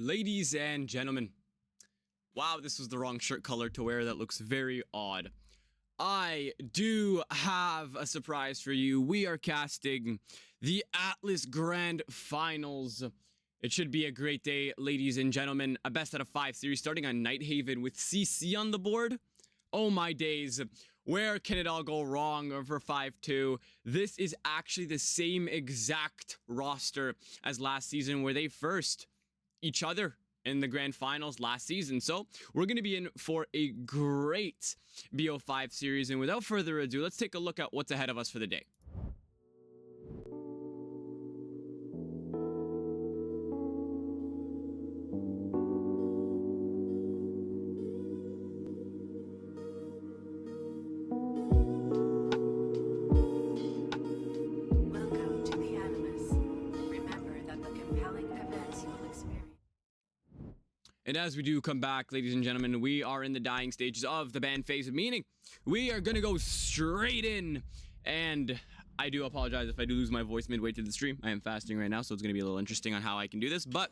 Ladies and gentlemen, wow, this was the wrong shirt color to wear. That looks very odd. I do have a surprise for you. We are casting the Atlas Grand Finals. It should be a great day, ladies and gentlemen. A best out of 5 series starting on Nighthaven with CC on the board. Oh my days. Where can it all go wrong for 5-2? This is actually the same exact roster as last season where they first each other in the grand finals last season. So we're going to be in for a great BO5 series. And without further ado, let's take a look at what's ahead of us for the day. And as we do come back, ladies and gentlemen, we are in the dying stages of the ban phase, meaning we are going to go straight in. And I do apologize if I do lose my voice midway through the stream. I am fasting right now, so it's going to be a little interesting on how I can do this. But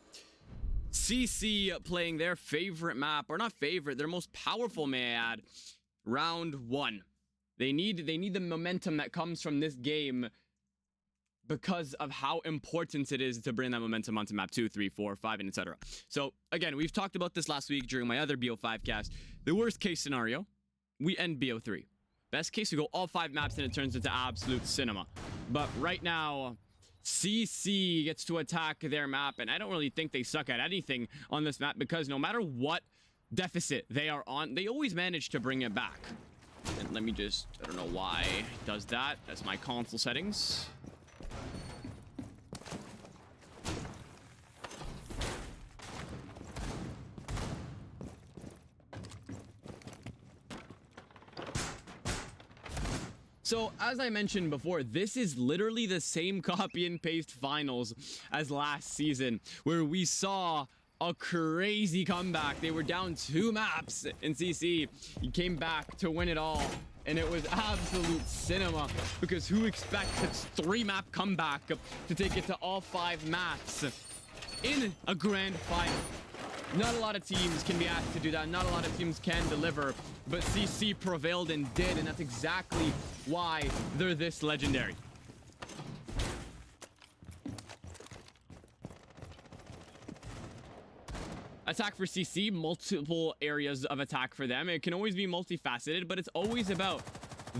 CC playing their favorite map, or not favorite, their most powerful, may I add, round 1. They need the momentum that comes from this game, because of how important it is to bring that momentum onto map 2, 3, 4, 5, and etc. So again, we've talked about this last week during my other BO5 cast. The worst case scenario, we end BO3. Best case, we go all 5 maps and it turns into absolute cinema. But right now, CC gets to attack their map, and I don't really think they suck at anything on this map, because no matter what deficit they are on, they always manage to bring it back. And let me just, I don't know why it does that. That's my console settings. So, as I mentioned before, this is literally the same copy and paste finals as last season, where we saw a crazy comeback. They were down 2 maps in CC. He came back to win it all, and it was absolute cinema, because who expects a 3-map comeback to take it to all 5 maps in a grand final? Not a lot of teams can be asked to do that. Not a lot of teams can deliver, but CC prevailed and did, and that's exactly why they're this legendary. Attack for CC, multiple areas of attack for them. It can always be multifaceted, but it's always about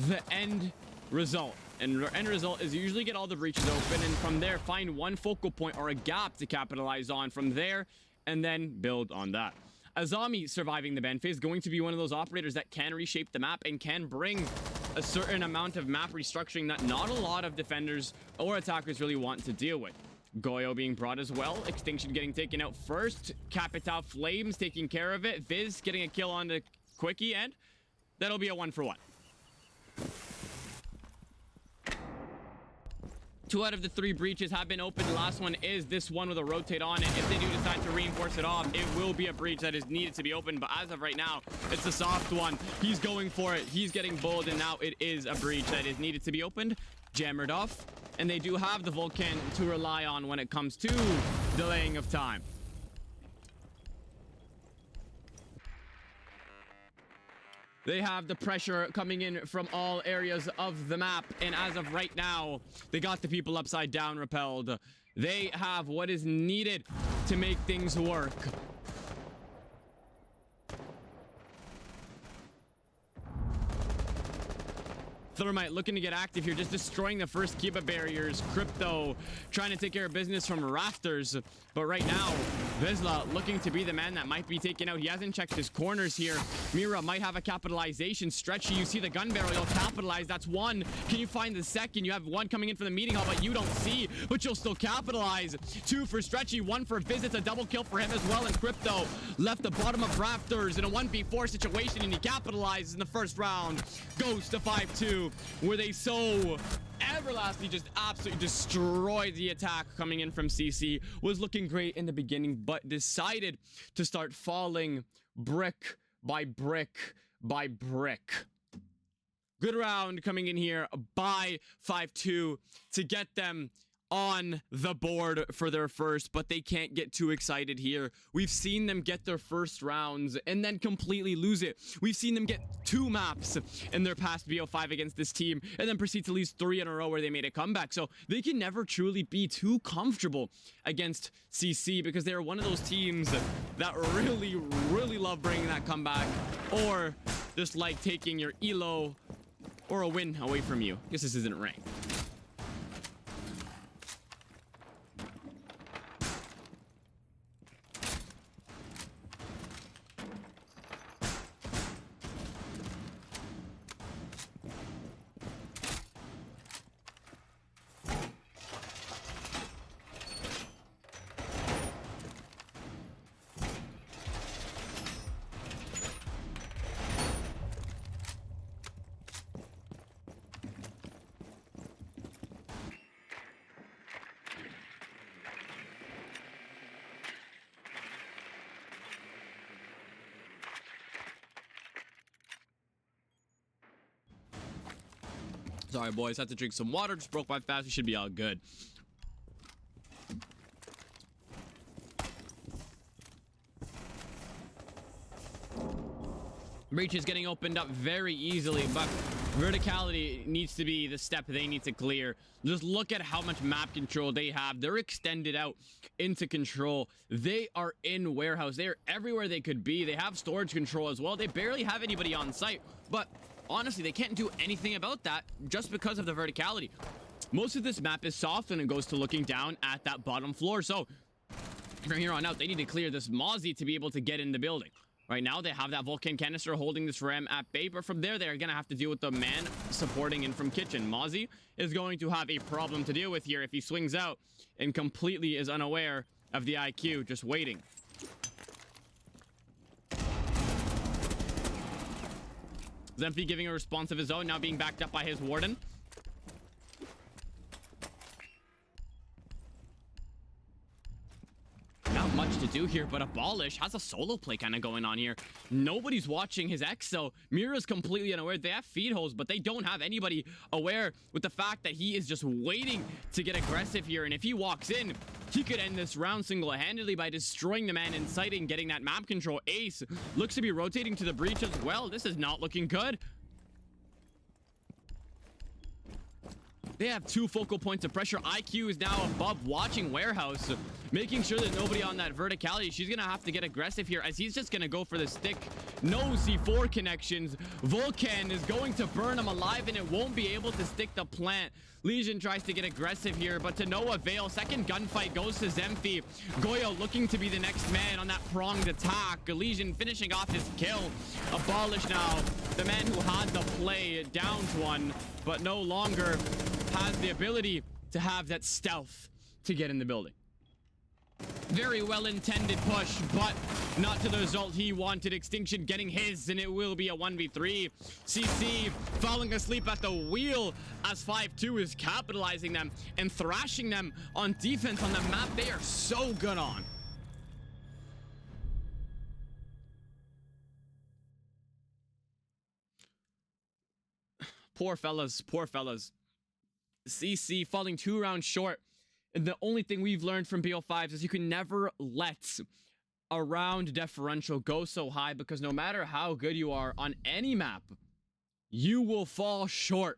the end result. And the end result is usually get all the breaches open, and from there find one focal point or a gap to capitalize on from there, and then build on that. Azami surviving the ban phase is going to be one of those operators that can reshape the map and can bring a certain amount of map restructuring that not a lot of defenders or attackers really want to deal with. Goyo being brought as well. Extinction getting taken out first. Capital Flames taking care of it. Viz getting a kill on the Quickie, and that'll be a 1-for-1. 2 out of the 3 breaches have been opened. The last one is this one with a rotate on it. If they do decide to reinforce it off, it will be a breach that is needed to be opened. But as of right now, it's a soft one. He's going for it. He's getting bold, and now it is a breach that is needed to be opened. Jammered off. And they do have the Vulcan to rely on when it comes to delaying of time. They have the pressure coming in from all areas of the map, and as of right now, they got the people upside down repelled. They have what is needed to make things work. Thermite looking to get active here, just destroying the first Kiba barriers. Crypto trying to take care of business from Rafters. But right now, Vizsla looking to be the man that might be taken out. He hasn't checked his corners here. Mira might have a capitalization. Stretchy, you see the gun barrel, you'll capitalize. That's 1. Can you find the second? You have 1 coming in from the meeting hall, but you don't see. But you'll still capitalize. 2 for Stretchy, 1 for Viz. It's a double kill for him as well. And Crypto left the bottom of Rafters in a 1v4 situation, and he capitalizes in the first round. Goes to 5-2. Were they so everlasting, just absolutely destroyed the attack coming in from CC. Was looking great in the beginning, but decided to start falling brick by brick by brick. Good round coming in here by 5-2 to get them on the board for their first, but they can't get too excited here. We've seen them get their first rounds and then completely lose it. We've seen them get 2 maps in their past BO5 against this team and then proceed to lose 3 in a row where they made a comeback. So they can never truly be too comfortable against CC because they're one of those teams that really love bringing that comeback or just like taking your elo or a win away from you. I guess this isn't ranked. Sorry, boys. Had to drink some water. Just broke my fast. We should be all good. Breach is getting opened up very easily, but verticality needs to be the step they need to clear. Just look at how much map control they have. They're extended out into control. They are in warehouse. They are everywhere they could be. They have storage control as well. They barely have anybody on site, but honestly, they can't do anything about that just because of the verticality. Most of this map is soft when it goes to looking down at that bottom floor. So from here on out, they need to clear this Mozzie to be able to get in the building. Right now, they have that Vulcan canister holding this Ram at bay, but from there, they're going to have to deal with the man supporting in from kitchen. Mozzie is going to have a problem to deal with here if he swings out and completely is unaware of the IQ, just waiting. Zemfi giving a response of his own, now being backed up by his warden. Not much to do here, but Abolish has a solo play kind of going on here. Nobody's watching his Exo. Mira's completely unaware. They have feed holes, but they don't have anybody aware with the fact that he is just waiting to get aggressive here. And if he walks in, he could end this round single-handedly by destroying the man in sight and getting that map control. Ace looks to be rotating to the breach as well. This is not looking good. They have 2 focal points of pressure. IQ is now above watching warehouse, making sure that nobody on that verticality. She's gonna have to get aggressive here as he's just gonna go for the stick. No C4 connections. Vulcan is going to burn him alive and it won't be able to stick the plant. Legion tries to get aggressive here, but to no avail. Second gunfight goes to Zemfi. Goyo looking to be the next man on that pronged attack. Legion finishing off his kill. Abolish now, the man who had the play, down to one, but no longer has the ability to have that stealth to get in the building. Very well intended push, but not to the result he wanted. Extinction getting his, and it will be a 1v3. CC falling asleep at the wheel as 5-2 is capitalizing them and thrashing them on defense on the map they are so good on. Poor fellas, poor fellas. CC falling 2 rounds short. And the only thing we've learned from BO5s is you can never let a round differential go so high, because no matter how good you are on any map, you will fall short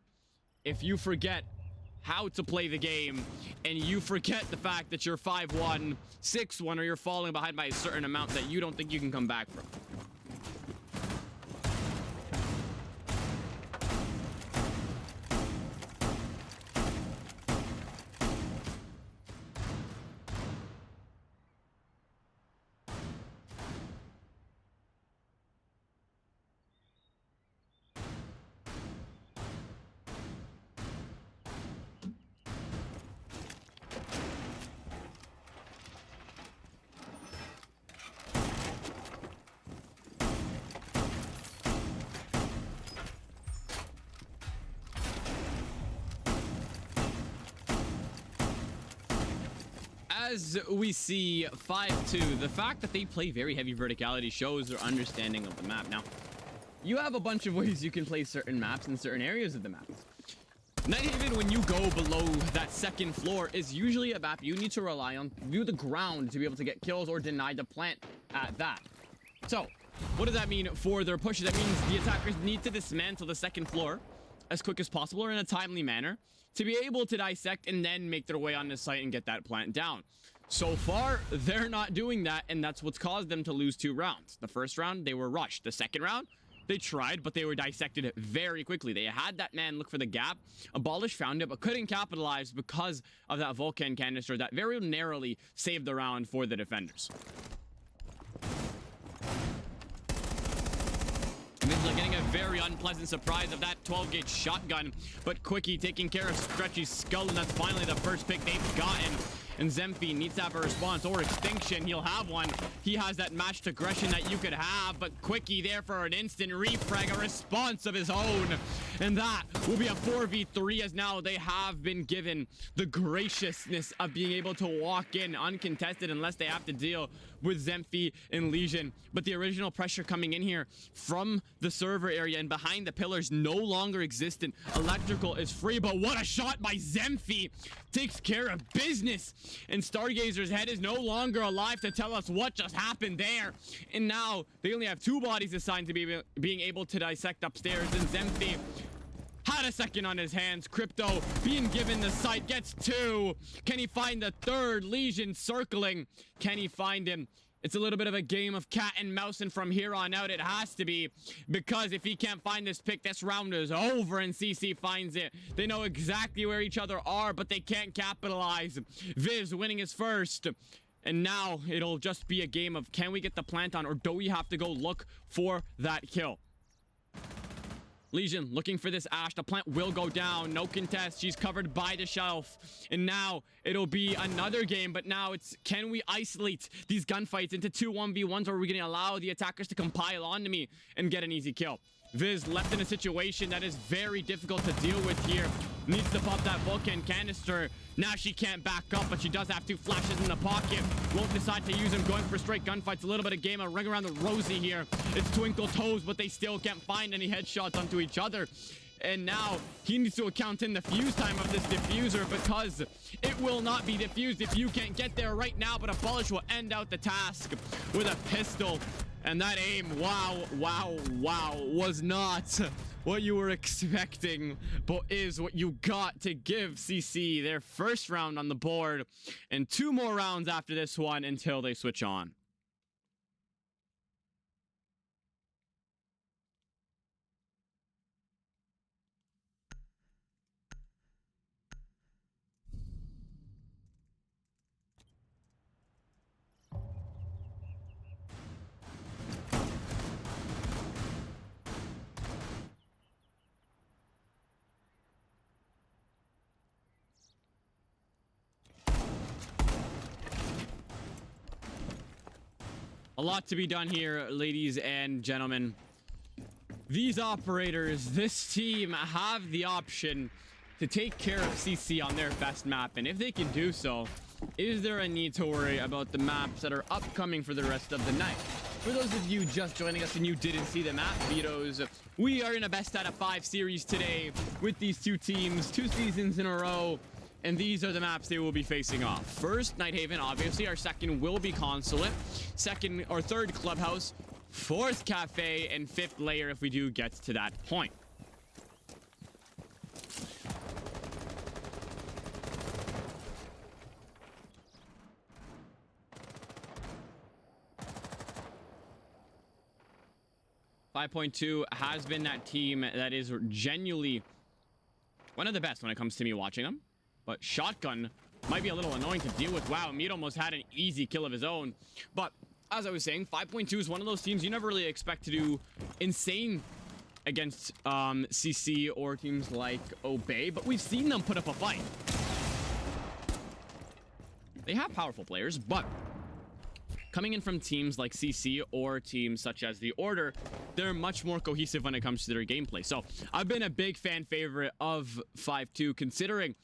if you forget how to play the game and you forget the fact that you're 5-1, 6-1, or you're falling behind by a certain amount that you don't think you can come back from. As we see 5-2, the fact that they play very heavy verticality shows their understanding of the map. Now, you have a bunch of ways you can play certain maps in certain areas of the map. Nighthaven, when you go below that second floor, is usually a map you need to rely on through the ground to be able to get kills or deny the plant at that. So, what does that mean for their pushes? That means the attackers need to dismantle the second floor as quick as possible or in a timely manner to be able to dissect and then make their way on the site and get that plant down. So far, they're not doing that, and that's what's caused them to lose 2 rounds. The first round, they were rushed. The second round, they tried, but they were dissected very quickly. They had that man look for the gap. Abolish found it, but couldn't capitalize because of that Vulcan canister that very narrowly saved the round for the defenders. They're getting a very unpleasant surprise of that 12-gauge shotgun, but Quickie taking care of Stretchy's skull, and that's finally the first pick they've gotten. And Zemphy needs to have a response or extinction. He'll have one. He has that matched aggression that you could have, but Quickie there for an instant refrag, a response of his own. And that will be a 4v3, as now they have been given the graciousness of being able to walk in uncontested unless they have to deal with Zemphy and Legion. But the original pressure coming in here from the server area and behind the pillars no longer existent. Electrical is free, but what a shot by Zemphy. Takes care of business. And Stargazer's head is no longer alive to tell us what just happened there. And now they only have 2 bodies assigned to being able to dissect upstairs. And Zemphy had a second on his hands. Crypto being given the sight, gets 2. Can he find the 3rd? Legion circling. Can he find him? It's a little bit of a game of cat and mouse, and from here on out it has to be, because if he can't find this pick, this round is over and CC finds it. They know exactly where each other are, but they can't capitalize. Viz winning his first, and now it'll just be a game of, can we get the plant on, or do we have to go look for that kill? Legion looking for this Ash. The plant will go down. No contest. She's covered by the shelf. And now it'll be another game. But now it's, can we isolate these gunfights into 2 1v1s, or are we going to allow the attackers to compile onto me and get an easy kill? Viz left in a situation that is very difficult to deal with here. Needs to pop that Vulcan canister. Now she can't back up, but she does have 2 flashes in the pocket. Won't decide to use them. Going for straight gunfights. A little bit of game, a ring around the rosy here. It's Twinkle Toes, but they still can't find any headshots onto each other. And now he needs to account in the fuse time of this diffuser, because it will not be diffused if you can't get there right now. But Abolish will end out the task with a pistol. And that aim, wow, was not what you were expecting, but is what you got to give CC their first round on the board, and 2 more rounds after this one until they switch on. A lot to be done here, ladies and gentlemen. These operators, this team, have the option to take care of CC on their best map. And if they can do so, is there a need to worry about the maps that are upcoming for the rest of the night? For those of you just joining us and you didn't see the map videos, we are in a best out of 5 series today with these 2 teams, 2 seasons in a row. And these are the maps they will be facing off. First, Nighthaven, obviously. Our second will be Consulate. Second or third, Clubhouse. 4th, Cafe. And 5th, Layer, if we do get to that point. .2 has been that team that is genuinely one of the best when it comes to me watching them. But Shotgun might be a little annoying to deal with. Wow, Meat almost had an easy kill of his own. But as I was saying, 5.2 is one of those teams you never really expect to do insane against CC or teams like Obey. But we've seen them put up a fight. They have powerful players, but coming in from teams like CC or teams such as the Order, they're much more cohesive when it comes to their gameplay. So I've been a big fan favorite of 5.2, considering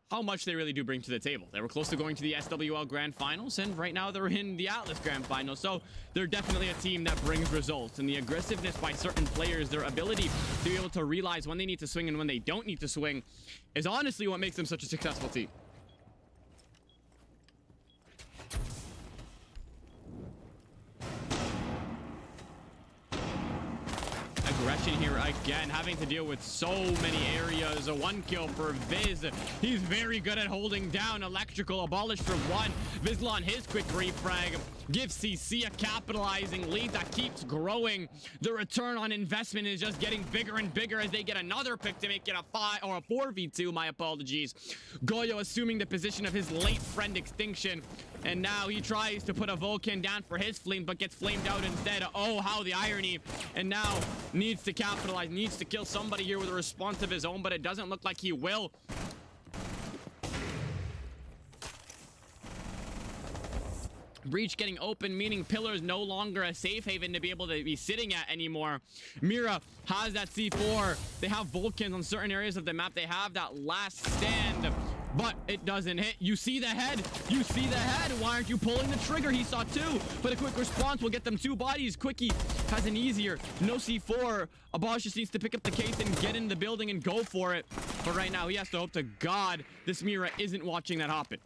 how much they really do bring to the table. They were close to going to the SWL Grand Finals, and right now they're in the Atlas Grand Finals. So they're definitely a team that brings results, and the aggressiveness by certain players, their ability to be able to realize when they need to swing and when they don't need to swing, is honestly what makes them such a successful team. Aggression here again, having to deal with so many areas. A 1 kill for Viz. He's very good at holding down Electrical. Abolished for 1. Vizlon, his quick refrag gives CC a capitalizing lead that keeps growing. The return on investment is just getting bigger and bigger as they get another pick to make it a 5 or a 4v2. My apologies. Goyo assuming the position of his late friend Extinction, and now he tries to put a Vulcan down for his flame, but gets flamed out instead. Oh, how the irony. And now needs to capitalize, needs to kill somebody here with a response of his own, but it doesn't look like he will. Breach getting open, meaning Pillar is no longer a safe haven to be able to be sitting at anymore. Mira has that C4. They have Vulcans on certain areas of the map. They have that last stand, but it doesn't hit. You see the head. You see the head. Why aren't you pulling the trigger? He saw 2, but a quick response will get them 2 bodies. Quickie has an easier. No C4. Abosh just needs to pick up the case and get in the building and go for it. But right now, he has to hope to God this Mira isn't watching that happen.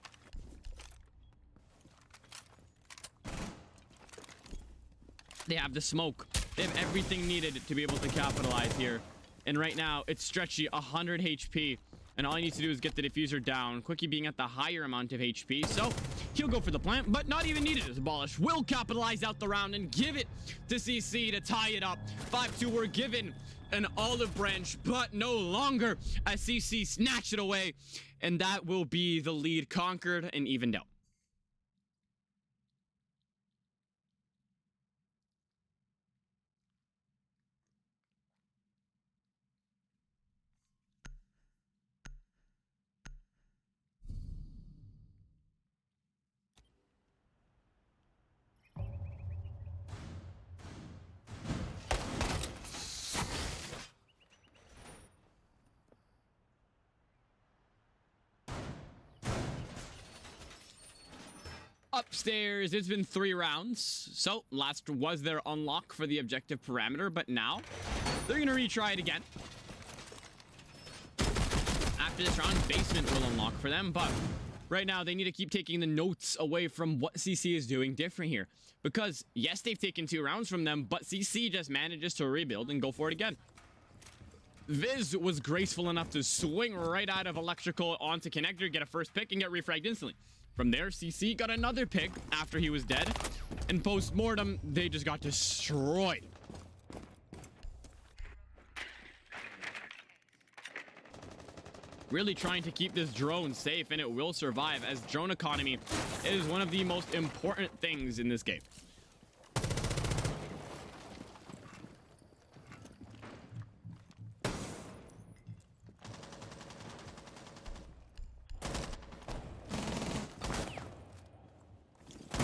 They have the smoke. They have everything needed to be able to capitalize here. And right now, it's Stretchy, 100 HP. And all he needs to do is get the diffuser down. Quickie being at the higher amount of HP. So, he'll go for the plant, but not even needed as Abolish will capitalize out the round and give it to CC to tie it up. 5-2 were given an olive branch, but no longer as CC snatch it away. And that will be the lead conquered and evened out. Upstairs, it's been 3 rounds. So, last was their unlock for the objective parameter, but now they're going to retry it again. After this round, basement will unlock for them, but right now they need to keep taking the notes away from what CC is doing different here. Because, yes, they've taken 2 rounds from them, but CC just manages to rebuild and go for it again. Viz was graceful enough to swing right out of Electrical onto Connector, get a first pick, and get refragged instantly. From there, CC got another pick after he was dead. And post-mortem, they just got destroyed. Really trying to keep this drone safe, and it will survive, as drone economy is one of the most important things in this game.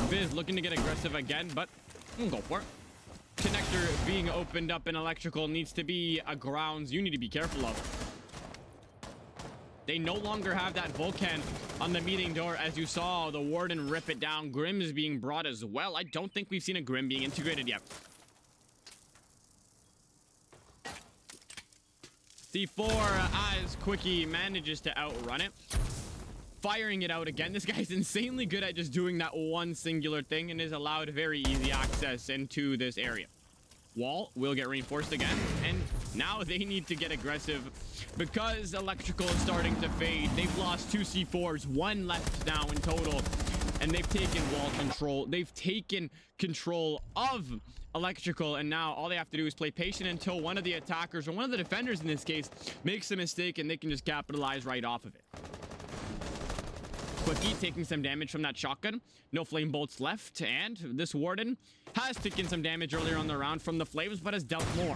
Viz looking to get aggressive again, but we'll go for it. Connector being opened up in Electrical needs to be a grounds you need to be careful of. They no longer have that Vulcan on the meeting door, as you saw the Warden rip it down. Grim is being brought as well. I don't think we've seen a Grim being integrated yet. C4 as Quickie manages to outrun it. Firing it out again. This guy's insanely good at just doing that one singular thing and is allowed very easy access into this area. Wall will get reinforced again, and now they need to get aggressive because Electrical is starting to fade. They've lost 2 C4s, 1 left now in total, and they've taken wall control. They've taken control of Electrical, and now all they have to do is play patient until one of the attackers, or one of the defenders in this case, makes a mistake, and they can just capitalize right off of it. Quickie taking some damage from that shotgun. No flame bolts left, and this Warden has taken some damage earlier on the round from the flames, but has dealt more.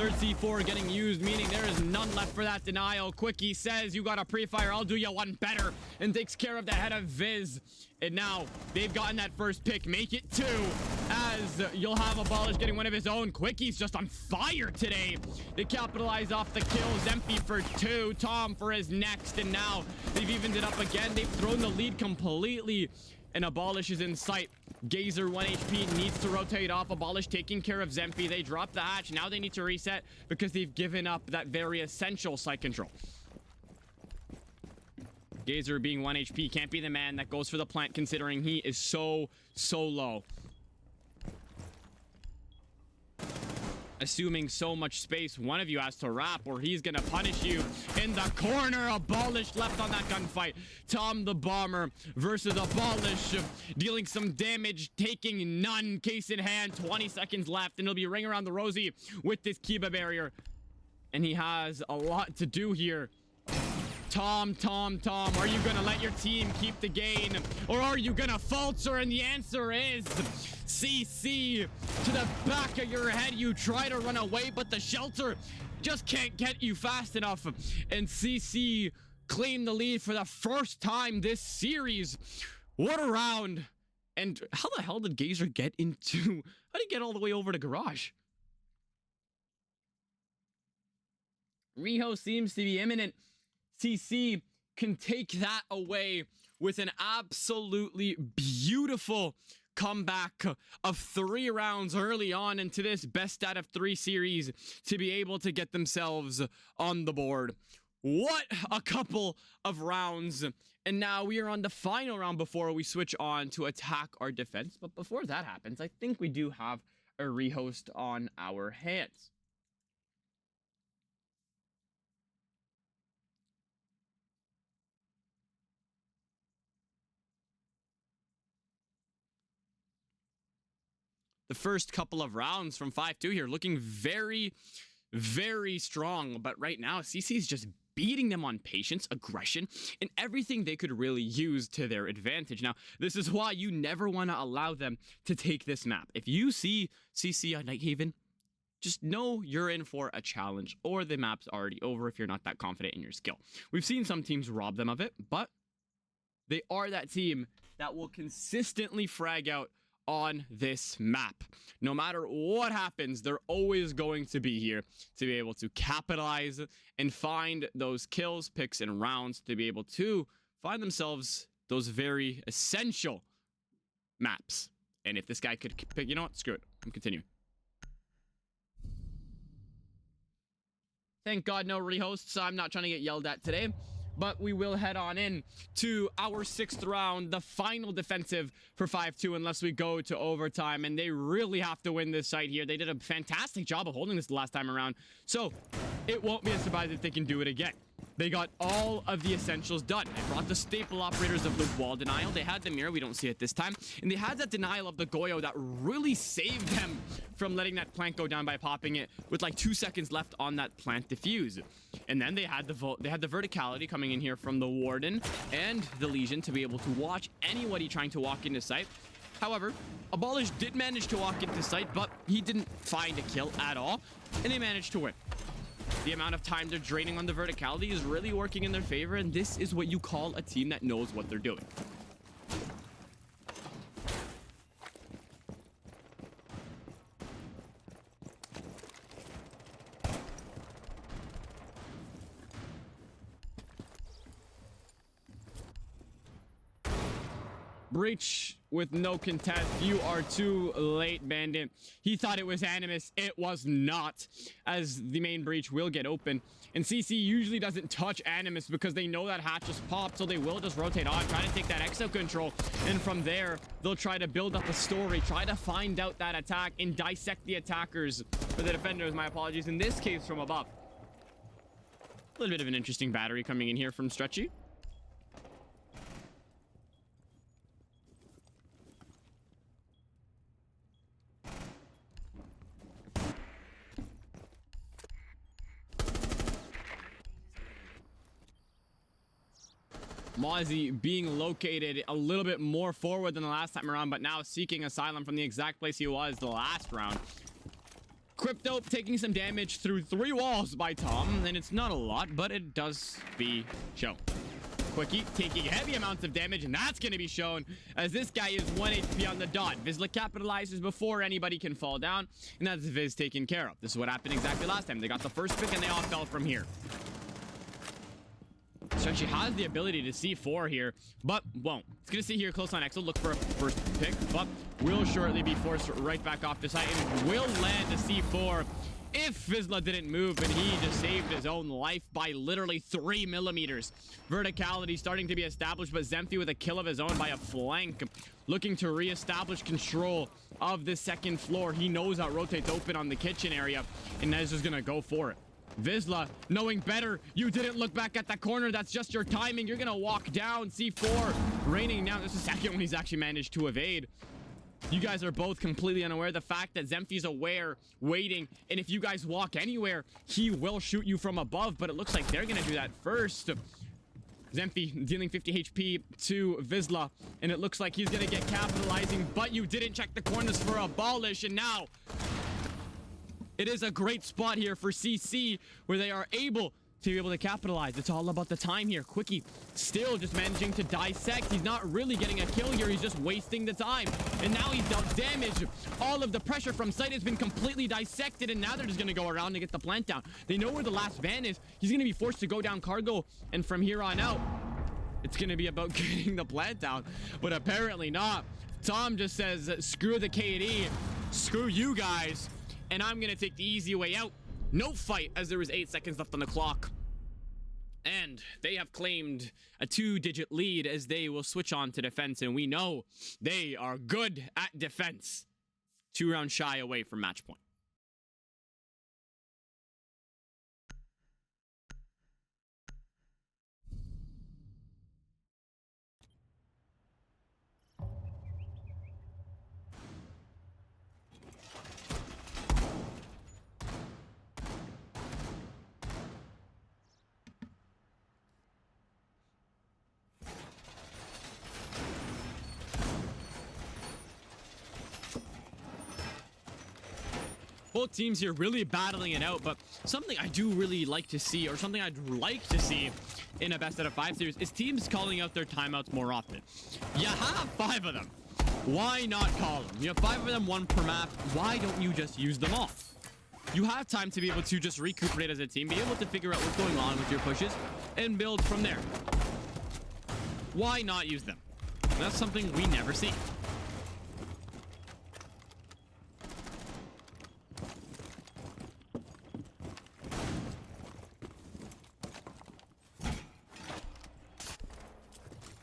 Third C4 getting used, meaning there is none left for that denial. Quickie says, you got a pre-fire, I'll do you one better, and takes care of the head of Viz. And now they've gotten that first pick. Make it 2 as you'll have Abolish getting one of his own. Quickie's just on fire today. They capitalize off the kills. Empty for 2. Tom for his next. And now they've evened it up again. They've thrown the lead completely. And Abolish is in sight. Gazer 1 HP needs to rotate off. Abolish taking care of Zempi. They drop the hatch. Now they need to reset because they've given up that very essential site control. Gazer being 1 HP can't be the man that goes for the plant considering he is so low. Assuming so much space, one of you has to wrap or he's gonna punish you in the corner. Abolish left on that gunfight. Tom the Bomber versus Abolish, dealing some damage, taking none. Case in hand, 20 seconds left, and he'll be ring around the rosy with this Kiba barrier. And he has a lot to do here. Tom, are you gonna let your team keep the gain? Or are you gonna falter? And the answer is CC to the back of your head. You try to run away, but the shelter just can't get you fast enough. And CC claim the lead for the first time this series. What a round. And how the hell did Gazer get into... How did he get all the way over to Garage? Riho seems to be imminent. CC can take that away with an absolutely beautiful comeback of 3 rounds early on into this best out of 3 series to be able to get themselves on the board. What a couple of rounds. And now we are on the final round before we switch on to attack our defense. But before that happens, I think we do have a rehost on our hands. The first couple of rounds from 5-2 here looking very, very strong. But right now, CC is just beating them on patience, aggression, and everything they could really use to their advantage. Now, this is why you never want to allow them to take this map. If you see CC on Nighthaven, just know you're in for a challenge, or the map's already over if you're not that confident in your skill. We've seen some teams rob them of it, but they are that team that will consistently frag out on this map. No matter what happens, they're always going to be here to be able to capitalize and find those kills, picks, and rounds to be able to find themselves those very essential maps. And if this guy could pick, you know what? Screw it. I'm continuing. Thank God no rehosts. I'm not trying to get yelled at today. But we will head on in to our 6th round, the final defensive for 5-2, unless we go to overtime. And they really have to win this site here. They did a fantastic job of holding this the last time around. So it won't be a surprise if they can do it again. They got all of the essentials done. They brought the staple operators of the wall denial. They had the mirror. We don't see it this time. And they had that denial of the Goyo that really saved them from letting that plant go down by popping it with like 2 seconds left on that plant defuse. And then they had the verticality coming in here from the Warden and the Legion to be able to watch anybody trying to walk into sight. However, Abolish did manage to walk into sight, but he didn't find a kill at all, and they managed to win. The amount of time they're draining on the verticality is really working in their favor, and this is what you call a team that knows what they're doing. Breach with no contest. You are too late, Bandit. He thought it was Animus. It was not, as the main breach will get open. And CC usually doesn't touch Animus because they know that hatch just popped, so they will just rotate on, try to take that exo control. And from there, they'll try to build up a story, try to find out that attack and dissect the attackers, for the defenders, my apologies, in this case from above. A little bit of an interesting battery coming in here from Stretchy. Mozzie being located a little bit more forward than the last time around, but now seeking asylum from the exact place he was the last round. Crypto taking some damage through 3 walls by Tom, and it's not a lot, but it does be shown. Quickie taking heavy amounts of damage, and that's going to be shown as this guy is 1 HP on the dot. Vizsla capitalizes before anybody can fall down, and that's Viz taken care of. This is what happened exactly last time. They got the first pick, and they all fell from here. SinoTwtch has the ability to C4 here, but won't. It's going to sit here close on Exo, look for a first pick, but will shortly be forced right back off the site, and will land a C4 if Vizsla didn't move, and he just saved his own life by literally 3 millimeters. Verticality starting to be established, but Zemfi with a kill of his own by a flank, looking to reestablish control of the second floor. He knows that rotates open on the kitchen area, and Nez is going to go for it. Vizsla, knowing better, you didn't look back at the corner. That's just your timing. You're going to walk down. C4 raining down. This is the second one he's actually managed to evade. You guys are both completely unaware. The fact that Zemfi's aware, waiting, and if you guys walk anywhere, he will shoot you from above, but it looks like they're going to do that first. Zemfi dealing 50 HP to Vizsla, and it looks like he's going to get capitalizing, but you didn't check the corners for Abolish, and now it is a great spot here for CC where they are able to capitalize. It's all about the time here. Quickie still just managing to dissect. He's not really getting a kill here. He's just wasting the time. And now he's dealt damage. All of the pressure from site has been completely dissected, and now they're just going to go around to get the plant down. They know where the last van is. He's going to be forced to go down cargo, and from here on out, it's going to be about getting the plant down. But apparently not. Tom just says, screw the KD. Screw you guys. And I'm going to take the easy way out. No fight, as there was 8 seconds left on the clock. And they have claimed a 2-digit lead as they will switch on to defense. And we know they are good at defense. 2 rounds shy away from match point. Both teams here really battling it out, but something I do really like to see, or something I'd like to see in a best out of 5 series, is teams calling out their timeouts more often. You have 5 of them. Why not call them? You have 5 of them, 1 per map. Why don't you just use them all? You have time to be able to just recuperate as a team, be able to figure out what's going on with your pushes, and build from there. Why not use them? That's something we never see.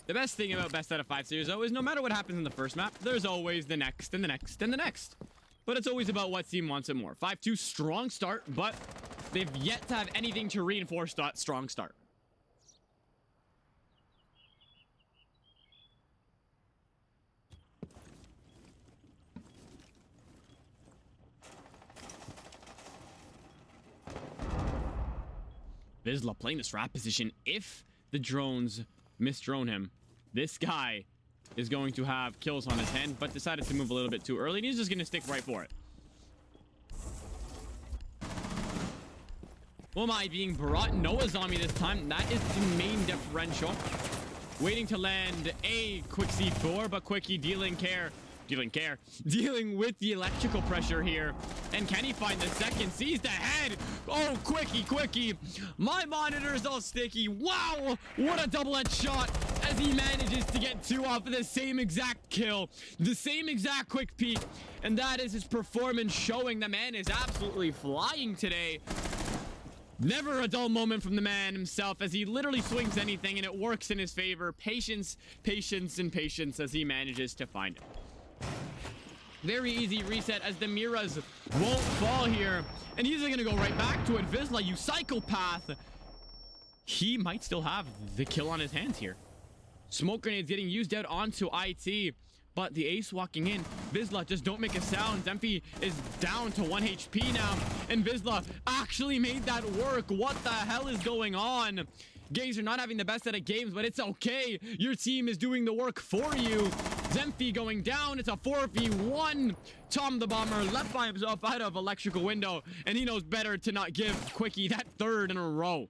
The best thing about best out of 5 series, though, is no matter what happens in the first map, there's always the next and the next and the next. But it's always about what team wants it more. 5-2, strong start, but they've yet to have anything to reinforce that strong start. Vizsla playing this rat position. If the drones misdrone him, this guy is going to have kills on his hand, but decided to move a little bit too early, and he's just going to stick right for it. Womai being brought. Noah zombie this time. That is the main differential. Waiting to land a quick C4, but Quickie dealing with the electrical pressure here. And can he find the second? Sees the head. Oh, Quickie. My monitor is all sticky. Wow, what a double headshot as he manages to get 2 off of the same exact kill. The same exact quick peek. And that is his performance showing. The man is absolutely flying today. Never a dull moment from the man himself as he literally swings anything and it works in his favor. Patience, and patience as he manages to find it. Very easy reset as the Miras won't fall here. And he's going to go right back to it. Vizsla, you psychopath. He might still have the kill on his hands here. Smoke grenades getting used out onto IT. But the ace walking in. Vizsla, just don't make a sound. Zemfi is down to 1 HP now. And Vizsla actually made that work. What the hell is going on? Gazer not having the best set of games, but it's okay. Your team is doing the work for you. Zemfi going down. It's a 4v1. Tom the Bomber left by himself out of electrical window, and he knows better to not give Quickie that third in a row.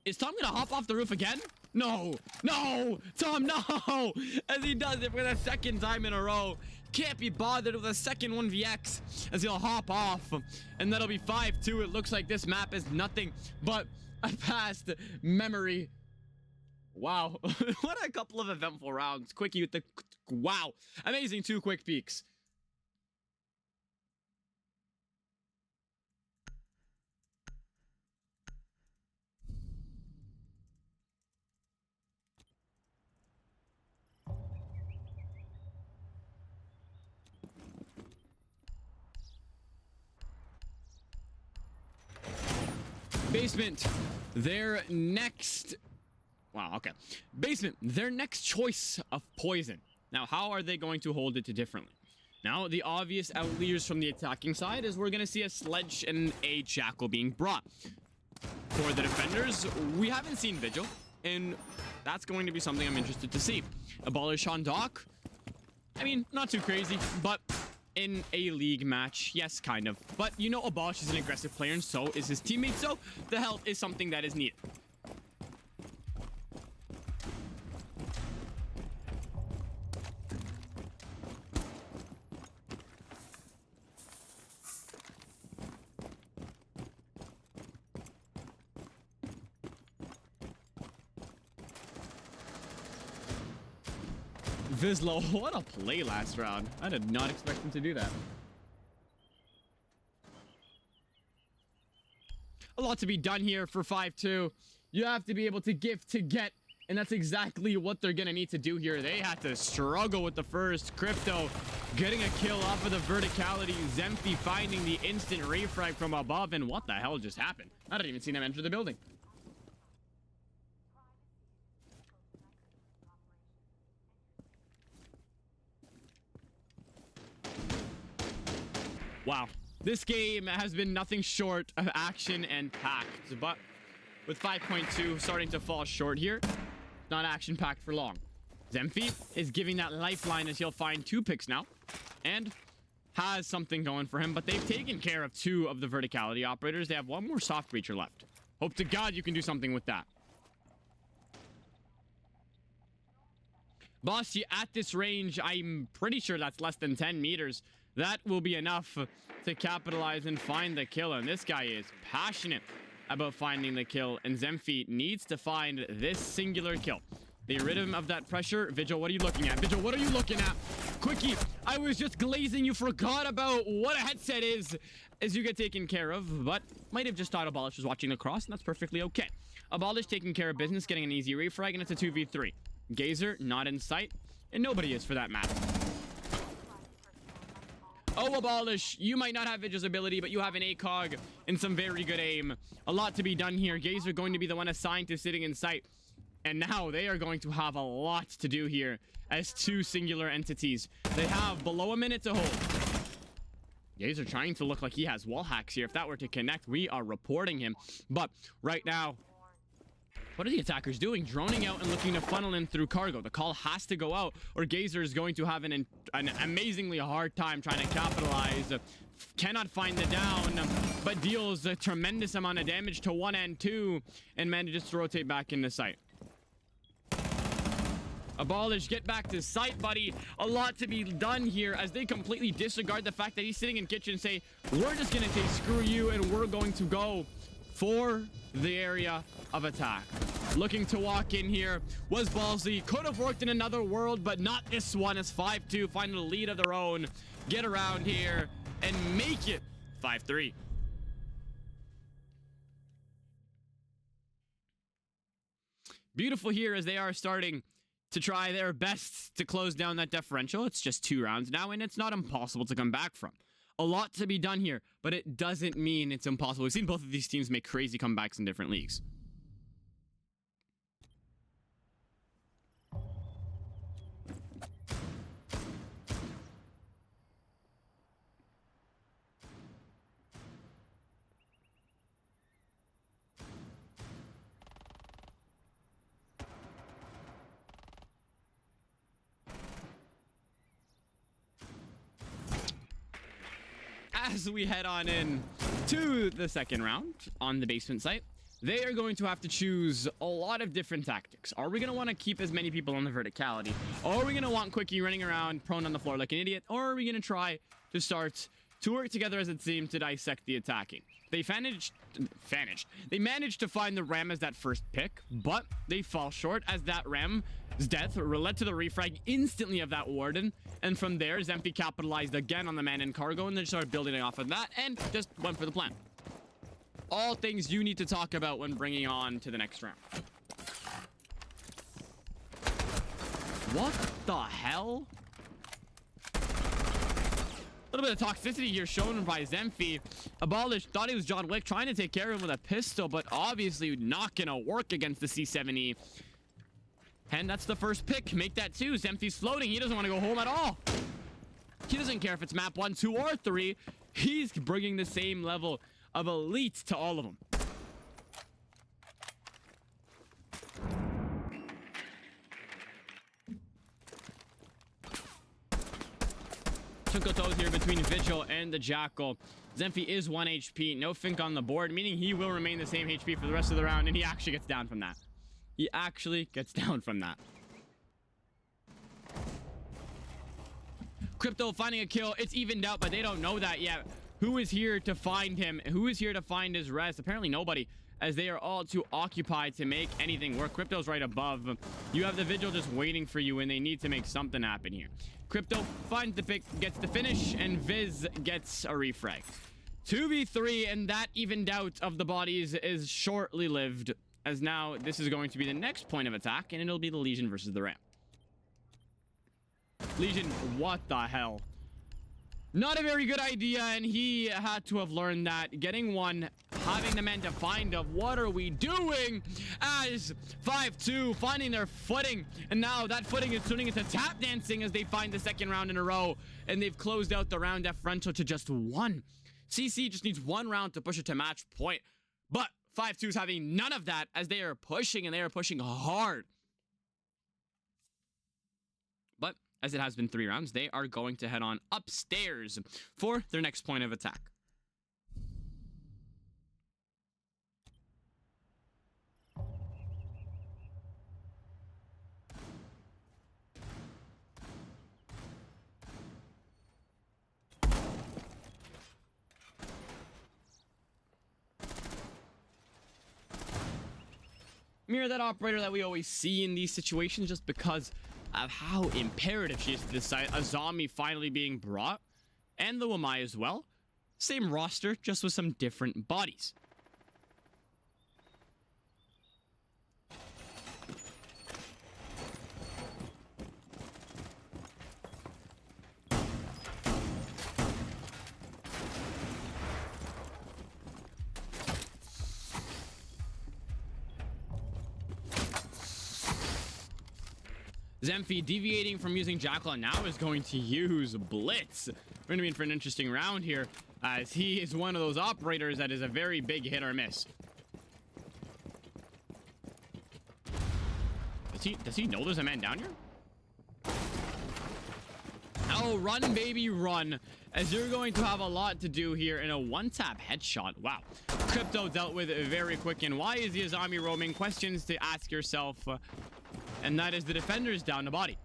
Is Tom gonna hop off the roof again? No, no, Tom, no! As he does it for the second time in a row. Can't be bothered with a second 1vx as he'll hop off. And that'll be 5-2. It looks like this map is nothing but a past memory. Wow. What a couple of eventful rounds. Quickie with the... Wow. Amazing 2 quick peeks. Basement, their next... Wow, okay. Basement, their next choice of poison. Now, how are they going to hold it differently? Now, the obvious outliers from the attacking side is we're going to see a Sledge and a Jackal being brought. For the defenders, we haven't seen Vigil, and that's going to be something I'm interested to see. Abolish on Doc? I mean, not too crazy, but... in a league match, yes, kind of. But you know, Abolish is an aggressive player, and so is his teammate, so the health is something that is needed. Vizsla, what a play last round. I did not expect him to do that. A lot to be done here for 5-2. You have to be able to give to get, and that's exactly what they're gonna need to do here. They had to struggle with the first. Crypto getting a kill off of the verticality. Zemfi finding the instant refrag from above, and what the hell just happened? I didn't even see them enter the building. Wow, this game has been nothing short of action and packed, but with 5.2 starting to fall short here, not action packed for long. Zemfi is giving that lifeline as he'll find 2 picks now, and has something going for him, but they've taken care of 2 of the verticality operators. They have 1 more soft breacher left. Hope to God you can do something with that. Bossy, at this range, I'm pretty sure that's less than 10 meters. That will be enough to capitalize and find the kill. And this guy is passionate about finding the kill. And Zemfi needs to find this singular kill. The rhythm of that pressure. Vigil, what are you looking at? Vigil, what are you looking at? Quickie, I was just glazing. You forgot about what a headset is as you get taken care of. But might have just thought Abolish was watching the cross, and that's perfectly okay. Abolish taking care of business, getting an easy refrag, and it's a 2v3. Gazer, not in sight. And nobody is for that matter. Oh, Abolish, you might not have Vigil's ability, but you have an ACOG and some very good aim. A lot to be done here. Gazer going to be the one assigned to sitting in sight. And now they are going to have a lot to do here as 2 singular entities. They have below a minute to hold. Gazer trying to look like he has wall hacks here. If that were to connect, we are reporting him. But right now, what are the attackers doing? Droning out and looking to funnel in through cargo. The call has to go out, or Gazer is going to have an amazingly hard time trying to capitalize. Cannot find the down, but deals a tremendous amount of damage to 1 and 2, and manages to rotate back into sight. Abolish, get back to sight, buddy. A lot to be done here as they completely disregard the fact that he's sitting in kitchen and say, we're just gonna say screw you, and we're going to go for the area of attack. Looking to walk in here was ballsy. Could have worked in another world, but not this one, as 5-2 find a lead of their own. Get around here and make it 5-3. Beautiful here as they are starting to try their best to close down that differential. It's just 2 rounds now, and it's not impossible to come back from. A lot to be done here, but it doesn't mean it's impossible. We've seen both of these teams make crazy comebacks in different leagues. as we head on in to the second round on the basement site, they are going to have to choose a lot of different tactics. Are we going to want to keep as many people on the verticality? Or are we going to want Quickie running around prone on the floor like an idiot? Or are we going to try to start to work together as a team to dissect the attacking? They managed to find the Ram as that first pick, but they fall short as that Ram's death led to the refrag instantly of that Warden. And from there, Zemphy capitalized again on the man in cargo and then started building off of that and just went for the plan. All things you need to talk about when bringing on to the next round. What the hell? A little bit of toxicity here shown by Zemphy. Abolished thought he was John Wick trying to take care of him with a pistol, but obviously not gonna work against the C7E. And that's the first pick. Make that 2. Zemphy's floating. He doesn't want to go home at all. He doesn't care if it's map 1, 2, or 3. He's bringing the same level of elite to all of them. Twinkle toes here between Vigil and the Jackal. Zemphy is 1 HP. No Fink on the board, meaning he will remain the same HP for the rest of the round, and he actually gets down from that. He actually gets down from that. Crypto finding a kill. It's evened out, but they don't know that yet. Who is here to find him? Who is here to find his rest? Apparently nobody, as they are all too occupied to make anything work. Crypto's right above. You have the Vigil just waiting for you, and they need to make something happen here. Crypto finds the pick, gets the finish, and Viz gets a refrag. 2v3, and that evened out of the bodies is shortly lived, as now this is going to be the next point of attack, and it'll be the Legion versus the Ram. Legion, what the hell? Not a very good idea, and he had to have learned that. Getting one, having the men to find of what are we doing, as 5-2 finding their footing, and now that footing is turning into tap dancing as they find the second round in a row, and they've closed out the round differential to just 1. CC just needs 1 round to push it to match point, but 5-2's having none of that as they are pushing, and they are pushing hard. But as it has been 3 rounds, they are going to head on upstairs for their next point of attack. Mirror that operator that we always see in these situations just because of how imperative she is to this site. A zombie finally being brought, and the Wamai as well. Same roster, just with some different bodies. Zemphy deviating from using Jackal and now is going to use Blitz. We're going to be in for an interesting round here, as he is one of those operators that is a very big hit or miss. Does he know there's a man down here? Oh, run, baby, run. As you're going to have a lot to do here in a one-tap headshot. Wow. Crypto dealt with it very quick. And why is he a zombie roaming? Questions to ask yourself. And that is the defenders down the body.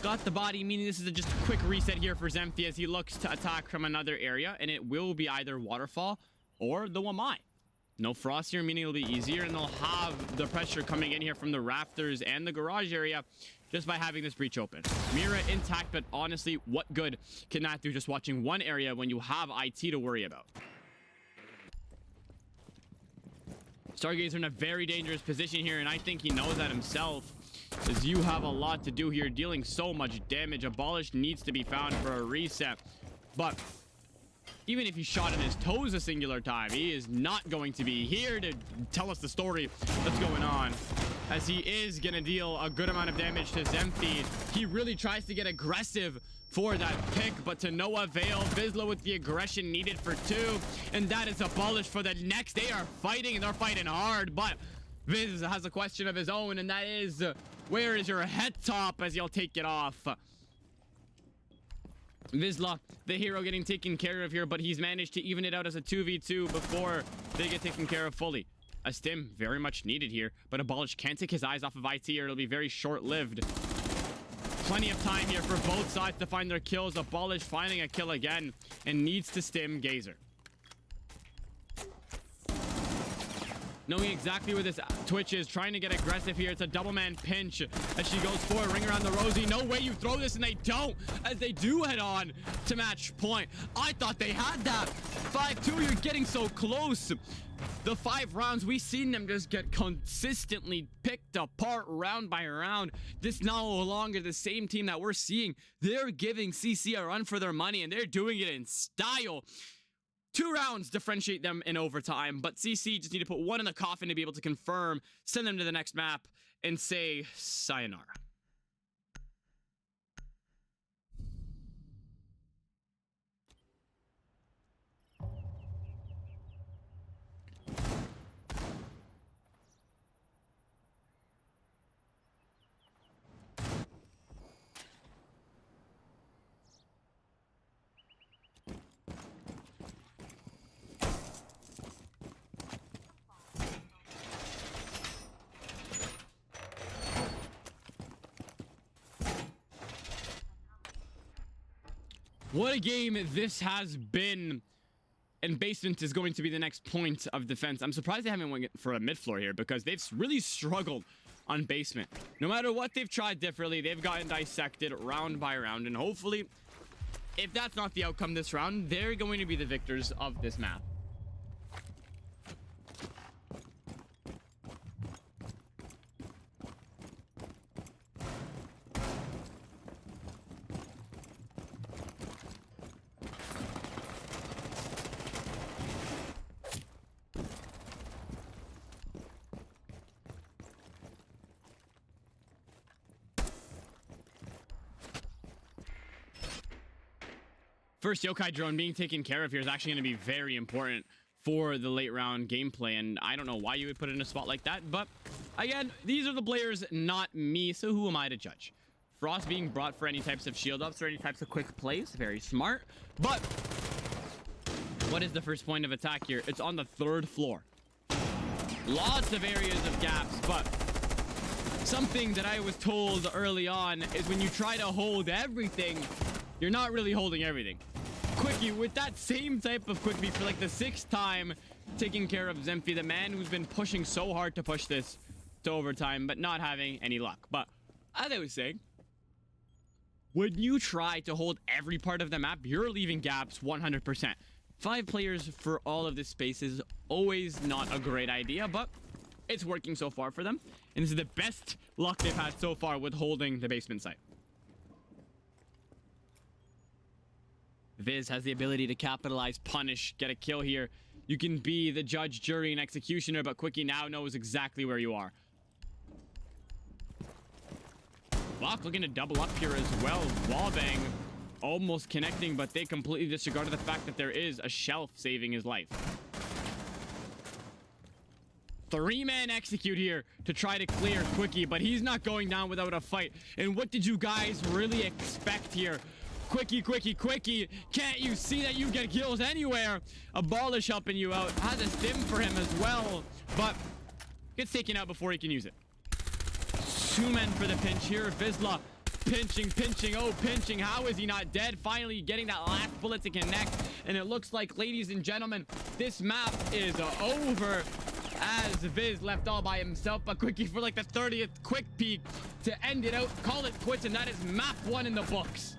Got the body, meaning this is just a quick reset here for Zemphy as he looks to attack from another area, and it will be either Waterfall or the Wamai. No frost here, meaning it'll be easier, and they'll have the pressure coming in here from the rafters and the garage area just by having this breach open. Mira intact, but honestly, what good can that do just watching one area when you have IT to worry about? Stargazer in a very dangerous position here, and I think he knows that himself, as you have a lot to do here, dealing so much damage. Abolished needs to be found for a reset, but even if he shot in his toes a singular time, he is not going to be here to tell us the story that's going on, as he is going to deal a good amount of damage to Zemphy. He really tries to get aggressive for that pick, but to no avail. Vizsla with the aggression needed for 2, and that is Abolished for the next. They are fighting, and they're fighting hard, but Viz has a question of his own, and that is, where is your head top as you'll take it off? Vizsla, the hero, getting taken care of here, but he's managed to even it out as a 2v2 before they get taken care of fully. A stim very much needed here, but Abolish can't take his eyes off of IT or it'll be very short-lived. Plenty of time here for both sides to find their kills. Abolish finding a kill again and needs to stim Gazer. Knowing exactly where this Twitch is, trying to get aggressive here. It's a double man pinch as she goes for a ring around the Rosie. No way you throw this, and they don't, as they do head on to match point. I thought they had that. 5-2, you're getting so close. The 5 rounds, we've seen them just get consistently picked apart round by round. This no longer the same team that we're seeing. They're giving CC a run for their money, and they're doing it in style. 2 rounds differentiate them in overtime, but CC just need to put 1 in the coffin to be able to confirm, send them to the next map, and say sayonara. What a game this has been. And basement is going to be the next point of defense. I'm surprised they haven't went for a mid floor here because they've really struggled on basement. No matter what they've tried differently, they've gotten dissected round by round. And hopefully, if that's not the outcome this round, they're going to be the victors of this map. First yokai drone being taken care of here is actually going to be very important for the late round gameplay, and I don't know why you would put it in a spot like that, but again, these are the players, not me, so who am I to judge? Frost being brought for any types of shield ups or any types of quick plays, very smart, but what is the first point of attack here? It's on the 3rd floor. Lots of areas of gaps, but something that I was told early on is when you try to hold everything, you're not really holding everything. Quickie with that same type of quick beat for like the 6th time taking care of Zemphy, the man who's been pushing so hard to push this to overtime, but not having any luck. But as I was saying, when you try to hold every part of the map, you're leaving gaps 100%. 5 players for all of this space is always not a great idea, but it's working so far for them. And this is the best luck they've had so far with holding the basement site. Viz has the ability to capitalize, punish, get a kill here. You can be the judge, jury, and executioner, but Quickie now knows exactly where you are. Block looking to double up here as well. Wallbang almost connecting, but they completely disregarded the fact that there is a shelf saving his life. 3-man execute here to try to clear Quickie, but he's not going down without a fight. And what did you guys really expect here? Quickie, Quickie, Quickie. Can't you see that you get kills anywhere? Abolish helping you out. Has a stim for him as well, but gets taken out before he can use it. 2 men for the pinch here. Vizsla pinching, oh, pinching. How is he not dead? Finally getting that last bullet to connect. And it looks like, ladies and gentlemen, this map is over as Viz left all by himself. But Quickie for like the 30th quick peek to end it out. Call it quits, and that is map 1 in the books.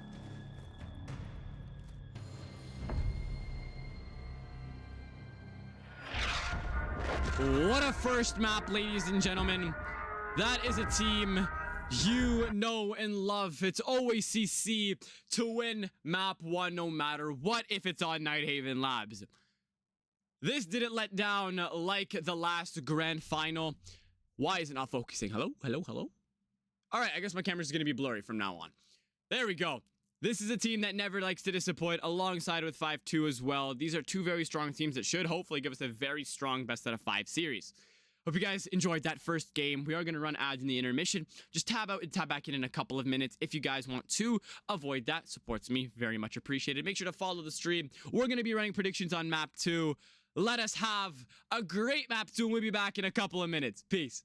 What a first map, ladies and gentlemen. That is a team you know and love. It's always CC to win map 1 no matter what, if it's on Nighthaven Labs. This didn't let down like the last grand final. Why is it not focusing? Hello? Hello? Hello? All right, I guess my camera's going to be blurry from now on. There we go. This is a team that never likes to disappoint, alongside with 5-2 as well. These are 2 very strong teams that should hopefully give us a very strong best out of 5 series. Hope you guys enjoyed that first game. We are going to run ads in the intermission. Just tab out and tab back in a couple of minutes if you guys want to avoid that. Supports me, very much appreciated. Make sure to follow the stream. We're going to be running predictions on map 2. Let us have a great map 2, and we'll be back in a couple of minutes. Peace.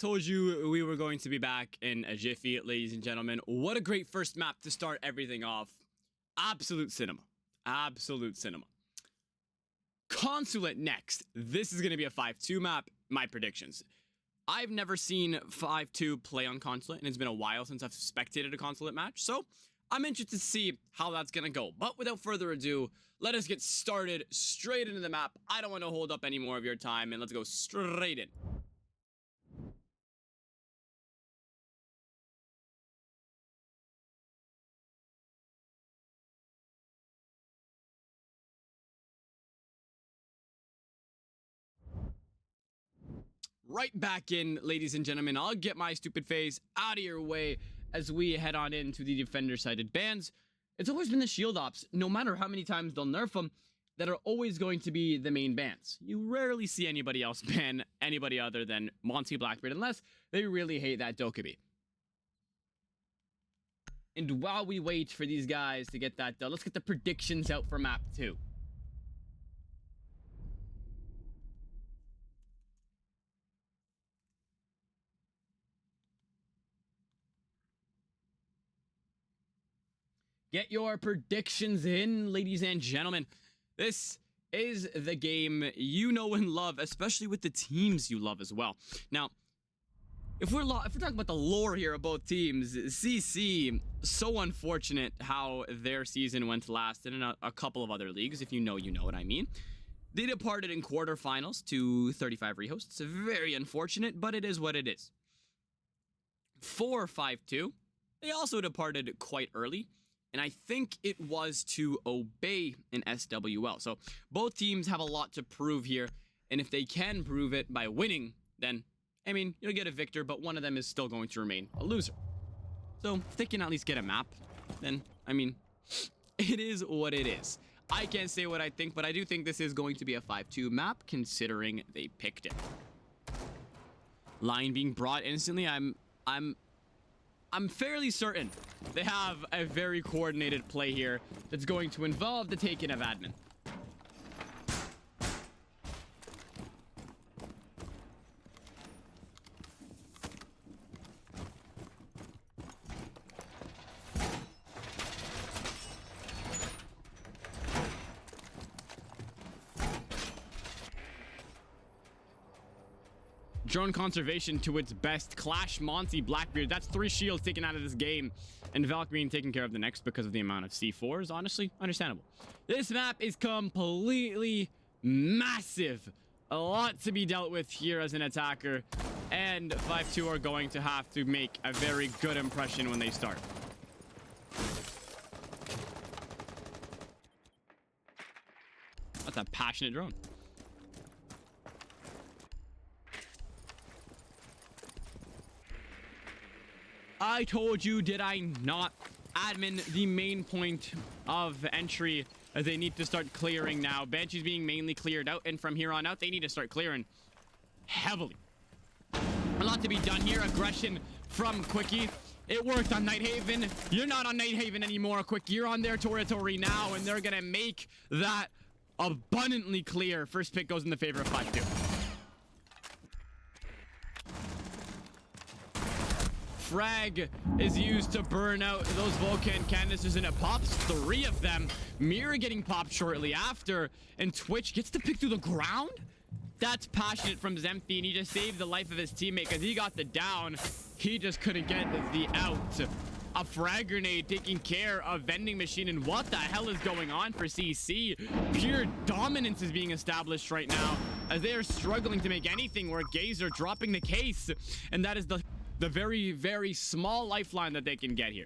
told you we were going to be back in a jiffy, ladies and gentlemen. What a great first map to start everything off. Absolute cinema. Absolute cinema. Consulate next. This is going to be a 5-2 map. My predictions. I've never seen 5-2 play on Consulate, and it's been a while since I've spectated a Consulate match, so I'm interested to see how that's going to go. But without further ado, let us get started straight into the map. I don't want to hold up any more of your time, and let's go straight in. Right back in, ladies and gentlemen. I'll get my stupid face out of your way as we head on into the defender-sided bans. It's always been the shield ops, no matter how many times they'll nerf them, that are always going to be the main bans. You rarely see anybody else ban anybody other than Monty Blackbeard, unless they really hate that Dokkaebi. And while we wait for these guys to get that done, let's get the predictions out for map 2. Get your predictions in, ladies and gentlemen. This is the game you know and love, especially with the teams you love as well. Now, if we're talking about the lore here of both teams, CC, so unfortunate how their season went last in a couple of other leagues. If you know what I mean. They departed in quarterfinals to 35 rehosts. Very unfortunate, but it is what it is. For 5-2, they also departed quite early. And I think it was to obey an SWL. So both teams have a lot to prove here. And if they can prove it by winning, then, I mean, you'll get a victor, but one of them is still going to remain a loser. So if they can at least get a map, then, I mean, it is what it is. I can't say what I think, but I do think this is going to be a 5-2 map, considering they picked it. Line being brought instantly, I'm fairly certain they have a very coordinated play here that's going to involve the taking of admin. Drone conservation to its best. Clash Monty Blackbeard. That's 3 shields taken out of this game. And Valkyrie taking care of the next because of the amount of C4s. Honestly, understandable. This map is completely massive. A lot to be dealt with here as an attacker. And 5-2 are going to have to make a very good impression when they start. That's a passionate drone. I told you, did I not? Admin, the main point of entry, as they need to start clearing now. Banshee's being mainly cleared out, and from here on out, they need to start clearing heavily. A lot to be done here. Aggression from Quickie. It worked on Nighthaven. You're not on Nighthaven anymore, Quickie. You're on their territory now, and they're gonna make that abundantly clear. First pick goes in the favor of 5-2. Frag is used to burn out those Volcan canisters, and it pops 3 of them. Mirror getting popped shortly after, and Twitch gets to pick through the ground. That's passionate from Zemphy, and he just saved the life of his teammate because he got the down. He just couldn't get the out. A frag grenade taking care of vending machine, and what the hell is going on for CC? Pure dominance is being established right now as they are struggling to make anything work. Gazer dropping the case, and that is the very, very small lifeline that they can get here.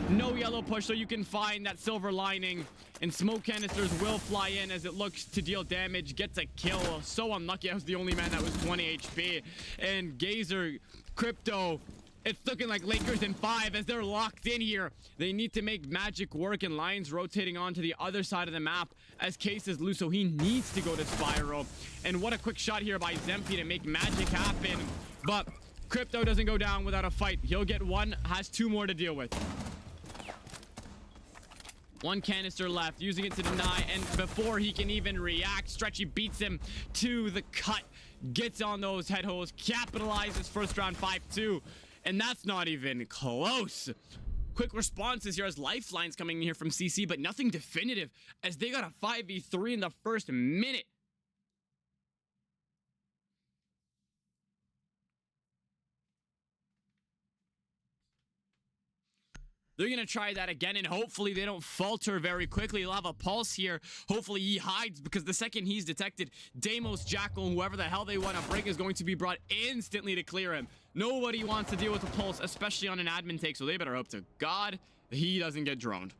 No yellow push, so you can find that silver lining, and smoke canisters will fly in as it looks to deal damage. Gets a kill. So unlucky. I was the only man that was 20 HP. And Gazer, Crypto, it's looking like Lakers in 5 as they're locked in here. They need to make magic work, and Lions rotating on to the other side of the map as Case is loose, so he needs to go to Spyro. And what a quick shot here by Zemphy to make magic happen. But Crypto doesn't go down without a fight. He'll get 1, has 2 more to deal with. One canister left, using it to deny, and before he can even react, SinoTwtch beats him to the cut, gets on those head holes, capitalizes first round 5-2, and that's not even close. Quick responses here as lifelines coming in here from CC, but nothing definitive as they got a 5v3 in the first minute. They're going to try that again, and hopefully they don't falter very quickly. They'll have a pulse here. Hopefully he hides, because the second he's detected, Deimos, Jackal, whoever the hell they want to bring is going to be brought instantly to clear him. Nobody wants to deal with the pulse, especially on an admin take, so they better hope to God he doesn't get droned.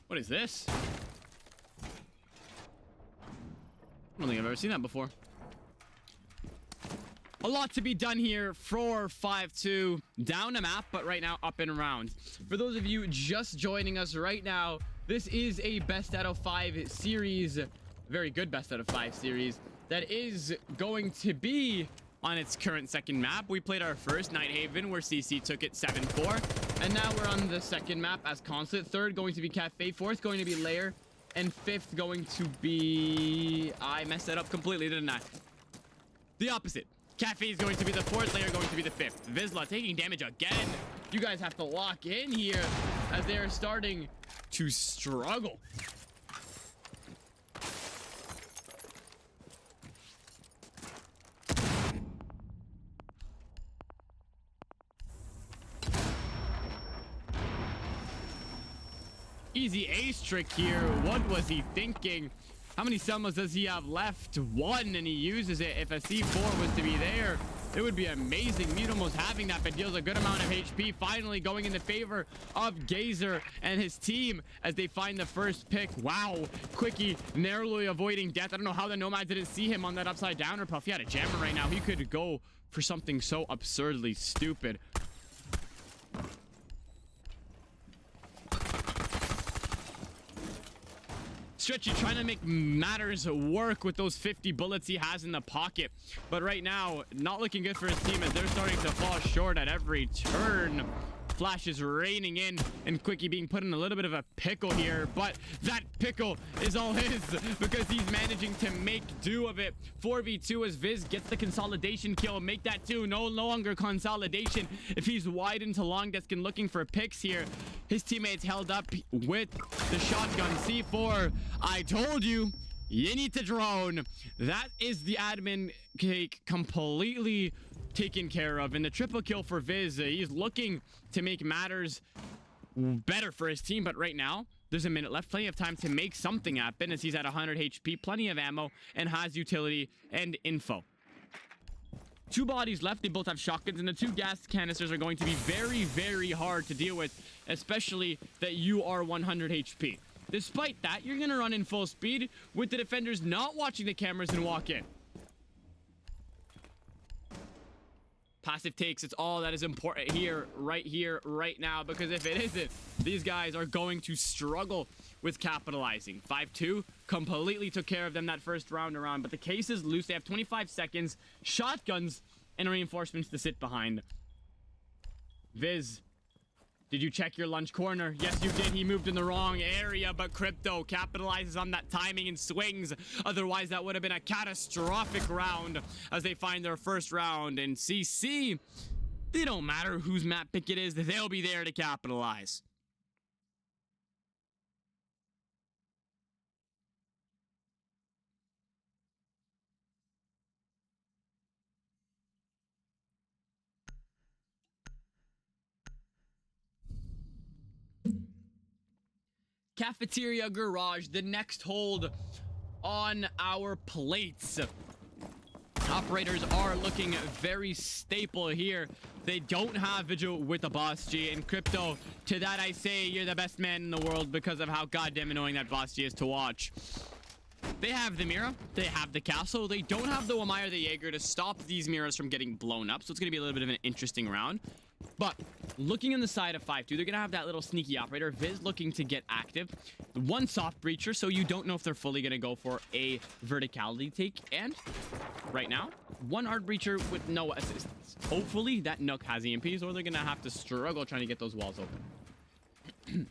What is this? I don't think I've ever seen that before. A lot to be done here for 5-2. Down a map, but right now up in rounds. For those of you just joining us right now, this is a best out of 5 series. Very good best out of 5 series. That is going to be on its current second map. We played our first, Night Haven, where CC took it 7-4. And now we're on the second map as Consulate. Third going to be Cafe. Fourth going to be Lair. And fifth going to be... I messed that up completely, didn't I? The opposite. Cafe is going to be the fourth. Lair going to be the fifth. Vizsla taking damage again. You guys have to lock in here as they are starting to struggle. Easy ace trick here. What was he thinking? How many Selmas does he have left? One, and he uses it. If a C4 was to be there, it would be amazing. Meat almost having that, but deals a good amount of HP. Finally going in the favor of Gazer and his team as they find the first pick. Wow. Quickie narrowly avoiding death. I don't know how the Nomad didn't see him on that upside downer puff. He had a jammer right now. He could go for something so absurdly stupid. SinoTwtch trying to make matters work with those 50 bullets he has in the pocket. But right now, not looking good for his team as they're starting to fall short at every turn. Flash is raining in, and Quickie being put in a little bit of a pickle here, but that pickle is all his because he's managing to make do of it. 4v2 as Viz gets the consolidation kill, make that 2, no longer consolidation. If he's wide into long desk and looking for picks here, his teammates held up with the shotgun. C4, I told you, you need to drone. That is the admin cake completely taken care of, and the triple kill for Viz. He's looking to make matters better for his team, but right now there's a minute left, plenty of time to make something happen as he's at 100 HP, plenty of ammo, and has utility and info. 2 bodies left. They both have shotguns, and the 2 gas canisters are going to be very, very hard to deal with, especially that you are 100 HP. Despite that, you're gonna run in full speed with the defenders not watching the cameras and walk in. Passive takes, it's all that is important here, right now, because if it isn't, these guys are going to struggle with capitalizing. 5-2 completely took care of them that first round around, but the case is loose. They have 25 seconds, shotguns, and reinforcements to sit behind. Viz, did you check your lunch corner? Yes, you did. He moved in the wrong area, but Crypto capitalizes on that timing and swings. Otherwise, that would have been a catastrophic round as they find their first round. And CC, they don't matter whose map pick it is. They'll be there to capitalize. Cafeteria Garage, the next hold on our plates. Operators are looking very staple here. They don't have Vigil with the Boss G, and Crypto, to that I say you're the best man in the world because of how goddamn annoying that Boss G is to watch. They have the Mira, they have the Castle, they don't have the Wamai or the Jaeger to stop these Miras from getting blown up, so it's going to be a little bit of an interesting round. But looking on the side of 5-2, they're going to have that little sneaky operator. Viz looking to get active. One soft breacher, so you don't know if they're fully going to go for a verticality take. And right now, one hard breacher with no assistance. Hopefully that Nook has EMPs, or they're going to have to struggle trying to get those walls open.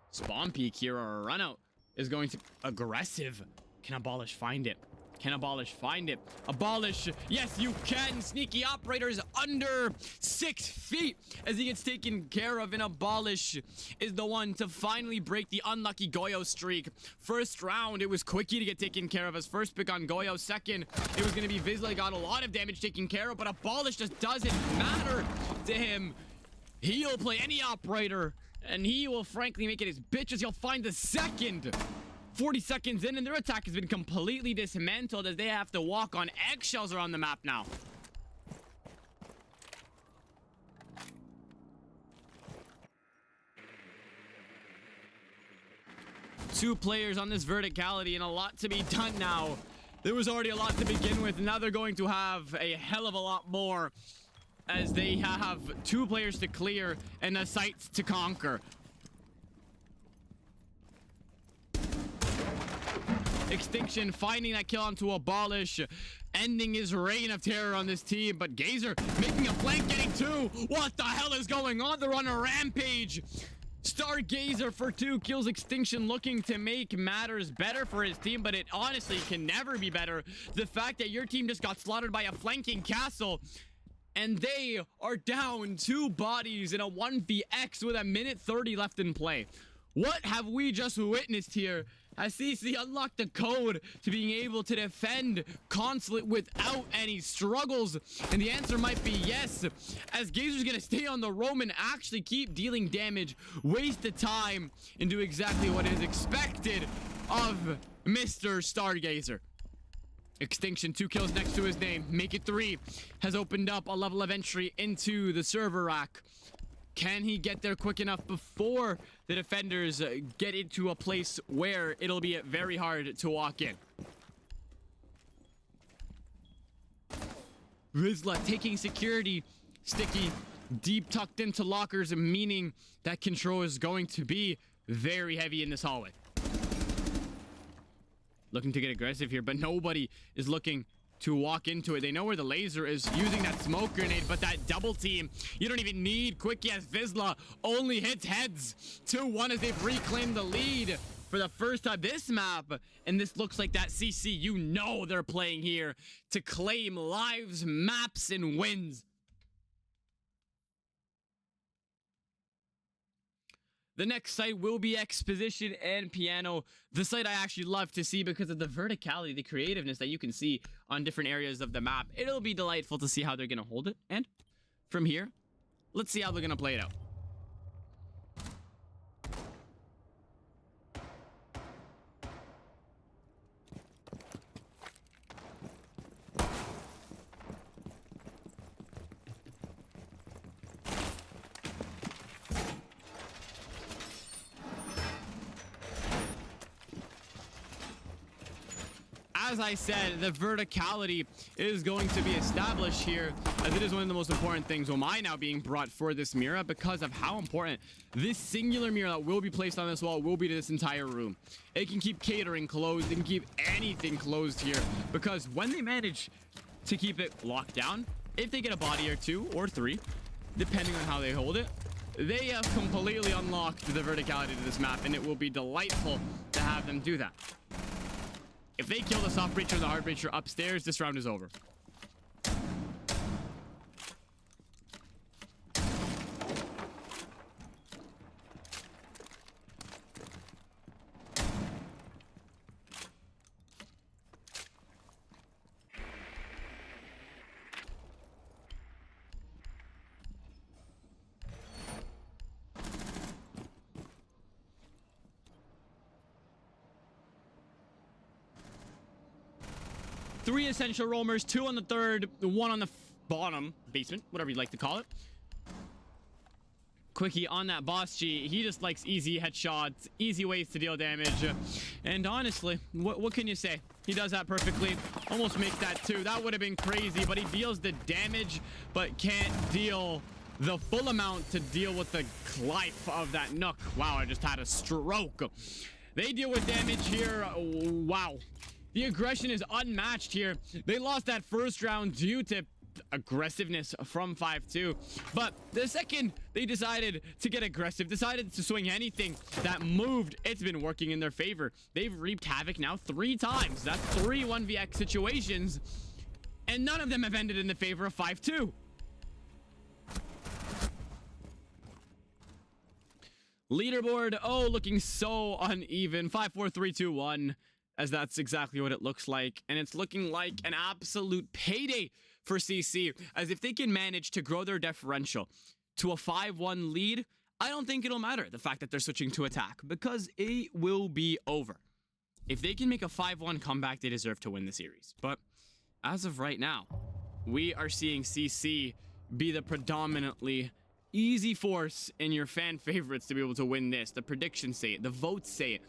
Spawn peek here, or a run out is going to aggressive. Can Abolish find it? Can Abolish find it? Abolish, yes you can. Sneaky operators under 6 feet as he gets taken care of, and Abolish is the one to finally break the unlucky Goyo streak. First round, it was Quickie to get taken care of as first pick on Goyo. Second, it was going to be Vizsla, got a lot of damage taken care of, but Abolish just doesn't matter to him. He'll play any operator, and he will frankly make it his bitches. He'll find the second. 40 seconds in, and their attack has been completely dismantled as they have to walk on eggshells around the map now. Two players on this verticality and a lot to be done now. There was already a lot to begin with. Now they're going to have a hell of a lot more as they have 2 players to clear and a site to conquer. Extinction finding that kill onto Abolish, ending his reign of terror on this team. But Gazer making a flank, getting 2. What the hell is going on? They're on a rampage. Stargazer for 2 kills. Extinction looking to make matters better for his team, but it honestly can never be better. The fact that your team just got slaughtered by a flanking castle, and they are down 2 bodies in a 1vx with a minute 30 left in play. What have we just witnessed here? Has CC unlocked the code to being able to defend Consulate without any struggles? And the answer might be yes, as Gazer's gonna stay on the roam and actually keep dealing damage, waste the time, and do exactly what is expected of Mr. Stargazer. Extinction, 2 kills next to his name, make it 3, has opened up a level of entry into the server rack. Can he get there quick enough before the defenders get into a place where it'll be very hard to walk in? Vizsla taking security, Sticky deep tucked into lockers, meaning that control is going to be very heavy in this hallway. Looking to get aggressive here, but nobody is looking to walk into it. They know where the laser is, using that smoke grenade, but that double team, you don't even need Quickie as Vizsla only hits heads. 2-1 as they've reclaimed the lead for the first time this map, and this looks like that CC, you know they're playing here to claim lives, maps, and wins. The next site will be Exposition and Piano, the site I actually love to see because of the verticality, the creativeness that you can see on different areas of the map. It'll be delightful to see how they're going to hold it. And from here, let's see how they're going to play it out. As I said, the verticality is going to be established here, as it is one of the most important things. Omai now being brought for this mirror because of how important this singular mirror that will be placed on this wall will be to this entire room. It can keep catering closed, it can keep anything closed here, because when they manage to keep it locked down, if they get a body or 2 or 3, depending on how they hold it, they have completely unlocked the verticality to this map, and it will be delightful to have them do that. If they kill the soft breacher and the hard breacher upstairs, this round is over. Three essential roamers, 2 on the third, 1 on the bottom, basement, whatever you'd like to call it. Quickie on that boss G, he just likes easy headshots, easy ways to deal damage. And honestly, what can you say? He does that perfectly. Almost makes that too. That would have been crazy, but he deals the damage, but can't deal the full amount to deal with the life of that Nook. Wow, I just had a stroke. They deal with damage here. Wow. The aggression is unmatched here. They lost that first round due to aggressiveness from 5-2, but the second they decided to get aggressive, decided to swing anything that moved, it's been working in their favor. They've reaped havoc now 3 times. That's 3 1vx situations, and none of them have ended in the favor of 5-2. Leaderboard, oh, looking so uneven. 5 4 3 2 1, as that's exactly what it looks like, and it's looking like an absolute payday for CC, as if they can manage to grow their differential to a 5-1 lead. I don't think it'll matter the fact that they're switching to attack, because it will be over. If they can make a 5-1 comeback, they deserve to win the series. But as of right now, we are seeing CC be the predominantly easy force in your fan favorites to be able to win this. The predictions say it, the votes say it,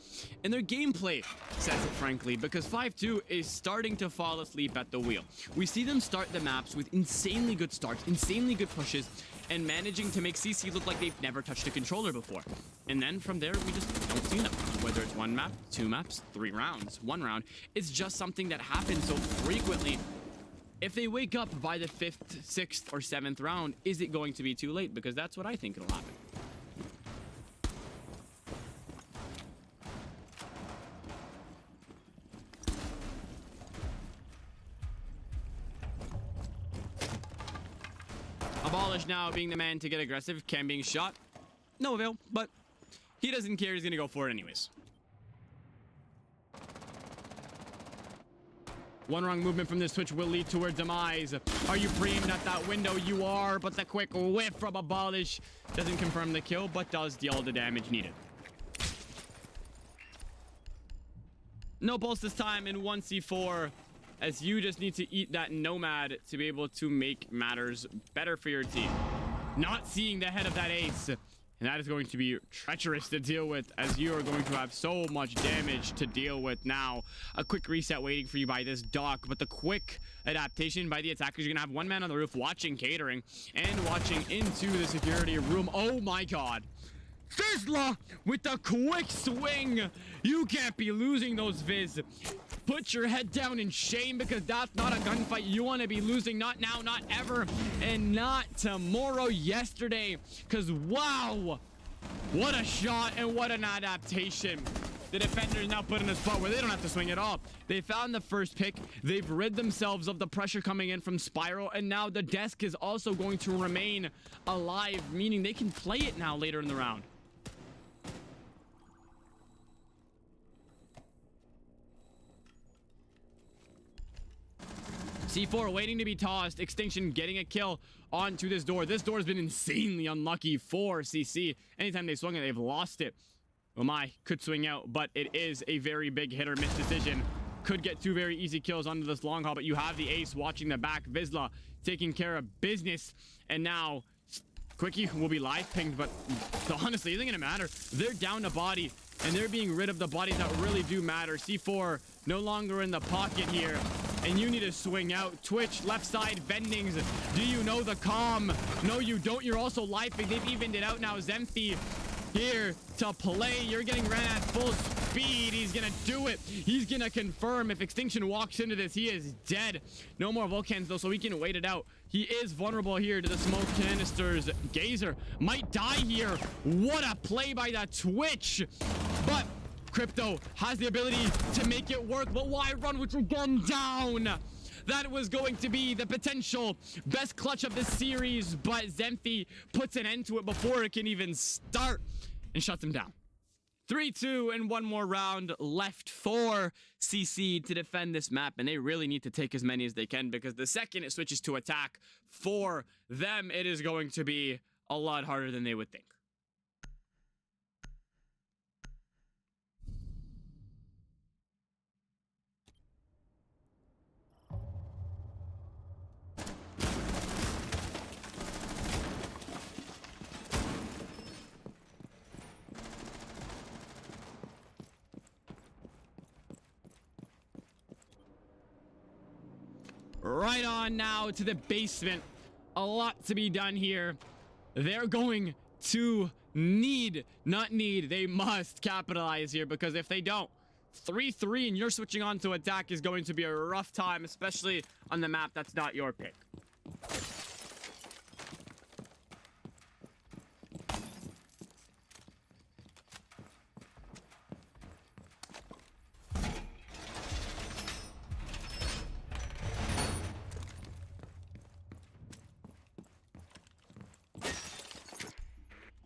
and their gameplay says it, frankly, because 5-2 is starting to fall asleep at the wheel. We see them start the maps with insanely good starts, insanely good pushes, and managing to make CC look like they've never touched a controller before. And then from there, we just don't see them. Whether it's 1 map, 2 maps, 3 rounds, 1 round, it's just something that happens so frequently. If they wake up by the 5th, 6th, or 7th round, is it going to be too late? Because that's what I think it'll happen. Abolish now being the man to get aggressive. Cam being shot. No avail, but he doesn't care. He's going to go for it anyways. One wrong movement from this Twitch will lead towards demise. Are you pre-aimed at that window? You are, but the quick whiff from Abolish doesn't confirm the kill, but does deal the damage needed. No pulse this time in 1C4, as you just need to eat that Nomad to be able to make matters better for your team. Not seeing the head of that ace, and that is going to be treacherous to deal with, as you are going to have so much damage to deal with now. A quick reset waiting for you by this dock, but the quick adaptation by the attackers. You're going to have 1 man on the roof watching catering and watching into the security room. Oh my god. Fizzla with the quick swing. You can't be losing those Viz. Put your head down in shame, because that's not a gunfight you want to be losing. Not now, not ever, and not tomorrow, yesterday. Because wow, what a shot and what an adaptation. The defenders now put in a spot where they don't have to swing at all. They found the first pick. They've rid themselves of the pressure coming in from Spiral, and now the desk is also going to remain alive, meaning they can play it now later in the round. C4 waiting to be tossed. Extinction getting a kill onto this door. This door has been insanely unlucky for CC. Anytime they swung it, they've lost it. Oh my, could swing out, but it is a very big hit or miss decision. Could get 2 very easy kills onto this long haul, but you have the ace watching the back. Vizsla taking care of business, and now Quickie will be live pinged, but honestly, isn't gonna matter. They're down to body, and they're being rid of the bodies that really do matter. C4 no longer in the pocket here, and you need to swing out. Twitch, left side, vendings. Do you know the calm? No, you don't. You're also lifing. They've evened it out now. Zemphy here to play. You're getting ran at full speed. He's gonna do it. He's gonna confirm. If Extinction walks into this, he is dead. No more Vulcans though, so we can wait it out. He is vulnerable here to the smoke canisters. Gazer might die here. What a play by that Twitch. But Crypto has the ability to make it work, but why run with your gun down? That was going to be the potential best clutch of the series, but Zemphy puts an end to it before it can even start and shuts him down. 3-2 and 1 more round left for CC to defend this map, and they really need to take as many as they can, because the second it switches to attack for them, it is going to be a lot harder than they would think. right on now to the basement. A lot to be done here. They're going to they must capitalize here, because if they don't, 3-3 and you're switching on to attack is going to be a rough time, especially on the map that's not your pick.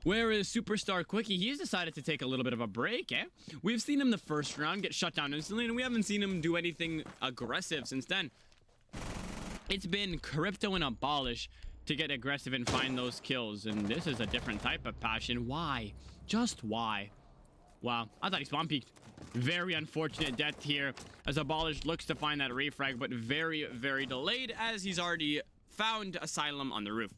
Where is Superstar Quickie? He's decided to take a little bit of a break, eh? We've seen him the first round get shut down instantly, and we haven't seen him do anything aggressive since then. It's been Crypto and Abolish to get aggressive and find those kills, and this is a different type of passion. Why? Just why? Wow, I thought he spawn peeked. Very unfortunate death here, as Abolish looks to find that refrag, but very, very delayed, as he's already found Asylum on the roof.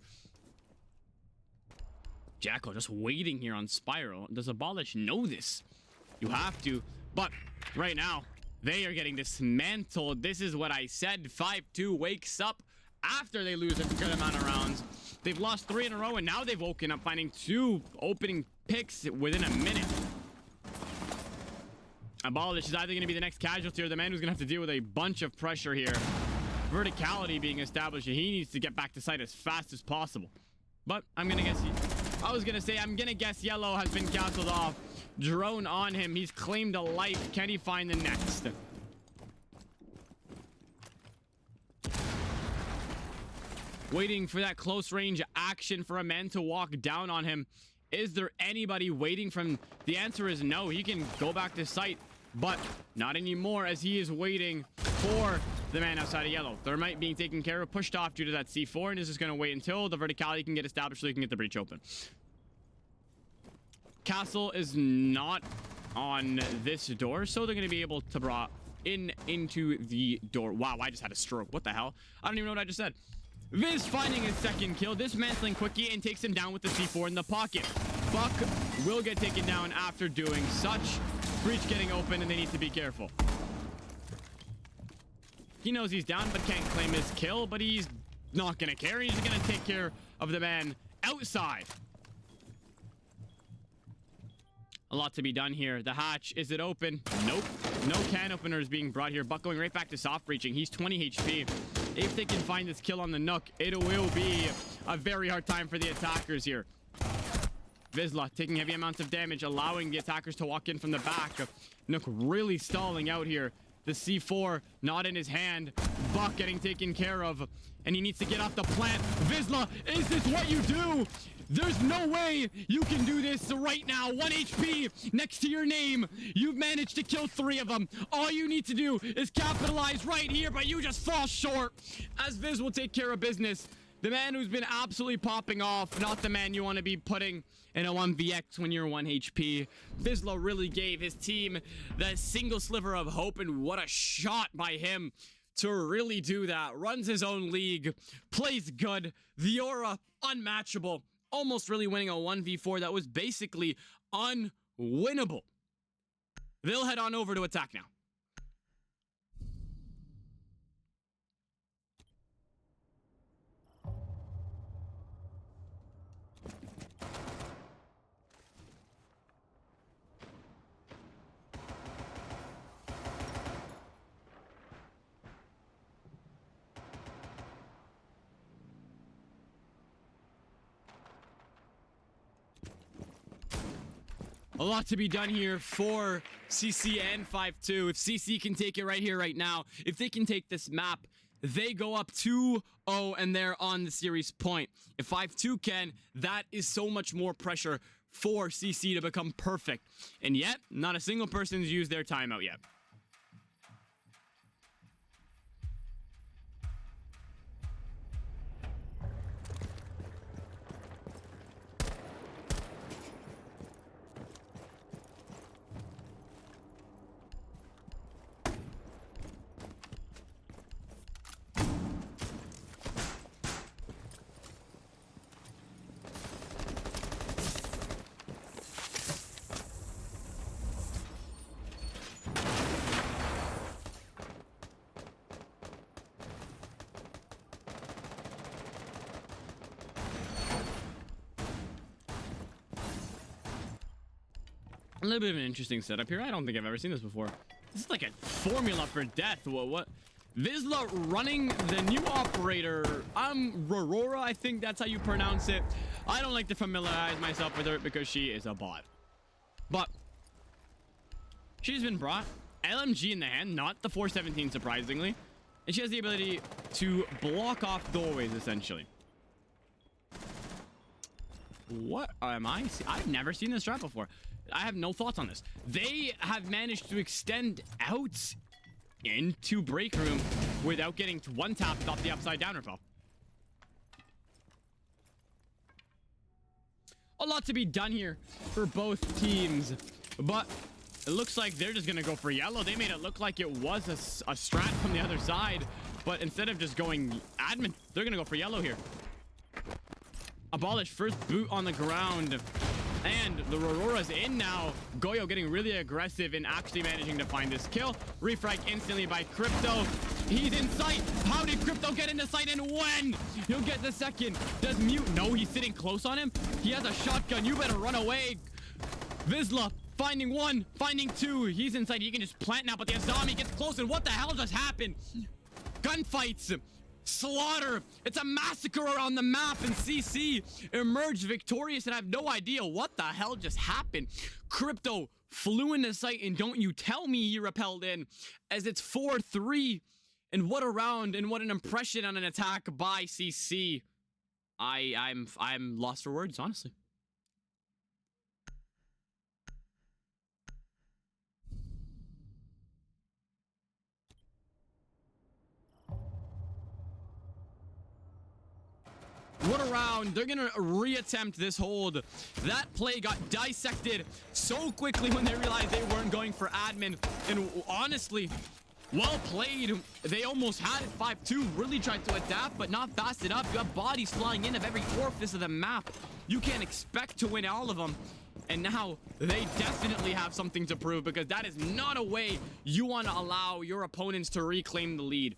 Jackal just waiting here on Spiral. Does Abolish know this? You have to. But right now, they are getting dismantled. This is what I said. 5-2 wakes up after they lose a good amount of rounds. They've lost 3 in a row, and now they've woken up finding 2 opening picks within a minute. Abolish is either going to be the next casualty or the man who's going to have to deal with a bunch of pressure here. Verticality being established, and he needs to get back to site as fast as possible. But I'm going to guess... I'm going to guess yellow has been castled off. Drone on him. He's claimed a life. Can he find the next? Waiting for that close range action for a man to walk down on him. Is there anybody waiting from... The answer is no. He can go back to site, but not anymore, as he is waiting for the man outside of yellow. Thermite being taken care of, pushed off due to that C4, and is just going to wait until the verticality can get established so he can get the breach open. Castle is not on this door, so they're going to be able to draw into the door. Wow, I just had a stroke. What the hell? I don't even know what I just said. Viz finding his second kill, dismantling Quickie, and takes him down with the C4 in the pocket. Buck will get taken down after doing such. Breach getting open, and they need to be careful. He knows he's down, but can't claim his kill, but he's not gonna care. He's gonna take care of the man outside. A lot to be done here. The hatch, is it open? Nope. No can opener is being brought here. Buck going right back to soft breaching. He's 20 HP. If they can find this kill on the Nook, it will be a very hard time for the attackers here. Vizsla taking heavy amounts of damage, allowing the attackers to walk in from the back. Nook really stalling out here. The C4 not in his hand. Buck getting taken care of, and he needs to get off the plant. Vizsla, is this what you do? There's no way you can do this right now. 1 HP next to your name. You've managed to kill 3 of them. All you need to do is capitalize right here, but you just fall short, as Viz will take care of business. The man who's been absolutely popping off, not the man you want to be putting in a 1vx when you're 1 HP. Vizsla really gave his team the single sliver of hope, and what a shot by him to really do that. Runs his own league, plays good, the aura unmatchable, almost really winning a 1v4 that was basically unwinnable. They'll head on over to attack now. A lot to be done here for CC and 5-2. If CC can take it right here, right now, if they can take this map, they go up 2-0 and they're on the series point. If 5-2 can, that is so much more pressure for CC to become perfect. And yet, not a single person's used their timeout yet. A little bit of an interesting setup here. I don't think I've ever seen this before. This is like a formula for death. What? Vizsla running the new operator. Rorora, I think that's how you pronounce it. I don't like to familiarize myself with her because she is a bot. But she's been brought LMG in the hand, not the 417 surprisingly. And she has the ability to block off doorways essentially. What am I? I've never seen this strat before. I have no thoughts on this. They have managed to extend out into break room without getting one tapped off the upside down repel. A lot to be done here for both teams, but it looks like they're just gonna go for yellow. They made it look like it was a strat from the other side, but instead of just going admin, they're gonna go for yellow here. Abolish first boot on the ground, and the Aurora's in now. Goyo getting really aggressive and actually managing to find this kill. Refrag instantly by Crypto. He's in sight. How did Crypto get into sight, and when? He'll get the second. Does Mute? No, he's sitting close on him. He has a shotgun. You better run away. Vizsla finding one, finding two. He's in sight. He can just plant now, but the Azami gets close, and what the hell just happened? Gunfights. Slaughter. It's a massacre around the map, and CC emerged victorious, and I have no idea what the hell just happened. Crypto flew into sight, and don't you tell me he repelled in, as it's 4-3. And what a round, and what an impression on an attack by CC. I'm lost for words, honestly. What a round. They're gonna reattempt this hold. That play got dissected so quickly when they realized they weren't going for admin. And honestly, well played. They almost had it 5-2. Really tried to adapt, but not fast enough. You have bodies flying in of every orifice of the map. You can't expect to win all of them. And now they definitely have something to prove, because that is not a way you want to allow your opponents to reclaim the lead.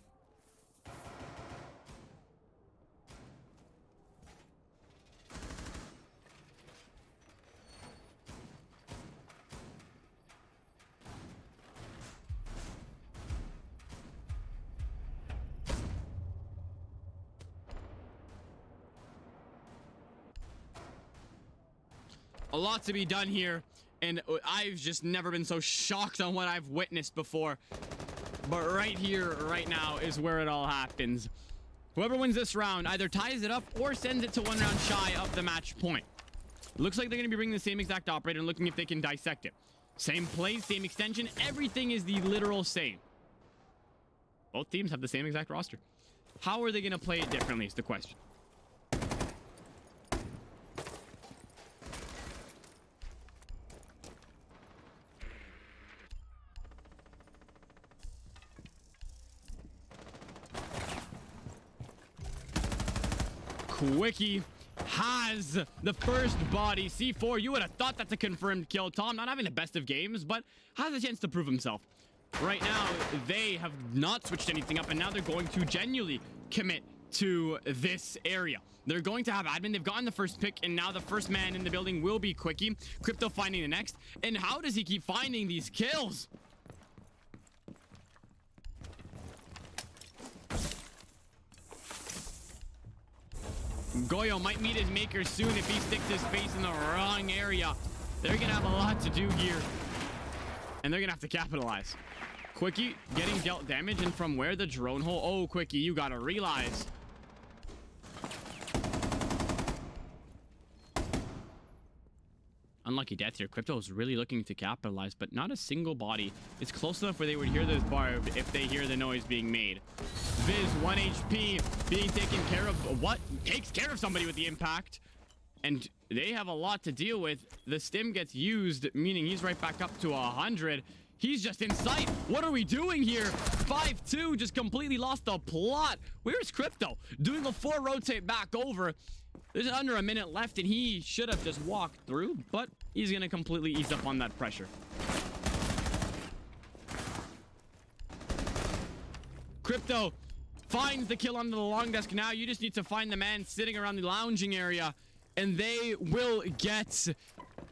A lot to be done here, and I've just never been so shocked on what I've witnessed before. But right here, right now, is where it all happens. Whoever wins this round either ties it up or sends it to 1 round shy of the match point. Looks like they're going to be bringing the same exact operator and looking if they can dissect it. Same plays, same extension, everything is the literal same. Both teams have the same exact roster. How are they going to play it differently is the question. Quickie has the first body. C4, you would have thought that's a confirmed kill. Tom not having the best of games, but has a chance to prove himself. Right now, they have not switched anything up, and now they're going to genuinely commit to this area. They're going to have admin. They've gotten the first pick, and now the first man in the building will be Quickie. Crypto finding the next. And how does he keep finding these kills? Goyo might meet his maker soon if he sticks his face in the wrong area. They're gonna have a lot to do here, and they're gonna have to capitalize. Quickie getting dealt damage, and from where? The drone hole. Oh, Quickie, you gotta realize. Unlucky death here. Crypto is really looking to capitalize, but not a single body. It's close enough where they would hear this barb if they hear the noise being made. Viz, 1 HP, being taken care of. What? Takes care of somebody with the impact. And they have a lot to deal with. The stim gets used, meaning he's right back up to 100. He's just in sight. What are we doing here? 5-2, just completely lost the plot. Where's Crypto? Doing a 4 rotate back over. There's under a minute left, and he should have just walked through, but he's going to completely ease up on that pressure. Crypto finds the kill onto the long desk. Now you just need to find the man sitting around the lounging area, and they will get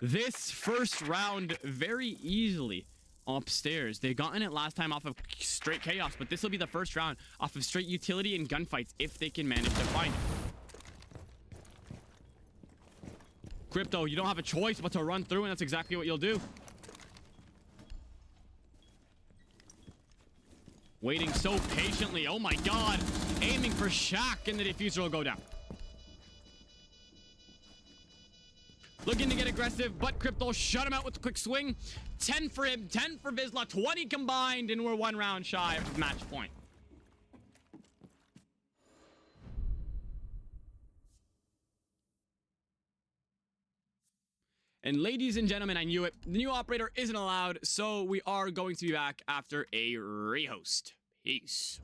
this first round very easily upstairs. They gotten it last time off of straight chaos, but this will be the first round off of straight utility and gunfights if they can manage to find it. Crypto, you don't have a choice but to run through, and that's exactly what you'll do. Waiting so patiently. Oh my god. Aiming for Shaq, and the diffuser will go down. Looking to get aggressive, but Crypto shut him out with a quick swing. 10 for him, 10 for Vizsla, 20 combined, and we're 1 round shy of match point. And ladies and gentlemen, I knew it. The new operator isn't allowed, so we are going to be back after a rehost. Peace.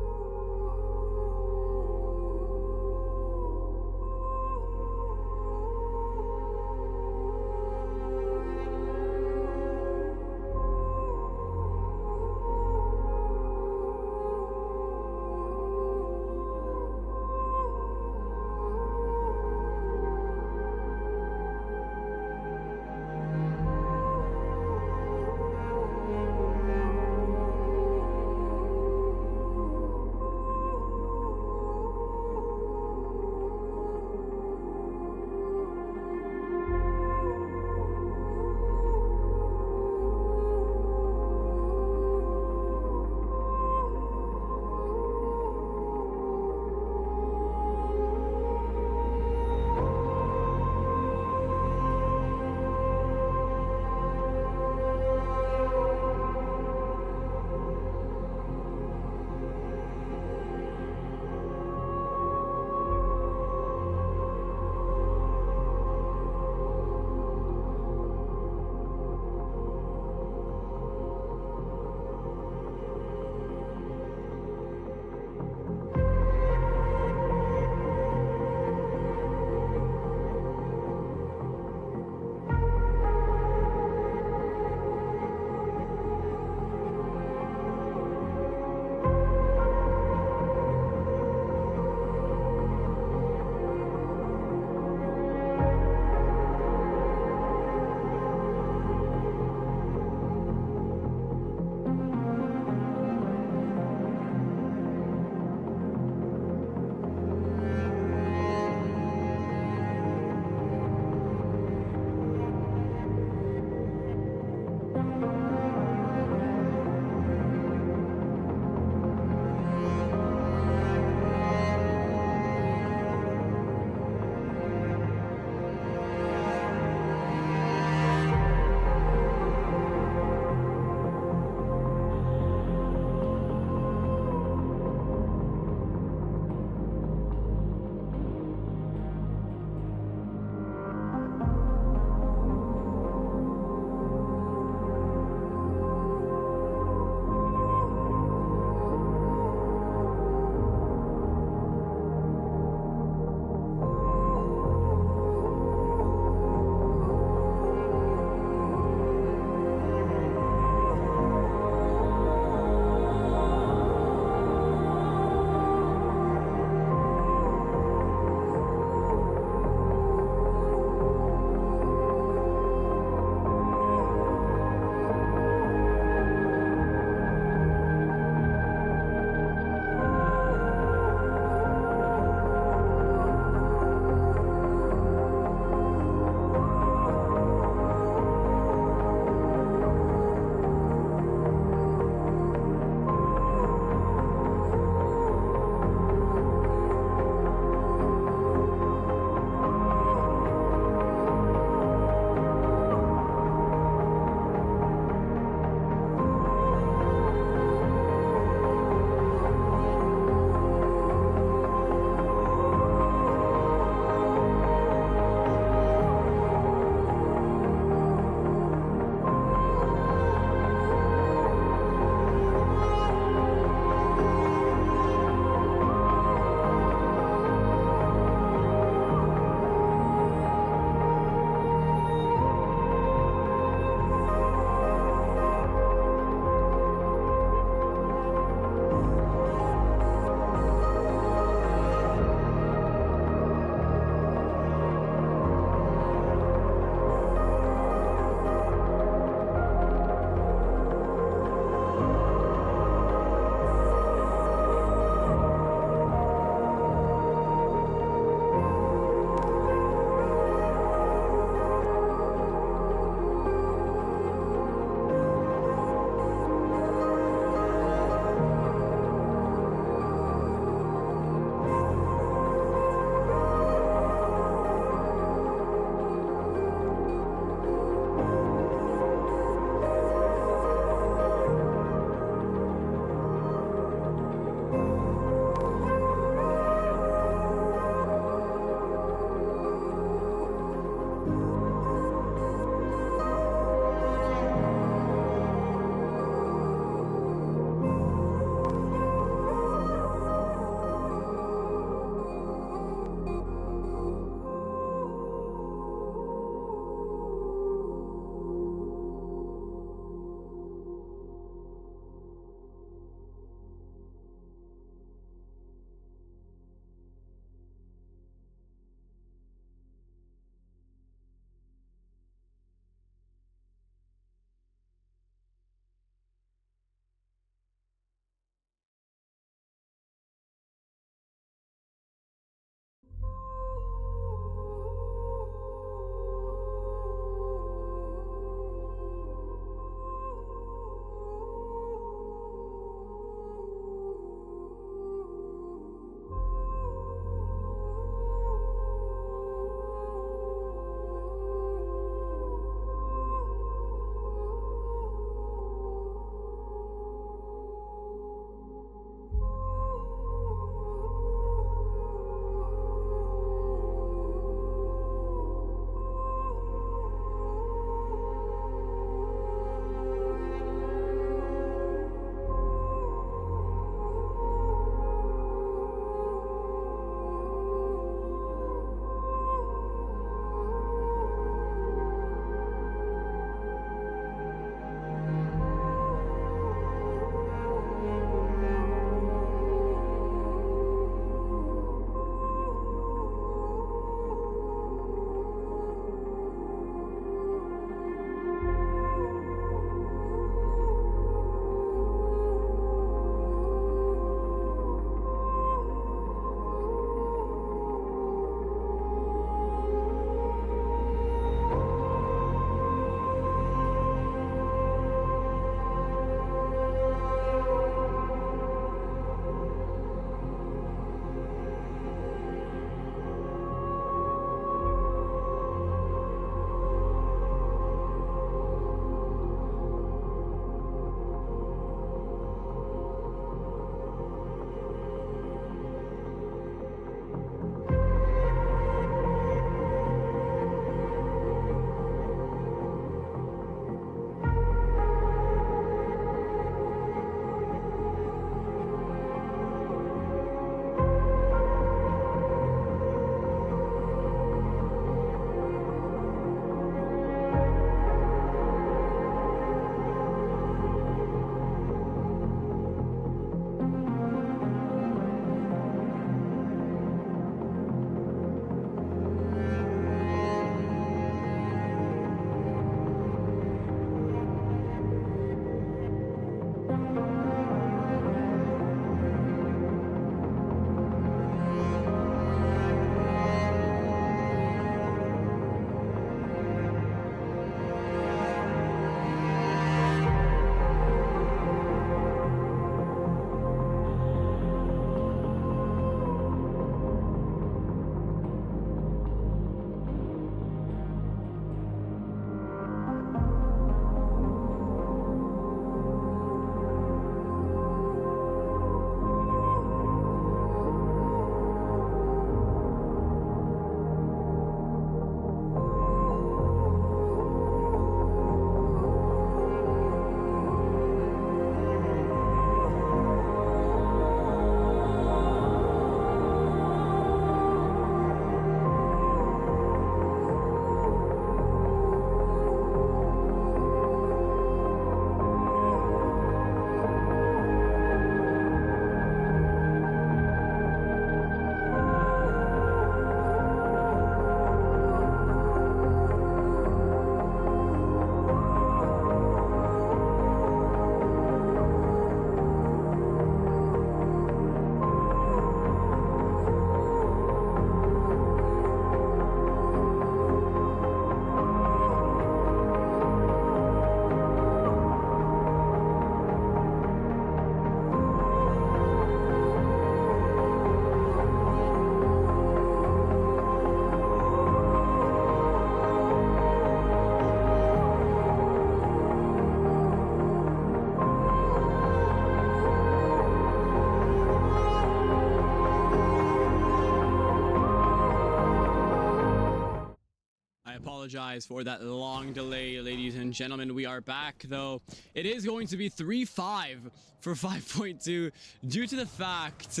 apologize for that long delay, ladies and gentlemen. We are back, though. It is going to be 3-5 for 5.2 due to the fact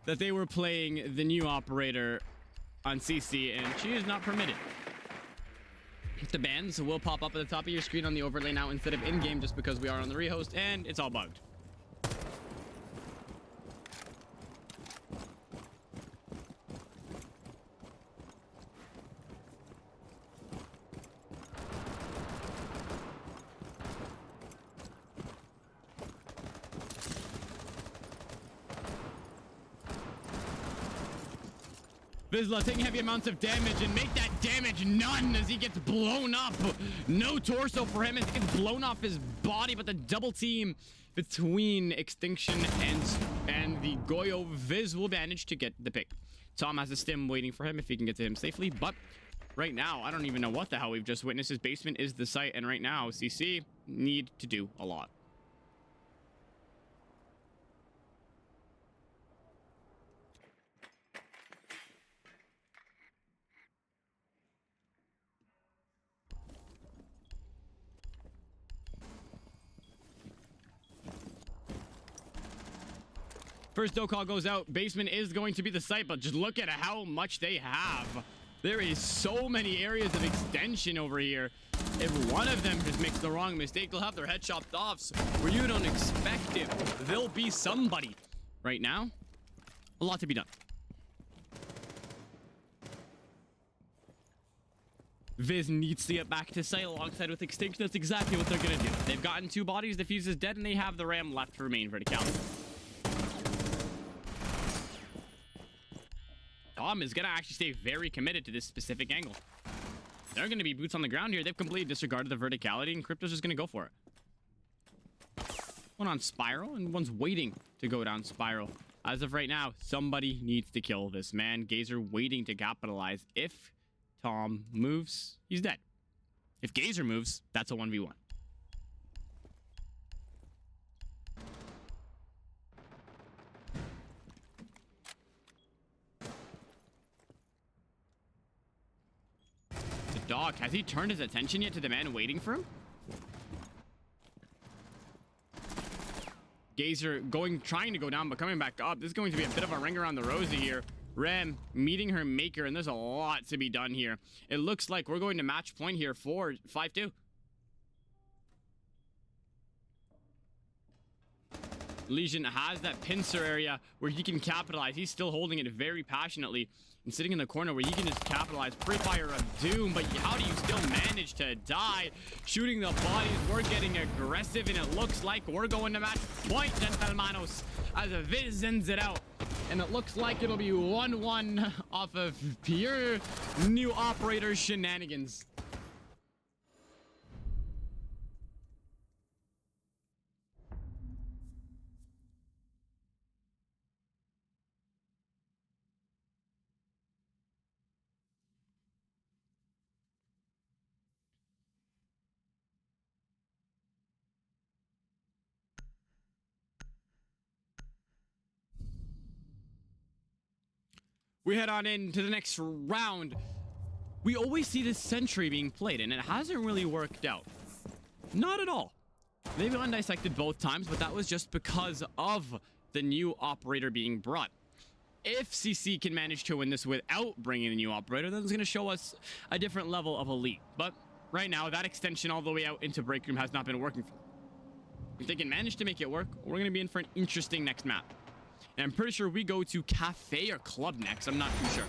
that they were playing the new operator on CC, and she is not permitted. The bans will pop up at the top of your screen on the overlay now instead of in-game, just because we are on the rehost, and it's all bugged. Vizsla taking heavy amounts of damage, and make that damage none as he gets blown up. No torso for him as he gets blown off his body, but the double team between Extinction and the Goyo Viz will manage to get the pick. Tom has a stim waiting for him if he can get to him safely, but right now, I don't even know what the hell we've just witnessed. His basement is the site, and right now, CC need to do a lot. First dough call goes out. Basement is going to be the site, but just look at how much they have. There is so many areas of extension over here. If one of them just makes the wrong mistake, they'll have their head chopped off. So where you don't expect it, there'll be somebody. Right now, a lot to be done. Viz needs to get back to site alongside with Extinction. That's exactly what they're going to do. They've gotten 2 bodies. The Fuse is dead, and they have the Ram left to remain verticality. Tom is going to actually stay very committed to this specific angle. They're going to be boots on the ground here. They've completely disregarded the verticality, and Crypto's just going to go for it. One on Spiral, and one's waiting to go down Spiral. As of right now, somebody needs to kill this man. Gazer waiting to capitalize. If Tom moves, he's dead. If Gazer moves, that's a 1v1. Dog, has he turned his attention yet to the man waiting for him? Gazer trying to go down, but coming back up. This is going to be a bit of a ring around the rosy here. Rem meeting her maker, and there's a lot to be done here. It looks like we're going to match point here for 5-2. Legion has that pincer area where he can capitalize. He's still holding it very passionately and sitting in the corner where he can just capitalize. Pre-fire of doom, but how do you still manage to die? Shooting the bodies, we're getting aggressive, and it looks like we're going to match point, Gentalmanos, as Viz ends it out. And it looks like it'll be 1-1 off of pure new operator shenanigans. We head on into the next round. We always see this sentry being played, and it hasn't really worked out. Not at all. They've undissected both times, but that was just because of the new operator being brought. If CC can manage to win this without bringing the new operator, then it's going to show us a different level of elite. But right now, that extension all the way out into break room has not been working for them. If they can manage to make it work, we're going to be in for an interesting next map. And I'm pretty sure we go to Cafe or Club next. I'm not too sure.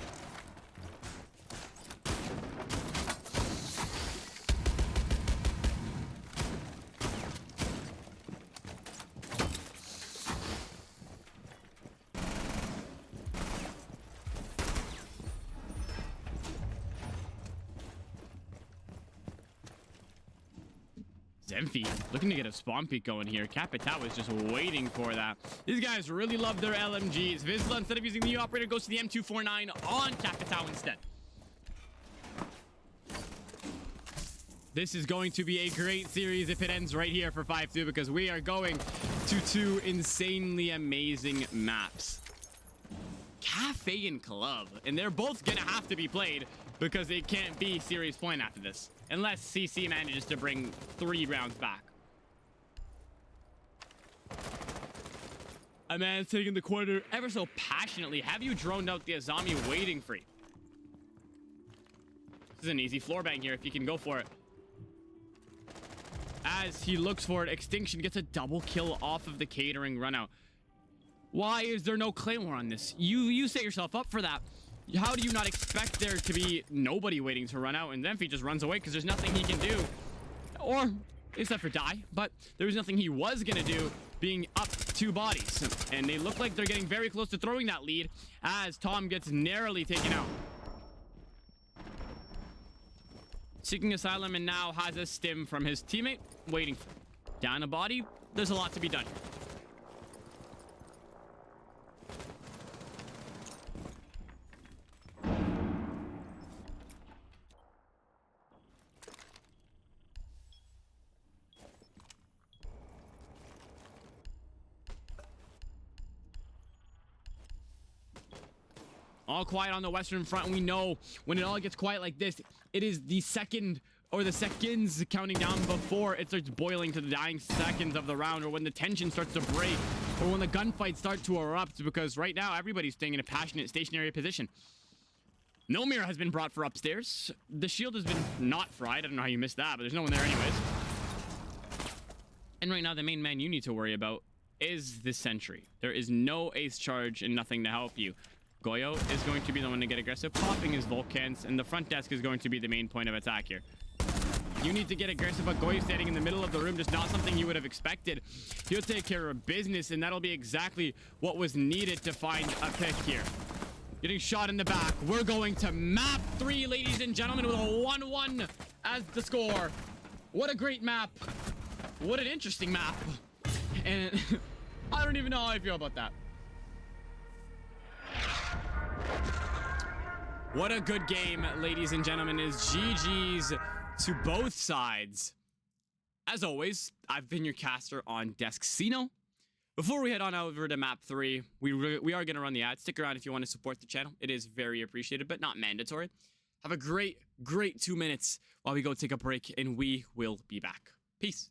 Zenfi looking to get a spawn peek going here. Capital is just waiting for that. These guys really love their LMGs. Vizsla, instead of using the new operator, goes to the M249 on Capital instead. This is going to be a great series if it ends right here for 5-2, because we are going to 2 insanely amazing maps. Cafe and Club. And they're both gonna have to be played because it can't be series point after this. Unless CC manages to bring 3 rounds back. A man's taking the corner ever so passionately. Have you droned out the Azami waiting for you? This is an easy floor bang here if you can go for it. As he looks for it, Extinction gets a double kill off of the catering run out. Why is there no Claymore on this? You set yourself up for that. How do you not expect there to be nobody waiting to run out? And then he just runs away because there's nothing he can do. Or, except for die. But there was nothing he was going to do being up 2 bodies. And they look like they're getting very close to throwing that lead as Tom gets narrowly taken out. Seeking asylum and now has a stim from his teammate. Waiting for him. Down a body. There's a lot to be done here. All quiet on the Western Front. We know when it all gets quiet like this, it is the second or the seconds counting down before it starts boiling to the dying seconds of the round, or when the tension starts to break, or when the gunfights start to erupt, because right now everybody's staying in a passionate stationary position. No mirror has been brought for upstairs. The shield has been not fried. I don't know how you missed that, but there's no one there anyways. And right now the main man you need to worry about is the sentry. There is no ace charge and nothing to help you. Goyo is going to be the one to get aggressive, popping his Volcans, and the front desk is going to be the main point of attack here. You need to get aggressive, but Goyo standing in the middle of the room, just not something you would have expected. He'll take care of business, and that'll be exactly what was needed to find a pick here. Getting shot in the back. We're going to map 3, ladies and gentlemen, with a 1-1 as the score. What a great map. What an interesting map. And I don't even know how I feel about that. What a good game, ladies and gentlemen, is GG's to both sides. As always, I've been your caster on desk, Sino. Before we head on over to map 3, we are going to run the ad. Stick around if you want to support the channel. It is very appreciated, but not mandatory. Have a great 2 minutes while we go take a break, and we will be back. Peace.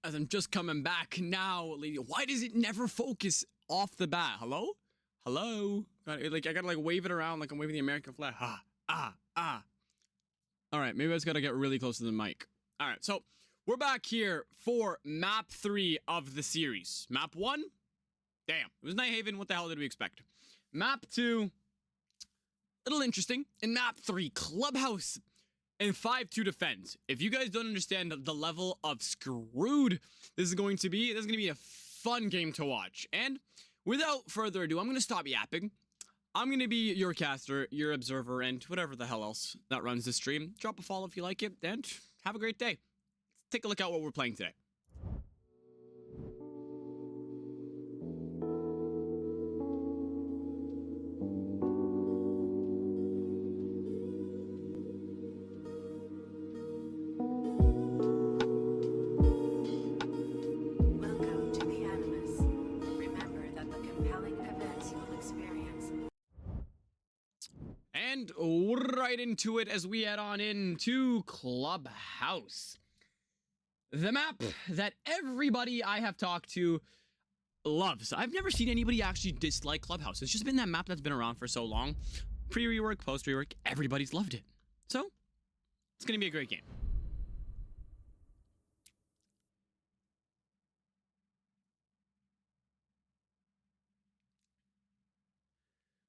as I'm just coming back now, lady. Why does it never focus off the bat? Hello? Hello? Like, I gotta like wave it around like I'm waving the American flag. All right, maybe I just gotta get really close to the mic. All right, so we're back here for map 3 of the series. Map 1, damn, it was Nighthaven. What the hell did we expect? Map 2, little interesting. In map 3, Clubhouse and 5-2 defense. If you guys don't understand the level of screwed this is going to be a fun game to watch. And without further ado, I'm going to stop yapping. I'm going to be your caster, your observer, and whatever the hell else that runs the stream. Drop a follow if you like it, and have a great day. Let's take a look at what we're playing today. And right into it as we head on into Clubhouse. The map that everybody I have talked to loves. I've never seen anybody actually dislike Clubhouse. It's just been that map that's been around for so long. Pre-rework, post-rework, everybody's loved it. So, it's going to be a great game.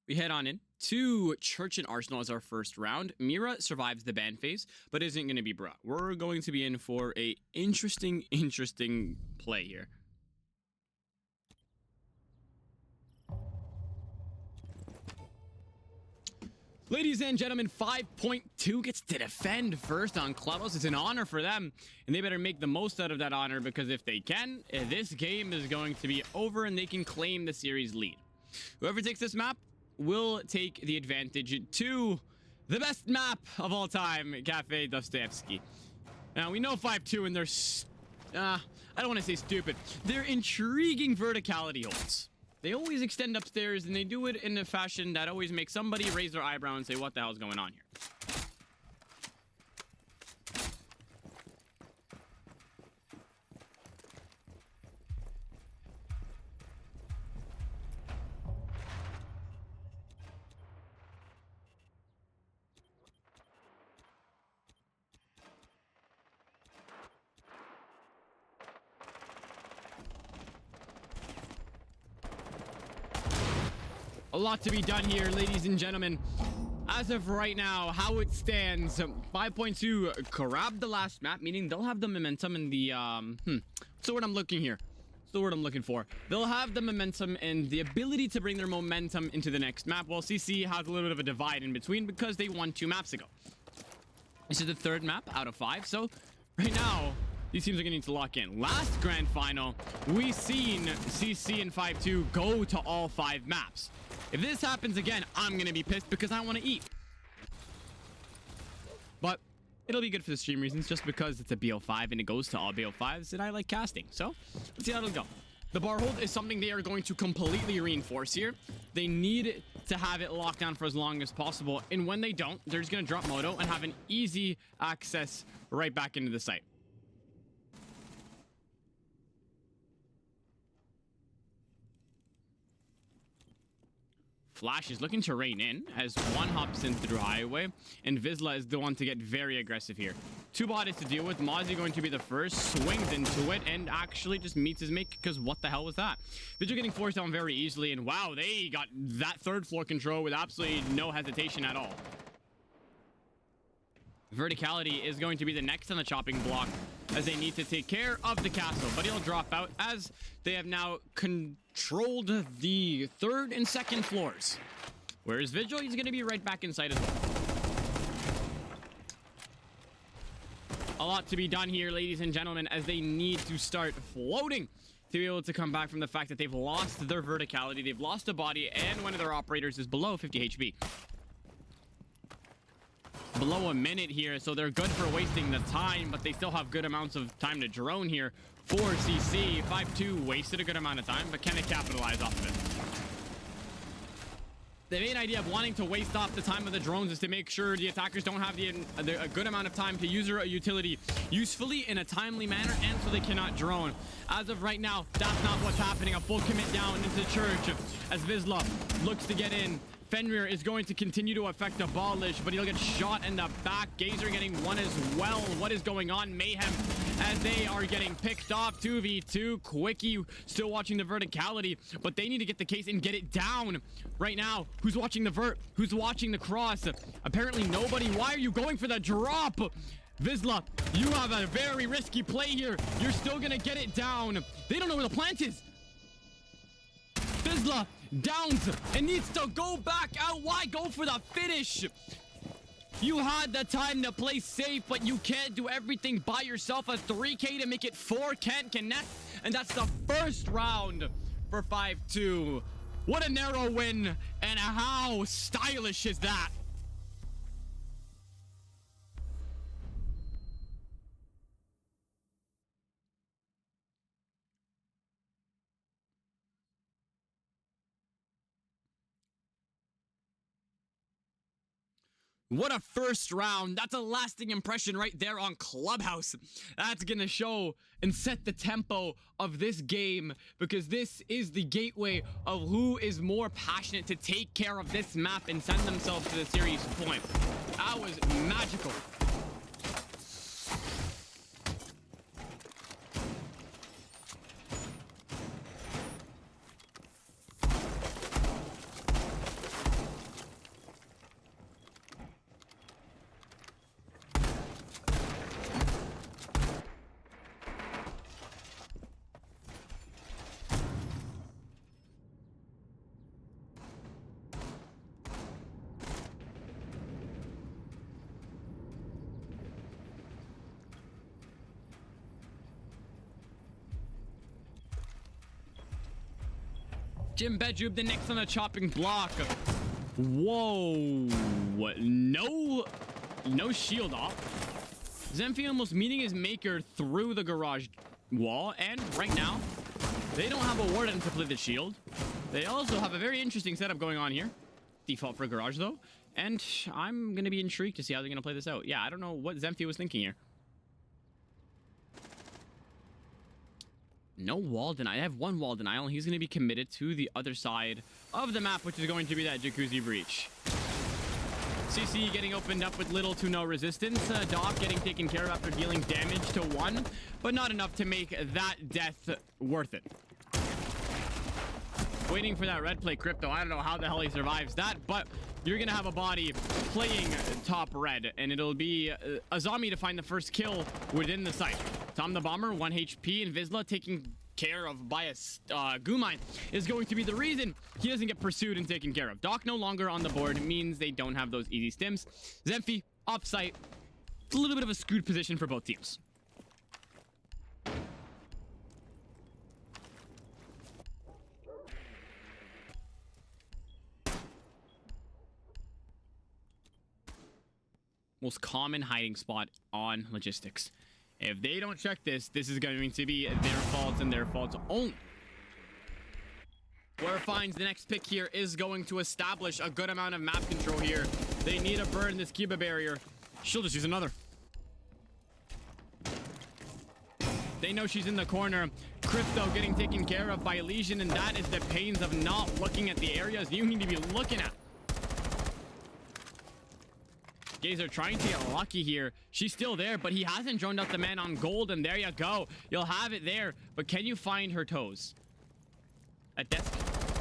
We head on in to Church and Arsenal as our first round. Mira survives the ban phase, but isn't going to be brought. We're going to be in for a interesting play here. Ladies and gentlemen, 5.2 gets to defend first on Clubhouse. It's an honor for them, and they better make the most out of that honor, because if they can, this game is going to be over and they can claim the series lead. Whoever takes this map will take the advantage to the best map of all time, Cafe Dostoevsky. Now, we know 5-2 and they're, I don't want to say stupid. They're intriguing verticality holds. They always extend upstairs, and they do it in a fashion that always makes somebody raise their eyebrow and say, what the hell is going on here? A lot to be done here, ladies and gentlemen. As of right now, how it stands, 5.2 grabbed the last map, meaning they'll have the momentum in the, what's the word I'm looking here? What's the word I'm looking for? They'll have the momentum and the ability to bring their momentum into the next map, while CC has a little bit of a divide in between because they won 2 maps ago. This is the 3rd map out of 5, so right now, these teams are going to need to lock in. Last grand final, we seen CC and 5-2 go to all 5 maps. If this happens again, I'm going to be pissed because I want to eat. But it'll be good for the stream reasons, just because it's a BO5 and it goes to all BO5s, and I like casting. So, let's see how it'll go. The bar hold is something they are going to completely reinforce here. They need to have it locked down for as long as possible. And when they don't, they're just going to drop Moto and have an easy access right back into the site. Flash is looking to rein in as one hops in through highway, and Vizsla is the one to get very aggressive here. 2 bodies to deal with. Mozzie going to be the first, swings into it, and actually just meets his make, because what the hell was that? Vigil getting forced down very easily, and wow, they got that 3rd floor control with absolutely no hesitation at all. Verticality is going to be the next on the chopping block, as they need to take care of the castle, but he'll drop out as they have now controlled the 3rd and 2nd floors. Whereas Vigil, he's going to be right back inside as well. A lot to be done here, ladies and gentlemen, as they need to start floating to be able to come back from the fact that they've lost their verticality, they've lost a body, and one of their operators is below 50 HP. Below a minute here, so they're good for wasting the time, but they still have good amounts of time to drone here for CC. 5-2 wasted a good amount of time, but can it capitalize off of it? The main idea of wanting to waste off the time of the drones is to make sure the attackers don't have a good amount of time to use their utility usefully in a timely manner, and so they cannot drone. As of right now, that's not what's happening. A full commit down into church as Vizsla looks to get in. Fenrir is going to continue to affect Abolish, but he'll get shot in the back. Gazer getting one as well. What is going on? Mayhem as they are getting picked off. 2v2. Quickie still watching the verticality, but they need to get the case and get it down right now. Who's watching the vert? Who's watching the cross? Apparently nobody. Why are you going for the drop? Vizsla, you have a very risky play here. You're still gonna get it down. They don't know where the plant is. Vizsla downs and needs to go back out. Why go for the finish? You had the time to play safe, but you can't do everything by yourself. A 3K to make it 4 can't connect, and that's the first round for 5-2. What a narrow win, and how stylish is that? What a first round. That's a lasting impression right there on Clubhouse. That's gonna show and set the tempo of this game, because this is the gateway of who is more passionate to take care of this map and send themselves to the series point. That was magical. Jim Bedjube, the next on the chopping block. Whoa. No shield off. Zemphy almost meeting his maker through the garage wall. And right now, they don't have a warden to play the shield. They also have a very interesting setup going on here. Default for garage, though. And I'm going to be intrigued to see how they're going to play this out. Yeah, I don't know what Zemphy was thinking here. No wall denial. I have one wall denial, and he's going to be committed to the other side of the map, which is going to be that Jacuzzi breach. CC getting opened up with little to no resistance. Doc getting taken care of after dealing damage to one, but not enough to make that death worth it. Waiting for that red play Crypto. I don't know how the hell he survives that, but you're going to have a body playing top red, and it'll be a zombie to find the first kill within the site. Tom the Bomber, 1 HP, and Vizsla taking care of by a goo mine is going to be the reason he doesn't get pursued and taken care of. Doc no longer on the board means they don't have those easy stims. Zemphy, off-site. It's a little bit of a screwed position for both teams. Most common hiding spot on logistics. If they don't check this, this is going to be their fault and their fault only. Where finds the next pick here is going to establish a good amount of map control here. They need to burn this Cuba barrier. She'll just use another. They know she's in the corner. Crypto getting taken care of by Legion, and that is the pains of not looking at the areas you need to be looking at. Gazer trying to get lucky here. She's still there, but he hasn't droned out the man on gold, and there you go. You'll have it there, but can you find her toes? At desk?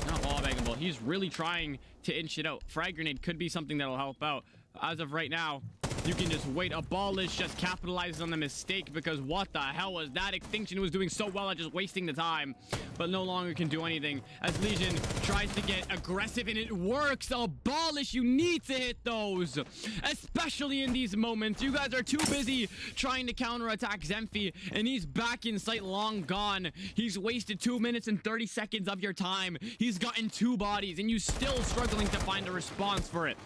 Not wallbangable. He's really trying to inch it out. Frag grenade could be something that'll help out. As of right now, you can just wait. Abolish just capitalizes on the mistake, because what the hell was that? Extinction was doing so well at just wasting the time, but no longer can do anything as Legion tries to get aggressive, and it works. Abolish, you need to hit those, especially in these moments. You guys are too busy trying to counterattack Zemphy, and he's back in sight, long gone. He's wasted 2 minutes and 30 seconds of your time. He's gotten 2 bodies, and you still struggling to find a response for it.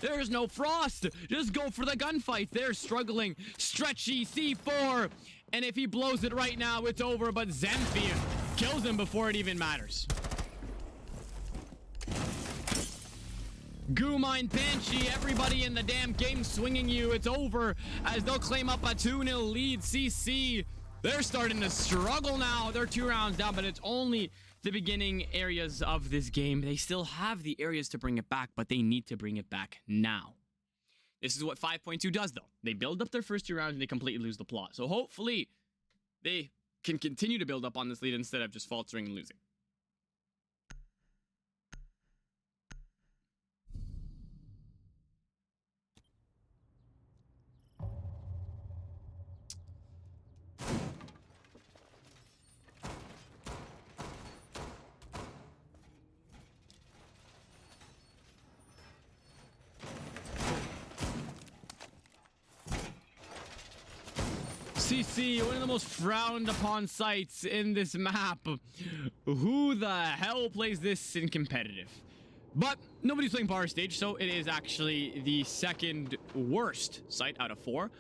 There's no frost. Just go for the gunfight. They're struggling. Stretchy C4. And if he blows it right now, it's over. But Zemphy kills him before it even matters. Goo Mine, Banshee, everybody in the damn game swinging you. It's over as they'll claim up a 2-0 lead. CC, they're starting to struggle now. They're 2 rounds down, but it's only the beginning areas of this game. They still have the areas to bring it back, but they need to bring it back now. This is what 5.2 does, though. They build up their first 2 rounds and they completely lose the plot. So hopefully they can continue to build up on this lead instead of just faltering and losing. CC, one of the most frowned upon sites in this map. Who the hell plays this in competitive? But nobody's playing Bar Stage, so it is actually the second worst site out of 4.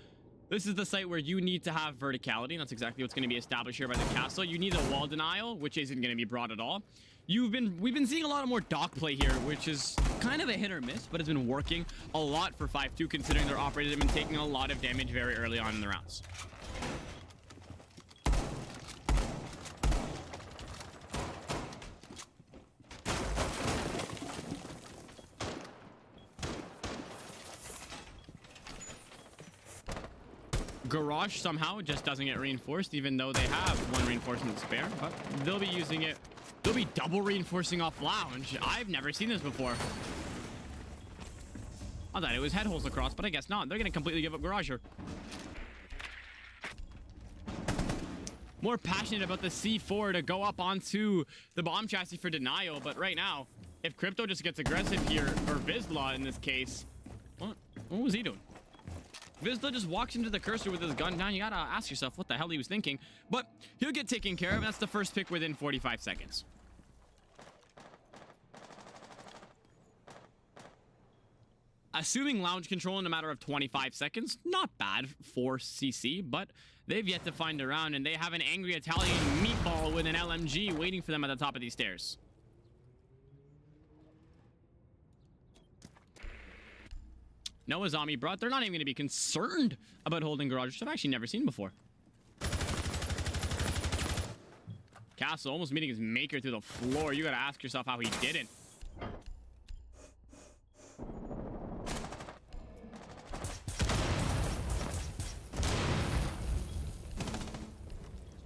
This is the site where you need to have verticality, and that's exactly what's going to be established here by the castle. You need a wall denial, which isn't going to be brought at all. We've been seeing a lot of more dock play here, which is kind of a hit or miss, but it's been working a lot for 5-2, considering their operators have been taking a lot of damage very early on in the rounds. Garage somehow just doesn't get reinforced, even though they have 1 reinforcement spare, but they'll be using it. They'll be double reinforcing off lounge. I've never seen this before. I thought it was head holes across, but I guess not. They're going to completely give up garage here. More passionate about the C4 to go up onto the bomb chassis for denial, but right now, if Crypto just gets aggressive here, or Vizsla in this case, what was he doing? Vizsla just walks into the cursor with his gun down. You gotta ask yourself what the hell he was thinking. But he'll get taken care of. That's the first pick within 45 seconds. Assuming lounge control in a matter of 25 seconds, not bad for CC, but they've yet to find a round, and they have an angry Italian meatball with an LMG waiting for them at the top of these stairs. Noah Zombie brought. They're not even going to be concerned about holding garage, which I've actually never seen before. Castle almost meeting his maker through the floor. You got to ask yourself how he didn't.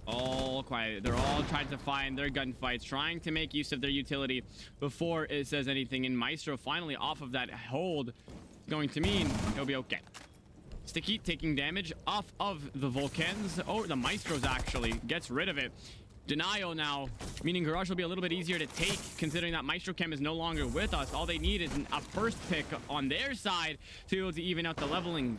All quiet. They're all trying to find their gunfights, trying to make use of their utility before it says anything. And Maestro finally off of that hold. Going to mean he'll be okay. Sticky taking damage off of the Vulcans. Oh, the Maestros actually gets rid of it. Denial now, meaning garage will be a little bit easier to take, considering that Maestro Chem is no longer with us. All they need is a first pick on their side to be able to even out the leveling.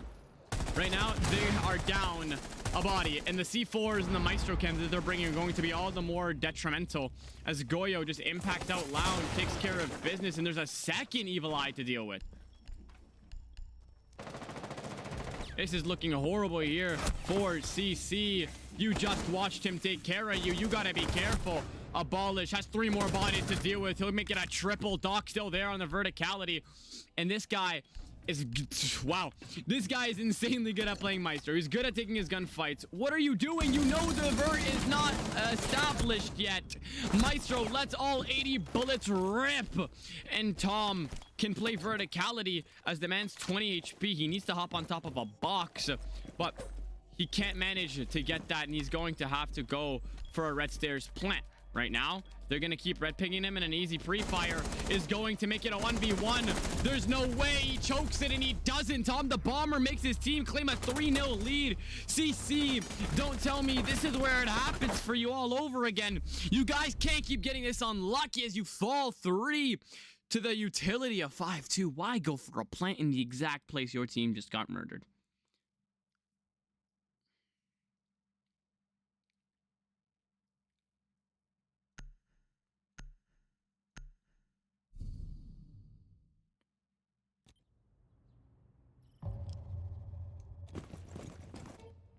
Right now, they are down a body, and the C4s and the Maestro Chems that they're bringing are going to be all the more detrimental as Goyo just impacts out loud, takes care of business, and there's a second Evil Eye to deal with. This is looking horrible here for CC. You just watched him take care of you. You gotta be careful. Abolish has 3 more bodies to deal with. He'll make it a triple. Doc still there on the verticality. And this guy is... Wow. This guy is insanely good at playing Maestro. He's good at taking his gunfights. What are you doing? You know the vert is not established yet. Maestro lets all 80 bullets rip. And Tom can play verticality as the man's 20 HP. He needs to hop on top of a box, but he can't manage to get that, and he's going to have to go for a red stairs plant. Right now, they're going to keep red pinging him, and an easy pre-fire is going to make it a 1v1. There's no way he chokes it, and he doesn't. Tom the Bomber makes his team claim a 3-0 lead. CC, don't tell me this is where it happens for you all over again. You guys can't keep getting this unlucky as you fall 3 to the utility of 5-2. Why go for a plant in the exact place your team just got murdered?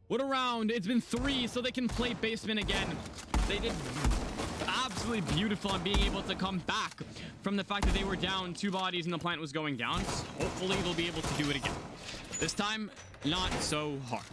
What a round. It's been 3, so they can play basement again. They did absolutely beautiful on being able to come back from the fact that they were down 2 bodies and the plant was going down. Hopefully they'll be able to do it again. This time, not so hard.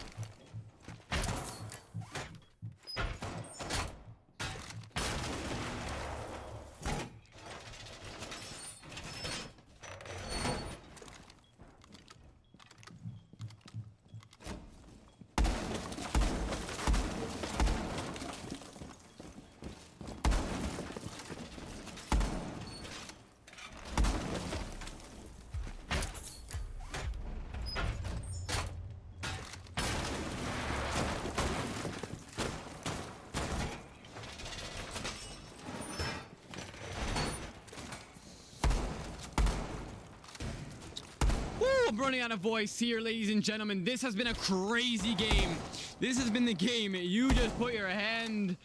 I'm running out of voice here, ladies and gentlemen. This has been a crazy game. This has been the game. You just put your hand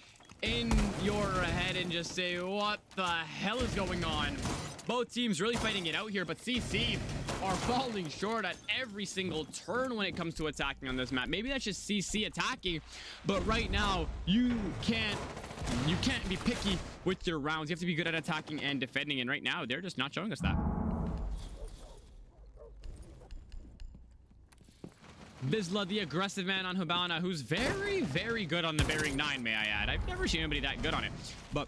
in your head and just say, what the hell is going on? Both teams really fighting it out here, but CC are falling short at every single turn when it comes to attacking on this map. Maybe that's just CC attacking, but right now you can't be picky with your rounds. You have to be good at attacking and defending, and right now they're just not showing us that. Bizla, the aggressive man on Hibana, who's very, very good on the Bearing 9, may I add. I've never seen anybody that good on it. But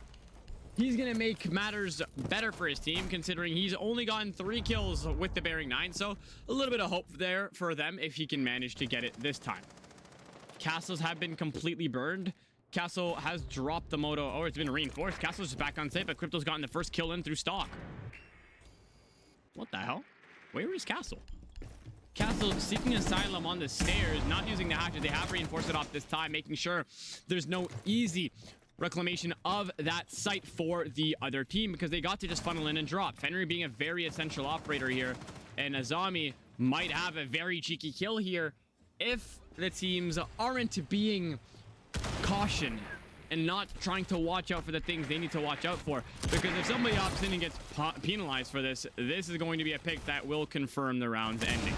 he's going to make matters better for his team, considering he's only gotten 3 kills with the Bearing 9. So a little bit of hope there for them if he can manage to get it this time. Castles have been completely burned. Castle has dropped the moto. Oh, it's been reinforced. Castle's just back on site, but Crypto's gotten the first kill in through stock. What the hell? Where is Castle? Castle seeking asylum on the stairs, not using the hatchet. They have reinforced it off this time, making sure there's no easy reclamation of that site for the other team, because they got to just funnel in and drop. Fenrir being a very essential operator here, and Azami might have a very cheeky kill here if the teams aren't being caution and not trying to watch out for the things they need to watch out for. Because if somebody opts in and gets penalized for this, this is going to be a pick that will confirm the round's ending.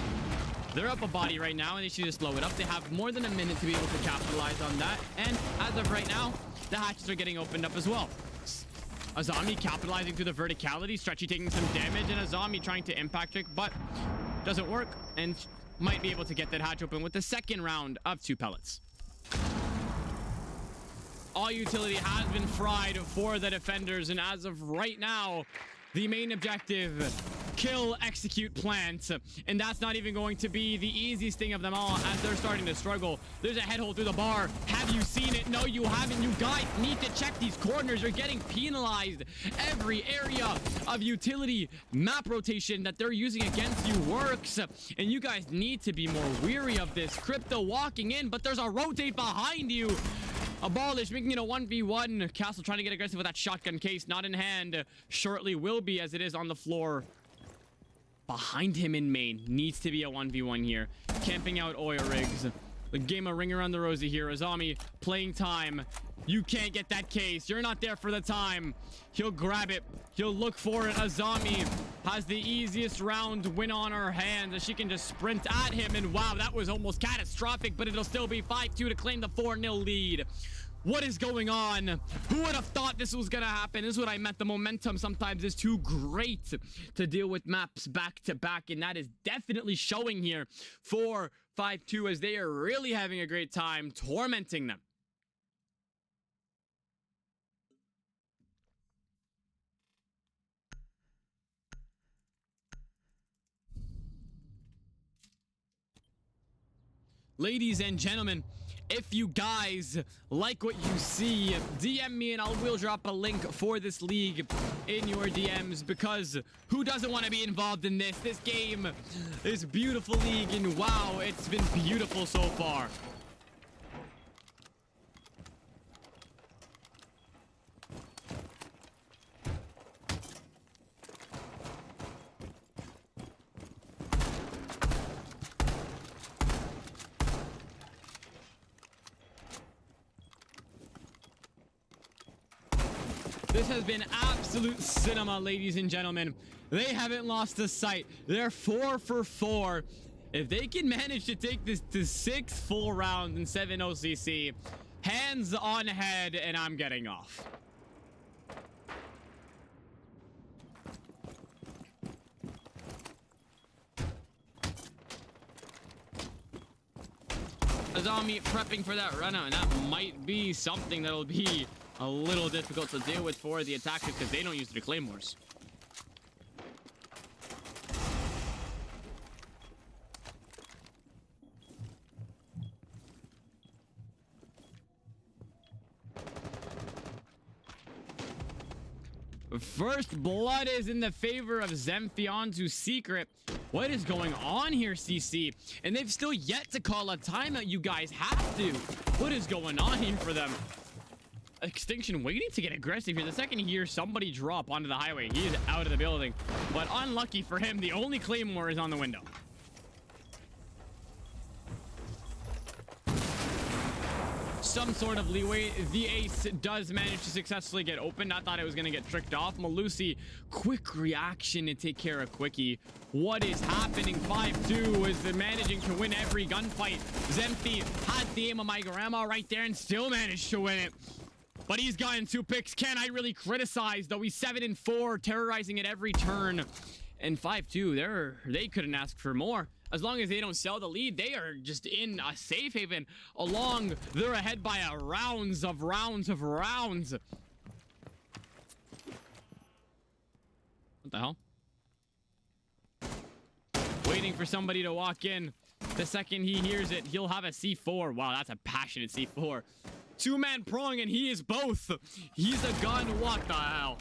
They're up a body right now, and they should just slow it up. They have more than a minute to be able to capitalize on that. And as of right now, the hatches are getting opened up as well. Azami capitalizing through the verticality. Stretchy taking some damage, and Azami trying to impact trick, but doesn't work, and might be able to get that hatch open with the second round of 2 pellets. All utility has been fried for the defenders, and as of right now, the main objective, kill, execute, plant. And that's not even going to be the easiest thing of them all, as they're starting to struggle. There's a head hole through the bar. Have you seen it? No, you haven't. You guys need to check these corners. You're getting penalized. Every area of utility map rotation that they're using against you works, and you guys need to be more weary of this. Crypto walking in, but there's a rotate behind you. Abolish, making it a 1v1. Castle trying to get aggressive with that shotgun case. Not in hand. Shortly will be, as it is on the floor. Behind him in main. Needs to be a 1v1 here. Camping out Oya Rigs. The game of ring around the rosy here. Azami playing time. You can't get that case. You're not there for the time. He'll grab it. He'll look for it. Azami has the easiest round win on her hands, as she can just sprint at him. And wow, that was almost catastrophic, but it'll still be 5-2 to claim the 4-0 lead. What is going on? Who would have thought this was gonna happen? This is what I meant. The momentum sometimes is too great to deal with maps back to back, and that is definitely showing here for 5-2, as they are really having a great time tormenting them. Ladies and gentlemen, if you guys like what you see, DM me and I will drop a link for this league in your DMs, because who doesn't want to be involved in this? This game, this beautiful league, and wow, it's been beautiful so far. This has been absolute cinema, ladies and gentlemen. They haven't lost a sight. They're 4 for 4. If they can manage to take this to 6 full rounds and 7 OCC, hands on head, and I'm getting off. Azami prepping for that run out, and that might be something that'll be a little difficult to deal with for the attackers because they don't use the claymores. First blood is in the favor of Zemphion's secret. What is going on here, CC? And they've still yet to call a timeout. You guys have to. What is going on here for them? Extinction waiting to get aggressive here. The second he hears somebody drop onto the highway, he is out of the building. But unlucky for him, the only claymore is on the window. Some sort of leeway. The ace does manage to successfully get opened. I thought it was going to get tricked off. Malusi, quick reaction to take care of Quickie. What is happening? 5-2 is managing to win every gunfight. Zemphi had the aim of my grandma right there and still managed to win it. But he's gotten 2 picks. Can I really criticize, though? He's 7-4, terrorizing at every turn. And 5-2, they couldn't ask for more. As long as they don't sell the lead, they are just in a safe haven. They're ahead by rounds of rounds. What the hell? Waiting for somebody to walk in. The second he hears it, he'll have a C4. Wow, that's a passionate C4. 2-man prong, and he is both. He's a gun. What the hell?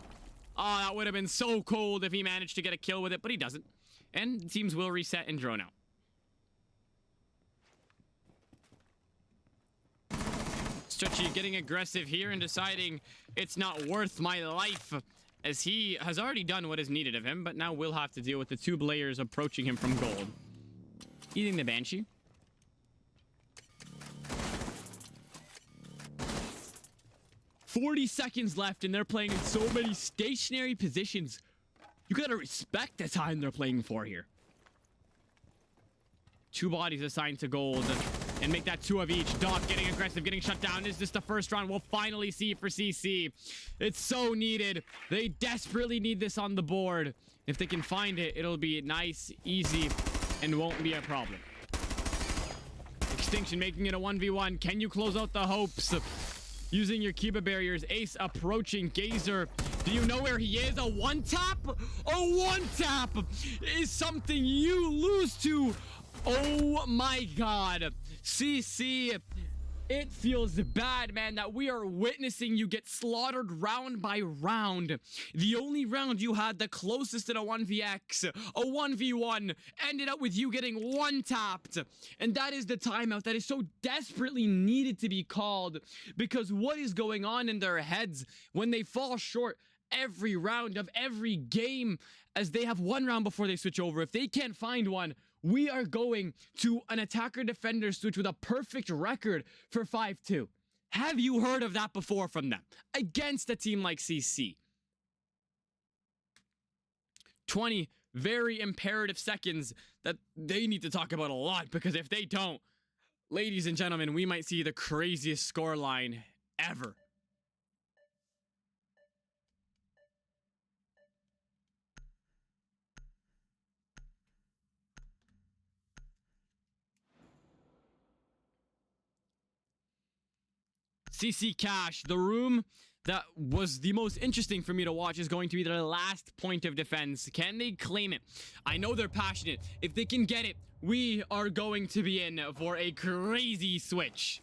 Oh, that would have been so cold if he managed to get a kill with it, but he doesn't. And teams will reset and drone out. SinoTwtch getting aggressive here and deciding it's not worth my life, as he has already done what is needed of him, but now we'll have to deal with the 2 players approaching him from gold. Eating the Banshee. "40 seconds left, and they're playing in so many stationary positions. You gotta respect the time they're playing for here. 2 bodies assigned to gold. And make that 2 of each. Doc getting aggressive, getting shut down. Is this the first round? We'll finally see for CC. It's so needed. They desperately need this on the board. If they can find it, it'll be nice, easy, and won't be a problem. Extinction making it a 1v1. Can you close out the hopes? Using your Kiba barriers. Ace approaching. Gazer, do you know where he is? A 1-tap? A 1-tap is something you lose to. Oh my god. CC, it feels bad, man, that we are witnessing you get slaughtered round by round. The only round you had the closest in a 1vx, a 1v1, ended up with you getting 1-tapped. And that is the timeout that is so desperately needed to be called, because what is going on in their heads when they fall short every round of every game, as they have 1 round before they switch over. If they can't find one, we are going to an attacker-defender switch with a perfect record for 5-2. Have you heard of that before from them? Against a team like CC. 20 very imperative seconds that they need to talk about a lot, because if they don't, ladies and gentlemen, we might see the craziest scoreline ever. CC Cash, the room that was the most interesting for me to watch, is going to be their last point of defense. Can they claim it? I know they're passionate. If they can get it, we are going to be in for a crazy switch.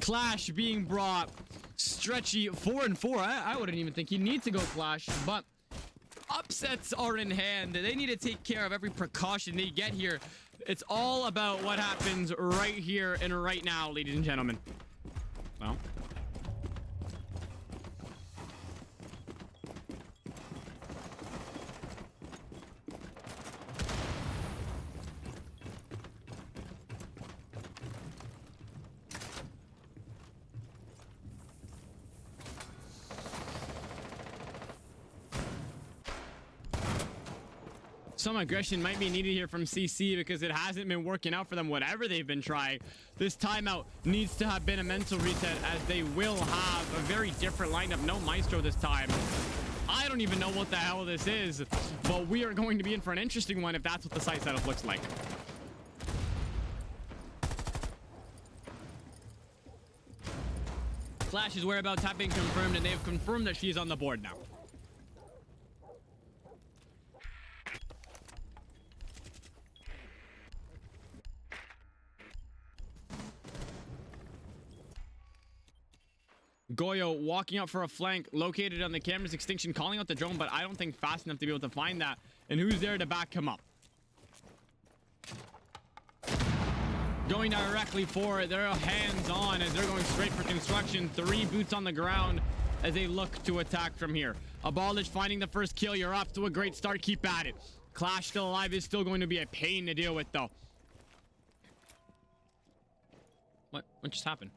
Clash being brought. Stretchy 4-4. I wouldn't even think he needs to go Clash, but upsets are in hand. They need to take care of every precaution they get here. It's all about what happens right here and right now, ladies and gentlemen. Well, Some aggression might be needed here from CC because it hasn't been working out for them, whatever they've been trying. This timeout needs to have been a mental reset, as they will have a very different lineup. No Maestro this time. I don't even know what the hell this is, but we are going to be in for an interesting one if that's what the site setup looks like. Flash's whereabouts have been confirmed, and they have confirmed that she's on the board now. Goyo walking up for a flank, located on the camera's extinction, calling out the drone, but I don't think fast enough to be able to find that. And who's there to back him up? Going directly for it. They're hands-on as they're going straight for construction. 3 boots on the ground as they look to attack from here. Abolish finding the first kill. You're off to a great start. Keep at it. Clash still alive is still going to be a pain to deal with, though. What just happened?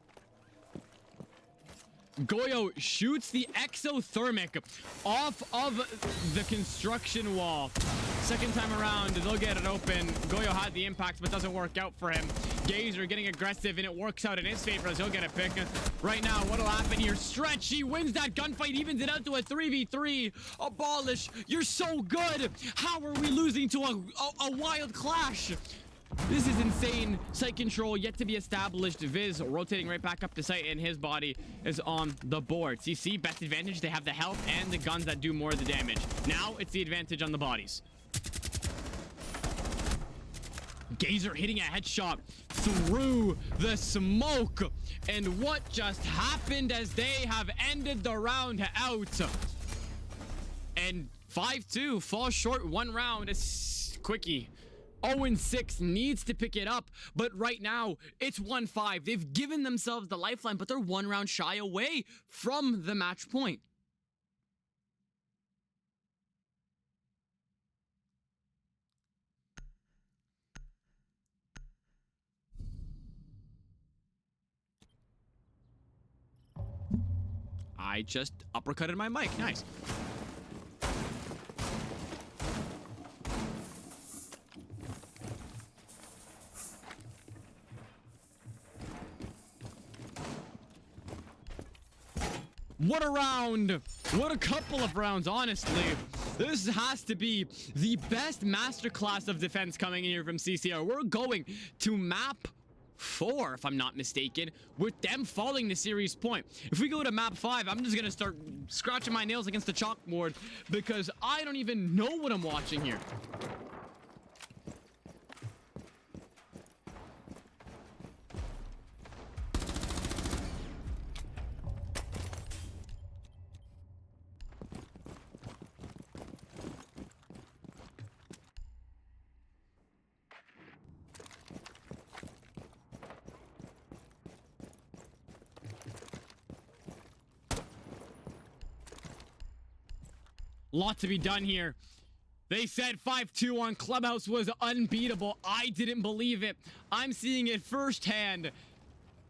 Goyo shoots the exothermic off of the construction wall. Second time around, they'll get it open. Goyo had the impact, but doesn't work out for him. Gazer getting aggressive, and it works out in his favor as he'll get a pick. Right now, what'll happen here? Stretch, he wins that gunfight, evens it out to a 3v3. Abolish, you're so good. How are we losing to a wild clash? This is insane. Site control yet to be established. Viz rotating right back up to site, and his body is on the board. CC, best advantage. They have the health and the guns that do more of the damage. Now it's the advantage on the bodies. Gazer hitting a headshot through the smoke. And what just happened as they have ended the round out? And 5-2 falls short 1 round. It's Quickie. 0-6 needs to pick it up, but right now it's 1-5. They've given themselves the lifeline, but they're 1 round shy away from the match point. I just uppercutted my mic. Nice. What a round. What a couple of rounds, honestly. This has to be the best masterclass of defense coming in here from CCR. We're going to map 4, if I'm not mistaken, with them falling to series point. If we go to map 5, I'm just going to start scratching my nails against the chalkboard because I don't even know what I'm watching here. Lot to be done here. They said 5-2 on Clubhouse was unbeatable. I didn't believe it. I'm seeing it firsthand.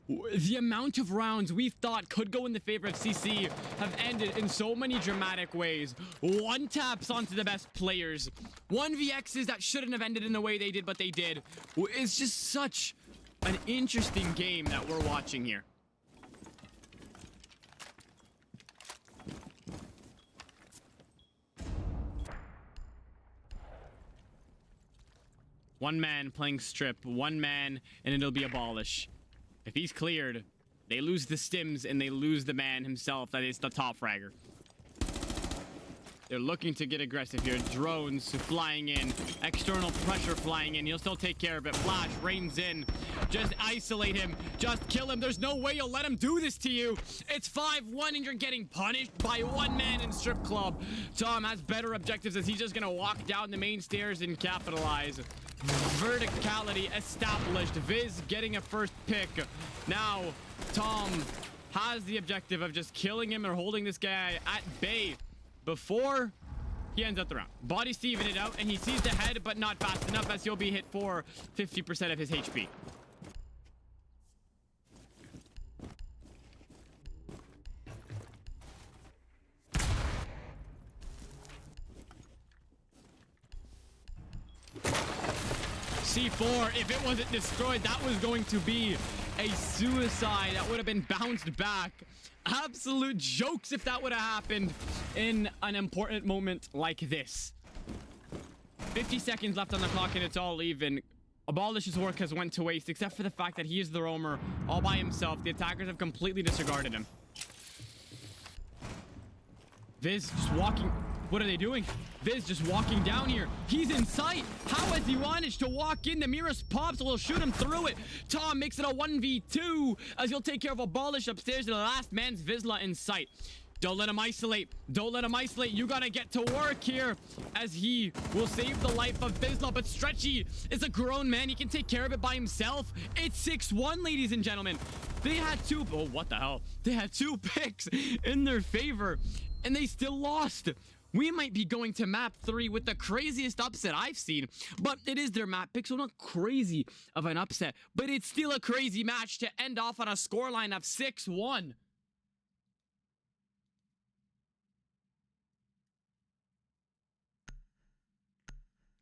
The amount of rounds we thought could go in the favor of CC have ended in so many dramatic ways. 1 taps onto the best players. 1 VXs that shouldn't have ended in the way they did, but they did. It's just such an interesting game that we're watching here. One man playing strip, 1 man, and it'll be Abolish. If he's cleared, they lose the stims and they lose the man himself. That is the top fragger. They're looking to get aggressive here. Drones flying in. External pressure flying in. He'll still take care of it. Flash reigns in. Just isolate him. Just kill him. There's no way you'll let him do this to you. It's 5-1 and you're getting punished by 1 man in strip club. Tom has better objectives as he's just going to walk down the main stairs and capitalize. Verticality established. Viz getting a first pick. Now, Tom has the objective of just killing him or holding this guy at bay before he ends up the round. Body Steven it out, and he sees the head, but not fast enough as he'll be hit for 50% of his HP. C4, if it wasn't destroyed, that was going to be a suicide. That would have been bounced back. Absolute jokes if that would have happened in an important moment like this. 50 seconds left on the clock and it's all even. Abolish's work has went to waste, except for the fact that he is the roamer all by himself. The attackers have completely disregarded him. Viz just walking. What are they doing? Viz just walking down here. He's in sight. How has he managed to walk in? Namirus pops will shoot him through it. Tom makes it a 1v2 as he'll take care of Abolish upstairs to the last man's Vizsla in sight. Don't let him isolate. Don't let him isolate. You gotta get to work here as he will save the life of Vizsla. But Stretchy is a grown man. He can take care of it by himself. It's 6-1, ladies and gentlemen. They had two. Oh, what the hell? They had 2 picks in their favor and they still lost. We might be going to map 3 with the craziest upset I've seen, but it is their map pick, so not crazy of an upset, but it's still a crazy match to end off on a scoreline of 6-1.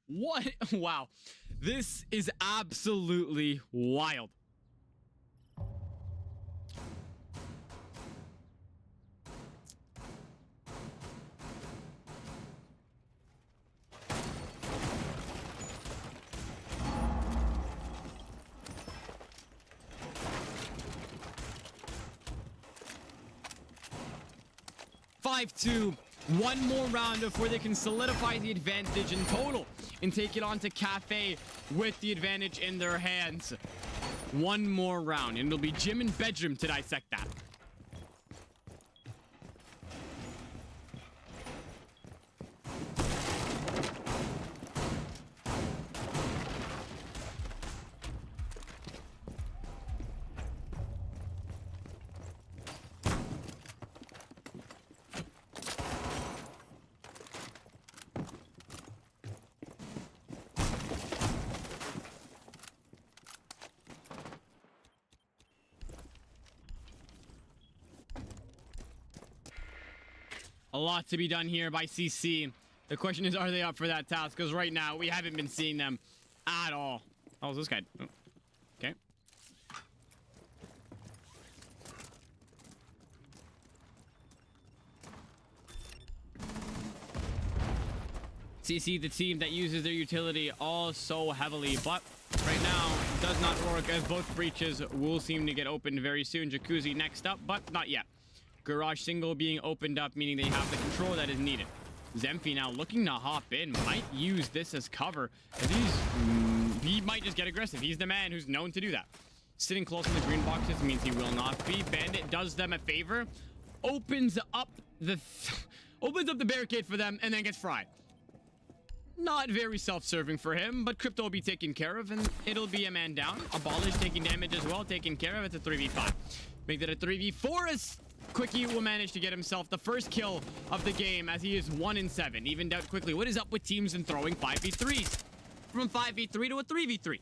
What? Wow. This is absolutely wild. One more round before they can solidify the advantage in total and take it on to Cafe with the advantage in their hands. One more round and it'll be Gym and Bedroom to dissect that. A lot to be done here by CC. The question is, are they up for that task? Because right now, we haven't been seeing them at all. Oh, this guy. Oh. Okay. CC, the team that uses their utility all so heavily, but right now does not work as both breaches will seem to get opened very soon. Jacuzzi next up, but not yet. Garage single being opened up, meaning they have the control that is needed. Zemfi now looking to hop in, might use this as cover. As he might just get aggressive. He's the man who's known to do that. Sitting close to the green boxes means he will not be. Bandit does them a favor, opens up the barricade for them, and then gets fried. Not very self-serving for him, but Crypto will be taken care of, and it'll be a man down. Abolish taking damage as well, taken care of. It's a 3v5. Make that a 3v4 as Quickie will manage to get himself the first kill of the game as he is 1-7. Evened out quickly. What is up with teams and throwing 5v3s? From 5v3 to a 3v3.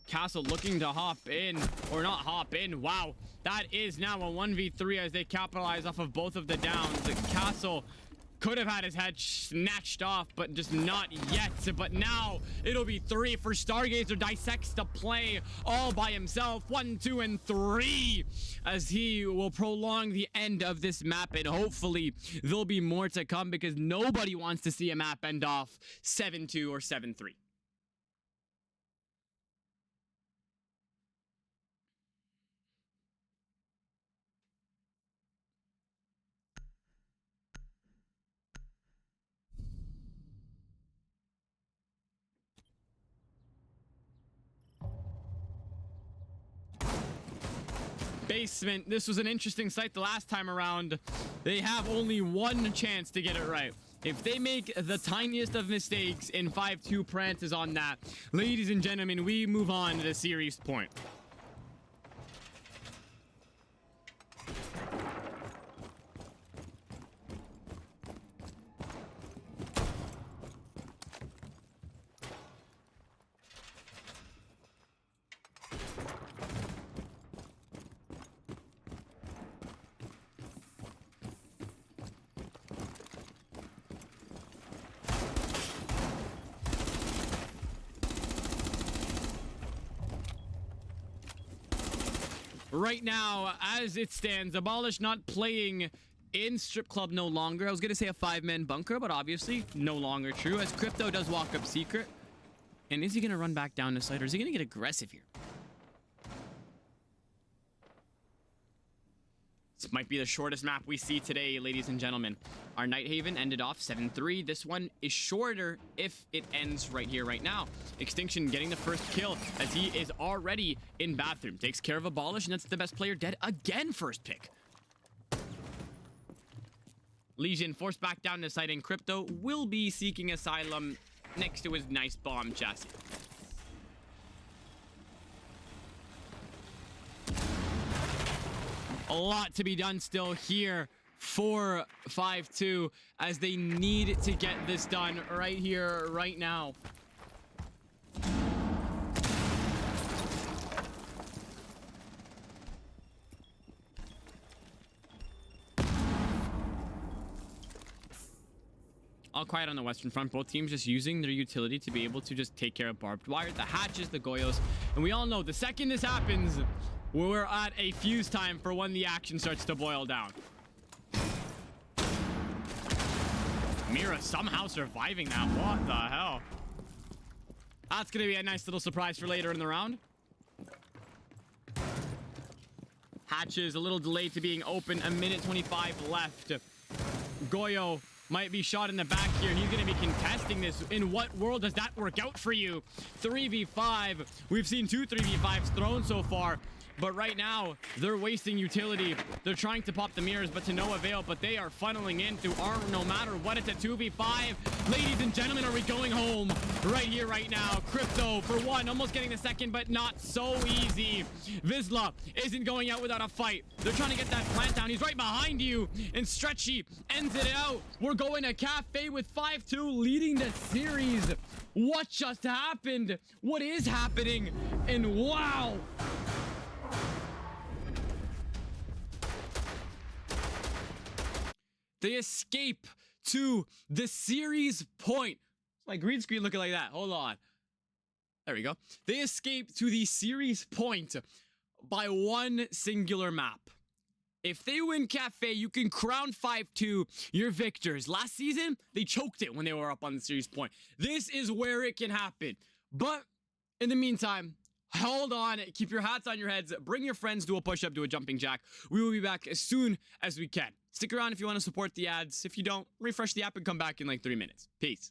Castle looking to hop in, or not hop in. Wow, that is now a 1v3 as they capitalize off of both of the downs. The Castle could have had his head snatched off, but just not yet. But now it'll be 3 for Stargazer. Dissects to play all by himself. 1, 2, and 3 as he will prolong the end of this map. And hopefully there'll be more to come because nobody wants to see a map end off 7-2 or 7-3. Basement. This was an interesting sight the last time around. They have only one chance to get it right. If they make the tiniest of mistakes in 5-2, Prance is on that. Ladies and gentlemen, we move on to the series point. right now, as it stands, Abolish not playing in Strip Club no longer. I was going to say a 5-man bunker, but obviously no longer true, as Crypto does walk up secret. And is he going to run back down the site, or is he going to get aggressive here? This might be the shortest map we see today, ladies and gentlemen. Our Night Haven ended off 7-3. This one is shorter if it ends right here, right now. Extinction getting the first kill as he is already in bathroom. Takes care of Abolish, and that's the best player dead again. First pick. Legion forced back down to site, and Crypto will be seeking asylum next to his nice bomb chassis. A lot to be done still here for 5-2 as they need to get this done right here, right now. All quiet on the western front. Both teams just using their utility to be able to just take care of barbed wire, the hatches, the Goyos. And we all know the second this happens, we're at a fuse time for when the action starts to boil down. Mira somehow surviving that. What the hell? That's going to be a nice little surprise for later in the round. Hatches a little delayed to being open. A minute 25 left. Goyo might be shot in the back here. He's going to be contesting this. In what world does that work out for you? 3v5. We've seen 2 3v5s thrown so far. But right now, they're wasting utility. They're trying to pop the mirrors, but to no avail. But they are funneling in through armor no matter what. It's a 2v5. Ladies and gentlemen, are we going home right here, right now? Crypto for one, almost getting the second, but not so easy. Vizsla isn't going out without a fight. They're trying to get that plant down. He's right behind you. And Stretchy ends it out. We're going to Cafe with 5-2, leading the series. What just happened? What is happening? And wow. They escape to the series point. My green screen looking like that. Hold on. There we go. They escape to the series point by one singular map. If they win Cafe, you can crown 5-2 your victors. Last season, they choked it when they were up on the series point. This is where it can happen. But in the meantime, hold on. Keep your hats on your heads. Bring your friends, do a push-up, do a jumping jack. We will be back as soon as we can. Stick around if you want to support the ads. If you don't, refresh the app and come back in like 3 minutes. Peace.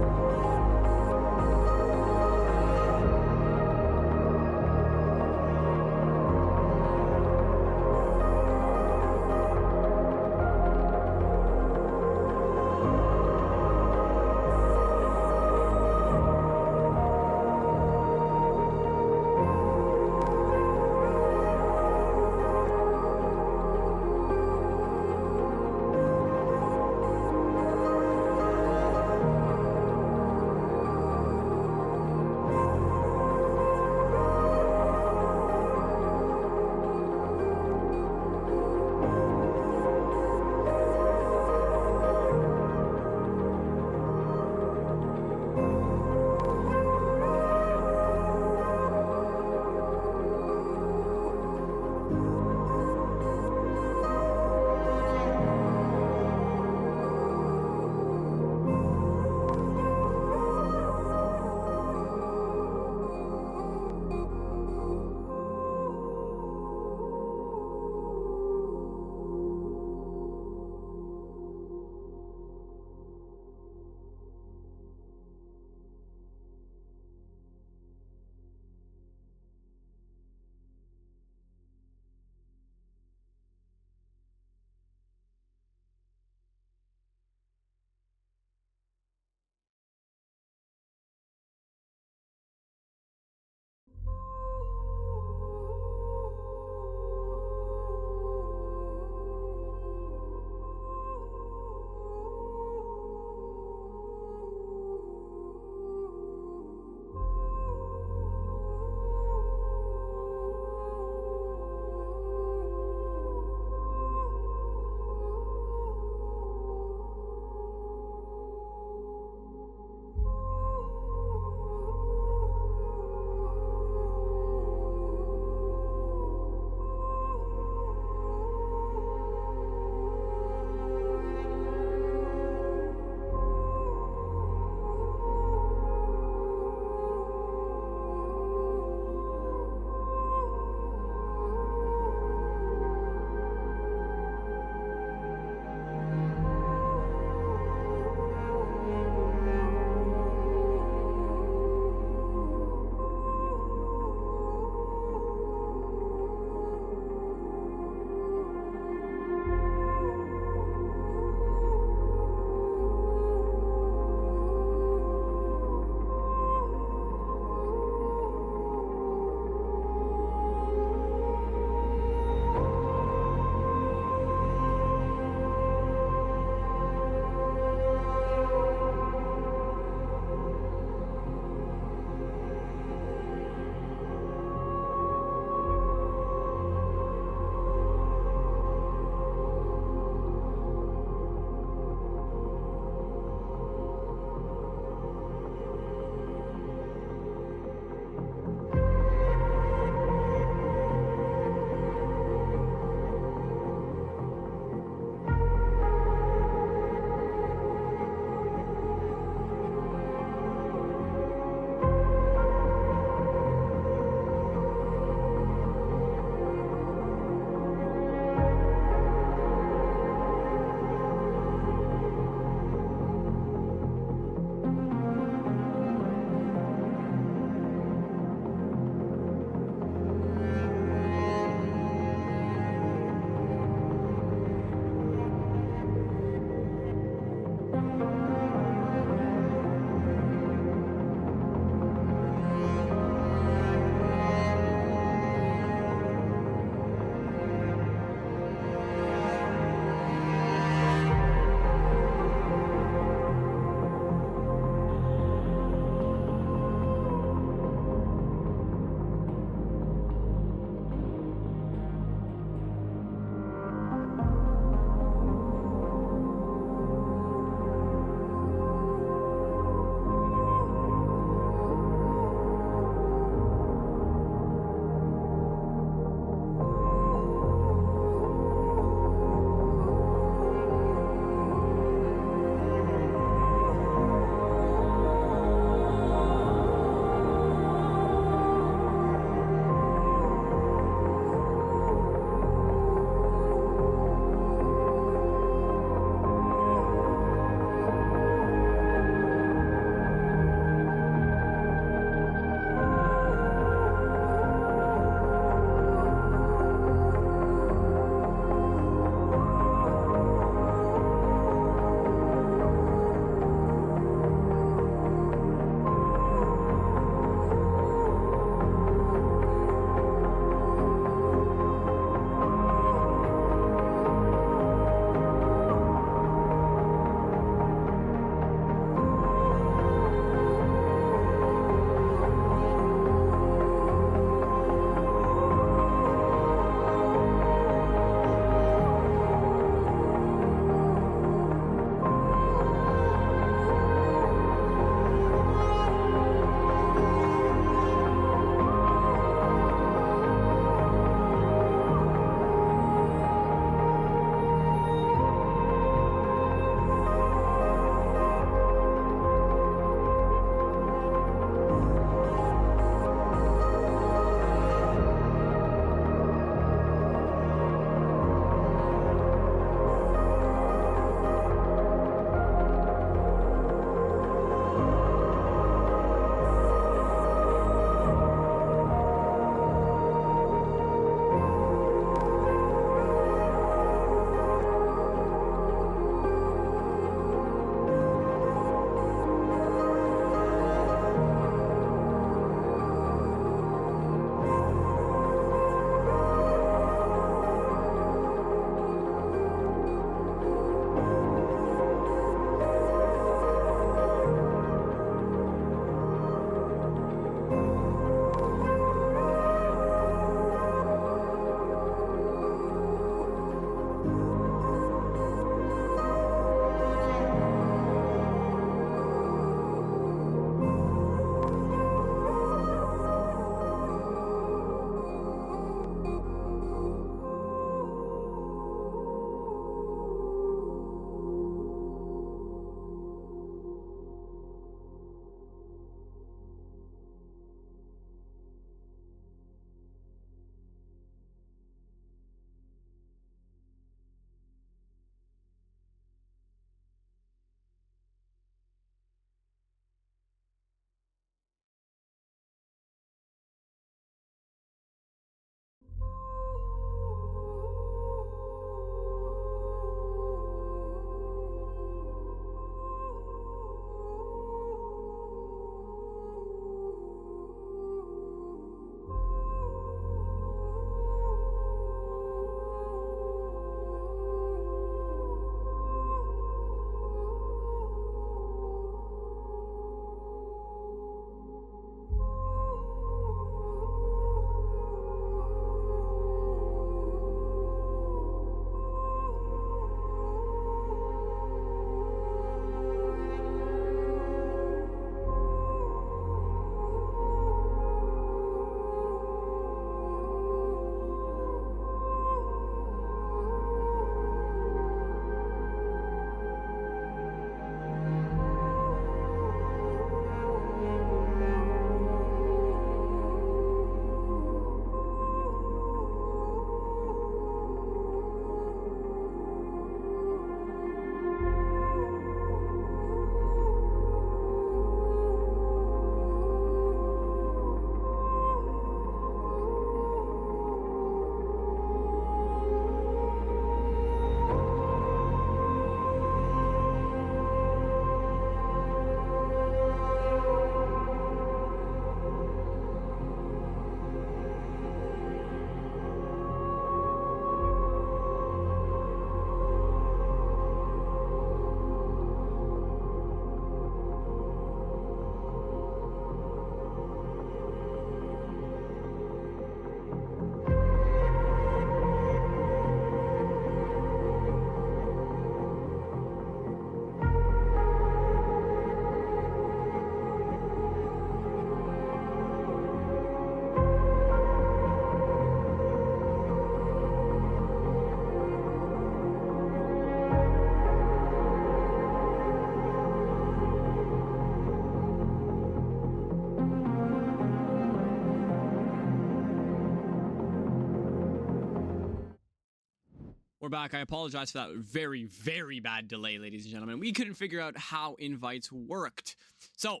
We're back. I apologize for that very, very bad delay, ladies and gentlemen. We couldn't figure out how invites worked. So,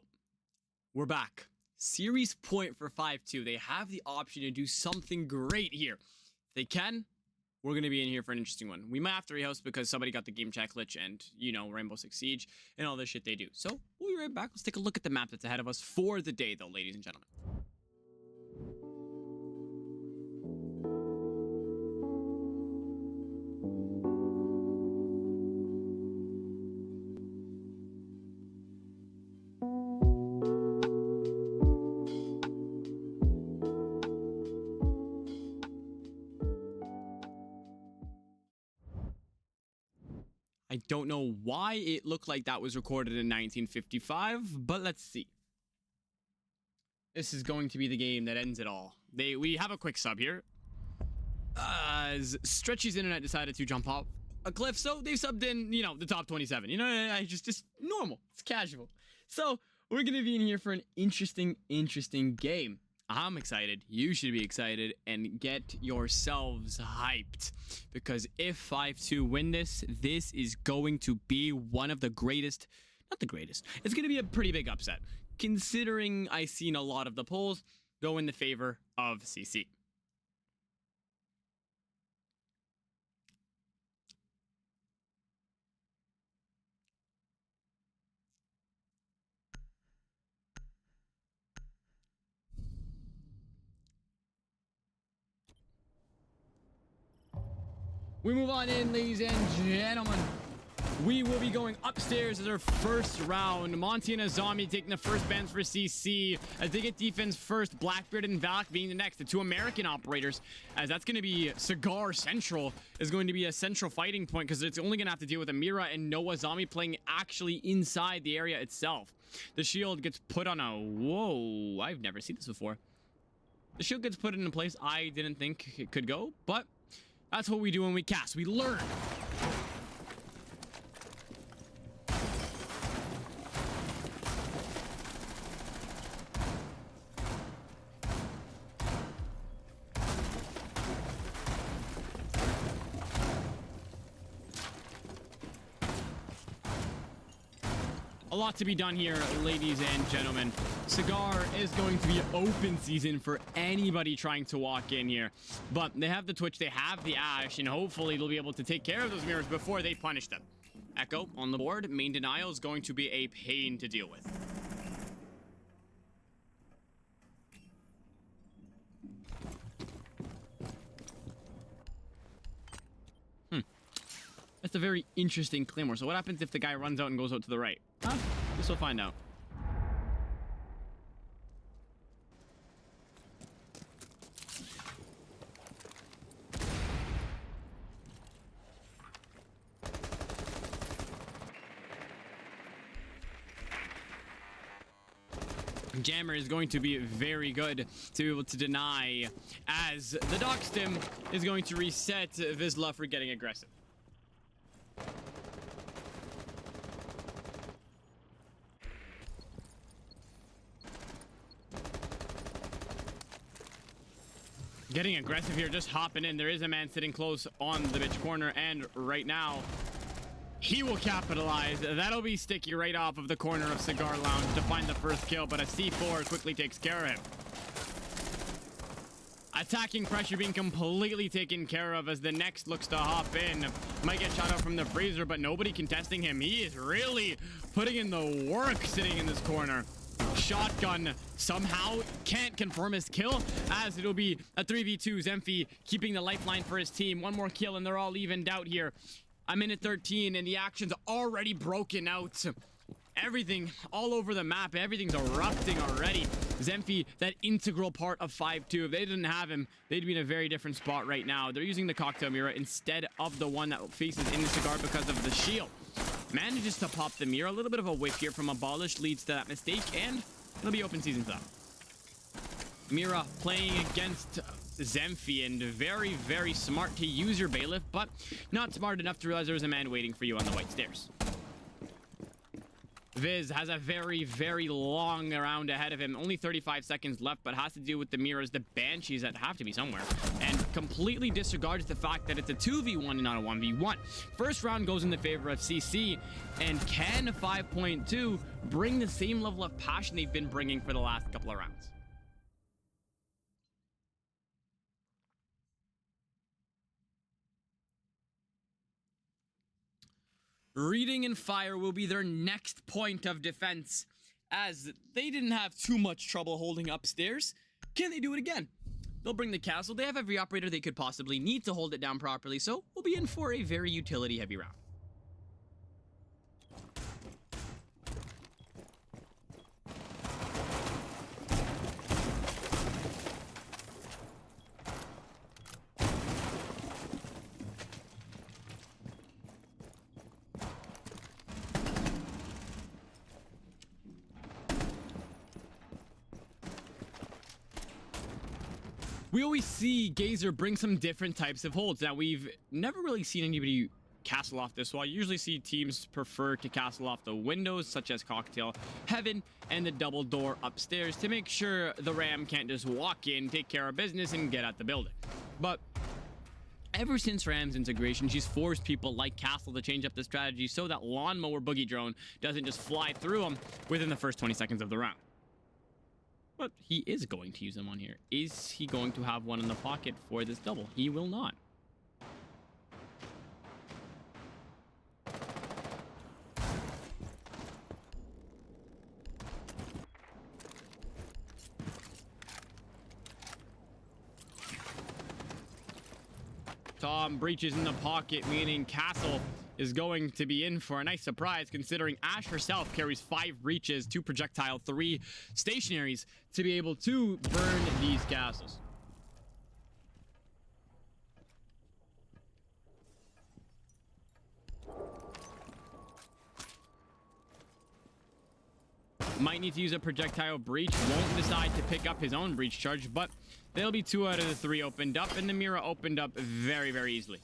we're back. Series point for 5-2. They have the option to do something great here. If they can, we're going to be in here for an interesting one. We might have to rehost because somebody got the game chat glitch and, you know, Rainbow Six Siege and all this shit they do. So, we'll be right back. Let's take a look at the map that's ahead of us for the day, though, ladies and gentlemen. I don't know why it looked like that was recorded in 1955, but let's see. This is going to be the game that ends it all. We have a quick sub here. As Stretchy's internet decided to jump off a cliff, so they've subbed in, you know, the top 27. You know, just normal. It's casual. So we're going to be in here for an interesting game. I'm excited. You should be excited and get yourselves hyped, because if 5-2 win this is going to be one of the greatest, not the greatest, it's going to be a pretty big upset, considering I've seen a lot of the polls go in the favor of CC. We move on in, ladies and gentlemen. We will be going upstairs as our first round. Monty and Azami taking the first bans for CC as they get defense first. Blackbeard and Valak being the next. The two American operators, as that's going to be Cigar Central, is going to be a central fighting point because it's only going to have to deal with Amira and no Azami playing actually inside the area itself. The shield gets put on a... Whoa, I've never seen this before. The shield gets put in a place I didn't think it could go, but... that's what we do when we cast. We learn. A lot to be done here, ladies and gentlemen. Cigar is going to be open season for anybody trying to walk in here. But they have the Twitch, they have the Ash, and hopefully they'll be able to take care of those mirrors before they punish them. Echo on the board. Main denial is going to be a pain to deal with. That's a very interesting Claymore. So what happens if the guy runs out and goes out to the right? Huh? Guess we'll find out. Jammer is going to be very good to be able to deny, as the Dock Stim is going to reset Vizsla for getting aggressive. Getting aggressive here, just hopping in. There is a man sitting close on the bitch corner, and right now, he will capitalize. That'll be sticky right off of the corner of Cigar Lounge to find the first kill, but a C4 quickly takes care of him. Attacking pressure being completely taken care of as the next looks to hop in. Might get shot out from the freezer, but nobody contesting him. He is really putting in the work sitting in this corner. Shotgun somehow can't confirm his kill, as it'll be a 3v2. Zemphy keeping the lifeline for his team. One more kill and they're all evened out here. A minute 13 and the action's already broken out. Everything all over the map, everything's erupting already. Zemphy, that integral part of 5-2. If they didn't have him, they'd be in a very different spot right now. They're using the cocktail mirror instead of the one that faces in the Cigar because of the shield. Manages to pop the mirror. A little bit of a whiff here from Abolish leads to that mistake, and it'll be open season for that. Mira playing against Zemphy, and very, very smart to use your bailiff, but not smart enough to realize there was a man waiting for you on the white stairs. Viz has a very, very long round ahead of him. Only 35 seconds left, but has to deal with the mirrors, the banshees that have to be somewhere, and completely disregards the fact that it's a 2v1 and not a 1v1. First round goes in the favor of CC, and can 5.2 bring the same level of passion they've been bringing for the last couple of rounds? Reading and fire will be their next point of defense, as they didn't have too much trouble holding upstairs. Can they do it again? They'll bring the castle. They have every operator they could possibly need to hold it down properly, so we'll be in for a very utility heavy round. We always see Gazer bring some different types of holds. Now, we've never really seen anybody castle off this wall. You usually see teams prefer to castle off the windows, such as Cocktail Heaven, and the double door upstairs to make sure the Ram can't just walk in, take care of business, and get at the building. But ever since Ram's integration, she's forced people like Castle to change up the strategy so that Lawnmower Boogie Drone doesn't just fly through them within the first 20 seconds of the round. But he is going to use them on here. Is he going to have one in the pocket for this double? He will not. Tom breaches in the pocket, meaning Castle is going to be in for a nice surprise, considering Ash herself carries 5 breaches, 2 projectile, 3 stationaries to be able to burn these castles. Might need to use a projectile breach, won't decide to pick up his own breach charge, but there'll be 2 out of the 3 opened up, and the mirror opened up very, very easily.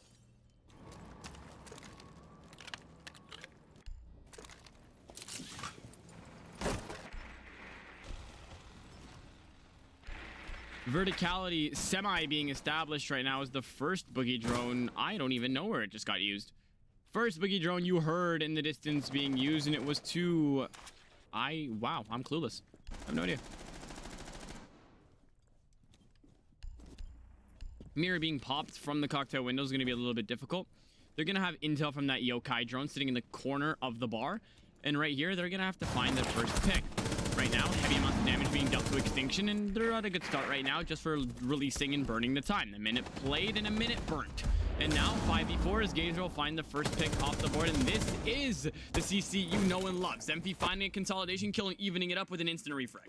Verticality semi being established right now is the first Boogie Drone. I don't even know where it just got used. First Boogie Drone you heard in the distance being used, and it was to... Wow, I'm clueless. I have no idea. Mirror being popped from the cocktail window is going to be a little bit difficult. They're going to have intel from that Yokai drone sitting in the corner of the bar. And right here, they're going to have to find the first pick. Right now, heavy amounts of damage being dealt to Extinction, and they're at a good start right now just for releasing and burning the time. A minute played and a minute burnt. And now 5v4 as Gazer will find the first pick off the board, and this is the CC you know and love. Zemphy finding a consolidation kill and evening it up with an instant refrag.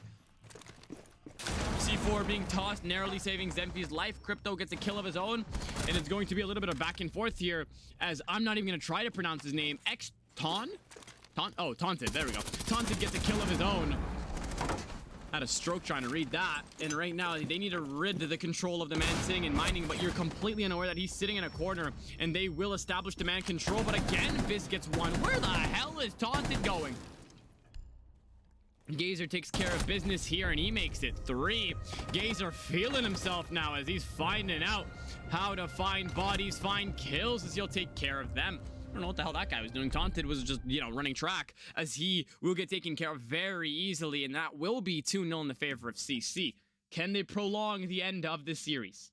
C4 being tossed, narrowly saving Zemphy's life. Crypto gets a kill of his own, and it's going to be a little bit of back and forth here, as I'm not even going to try to pronounce his name. Taunted, there we go. Taunted gets a kill of his own. Had a stroke trying to read that, and right now they need to rid the control of the man sitting and mining, but you're completely unaware that he's sitting in a corner, and they will establish the man control. But again, Fizz gets one. Where the hell is Taunted going? Gazer takes care of business here, and he makes it 3. Gazer feeling himself now as he's finding out how to find bodies, find kills, as he'll take care of them. I don't know what the hell that guy was doing. Taunted was just, running track, as he will get taken care of very easily, and that will be 2-0 in the favor of CC. Can they prolong the end of the series?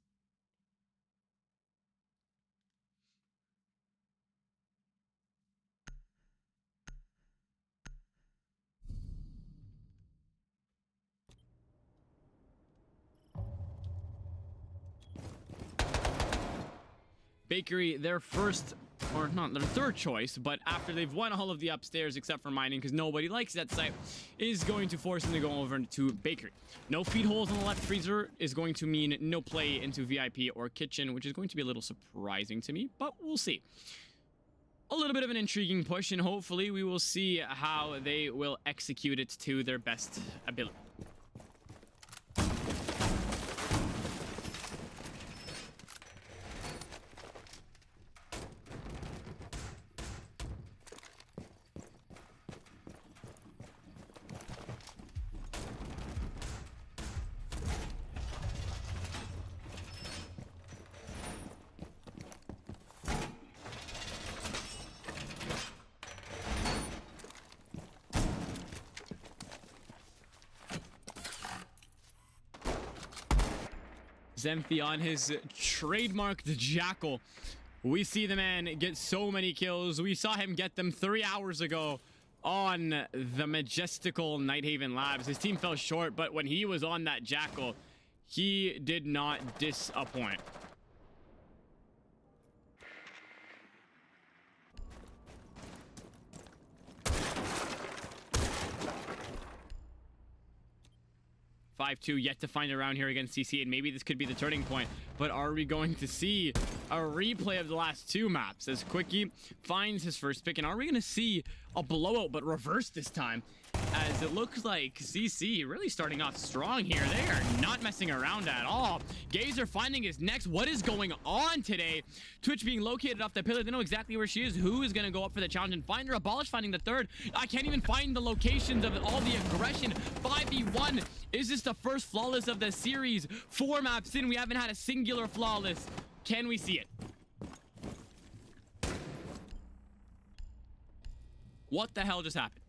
Bakery, their first, or not their third choice, but after they've won all of the upstairs except for mining, because nobody likes that site, is going to force them to go over to Bakery. No feed holes on the left freezer is going to mean no play into VIP or kitchen, which is going to be a little surprising to me, but we'll see. A little bit of an intriguing push, and hopefully we will see how they will execute it to their best ability. Zemphy on his trademarked jackal. We see the man get so many kills. We saw him get them 3 hours ago on the majestical Nighthaven Labs. His team fell short, but when he was on that jackal, he did not disappoint. (5-2) yet to find around here against CC, and maybe this could be the turning point. But are we going to see a replay of the last 2 maps as Quickie finds his first pick? And are we going to see a blowout, but reverse this time? As it looks like CC really starting off strong here. They are not messing around at all. Gazer finding his next. What is going on today? Twitch being located off the pillar. They know exactly where she is. Who is going to go up for the challenge and find her? Abolish finding the third. I can't even find the locations of all the aggression. 5v1. Is this the first flawless of the series? 4 maps in, we haven't had a singular flawless. Can we see it? What the hell just happened?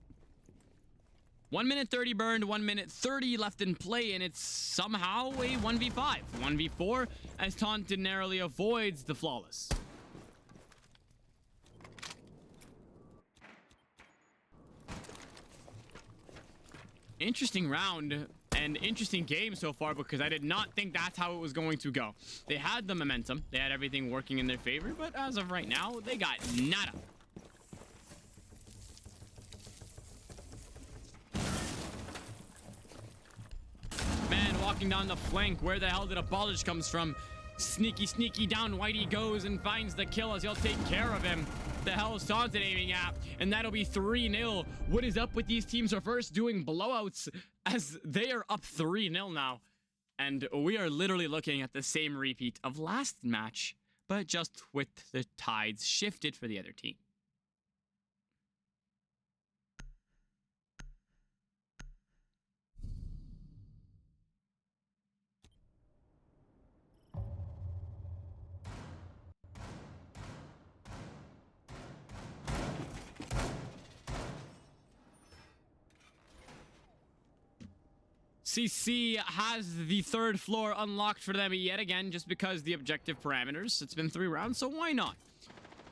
1 minute 30 burned, 1 minute 30 left in play, and it's somehow a 1v5. 1v4 as Taunted narrowly avoids the flawless. Interesting round and interesting game so far, because I did not think that's how it was going to go. They had the momentum, they had everything working in their favor, but as of right now, they got nada. Man walking down the flank. Where the hell did Abolish comes from? Sneaky down Whitey goes and finds the kill as he'll take care of him. The hell is Taunted aiming at? And that'll be 3-0. What is up with these teams reverse doing blowouts as they are up 3-0 now? And we are literally looking at the same repeat of last match, but just with the tides shifted for the other team. CC has the 3rd floor unlocked for them yet again, just because the objective parameters. It's been 3 rounds, so why not?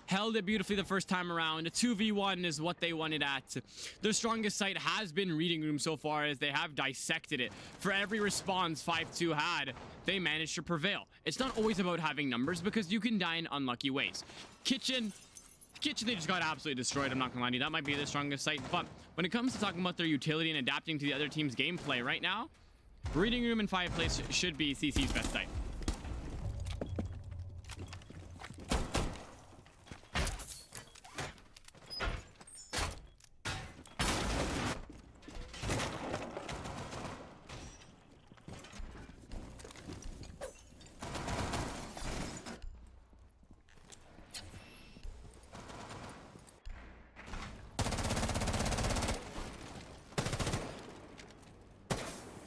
Held it beautifully the first time around. A 2v1 is what they wanted at. Their strongest site has been Reading Room so far, as they have dissected it. For every response 5-2 had, they managed to prevail. It's not always about having numbers, because you can die in unlucky ways. Kitchen, they just got absolutely destroyed. I'm not gonna lie to you, that might be their strongest site. But when it comes to talking about their utility and adapting to the other team's gameplay right now, Reading Room and Fireplace should be CC's best site.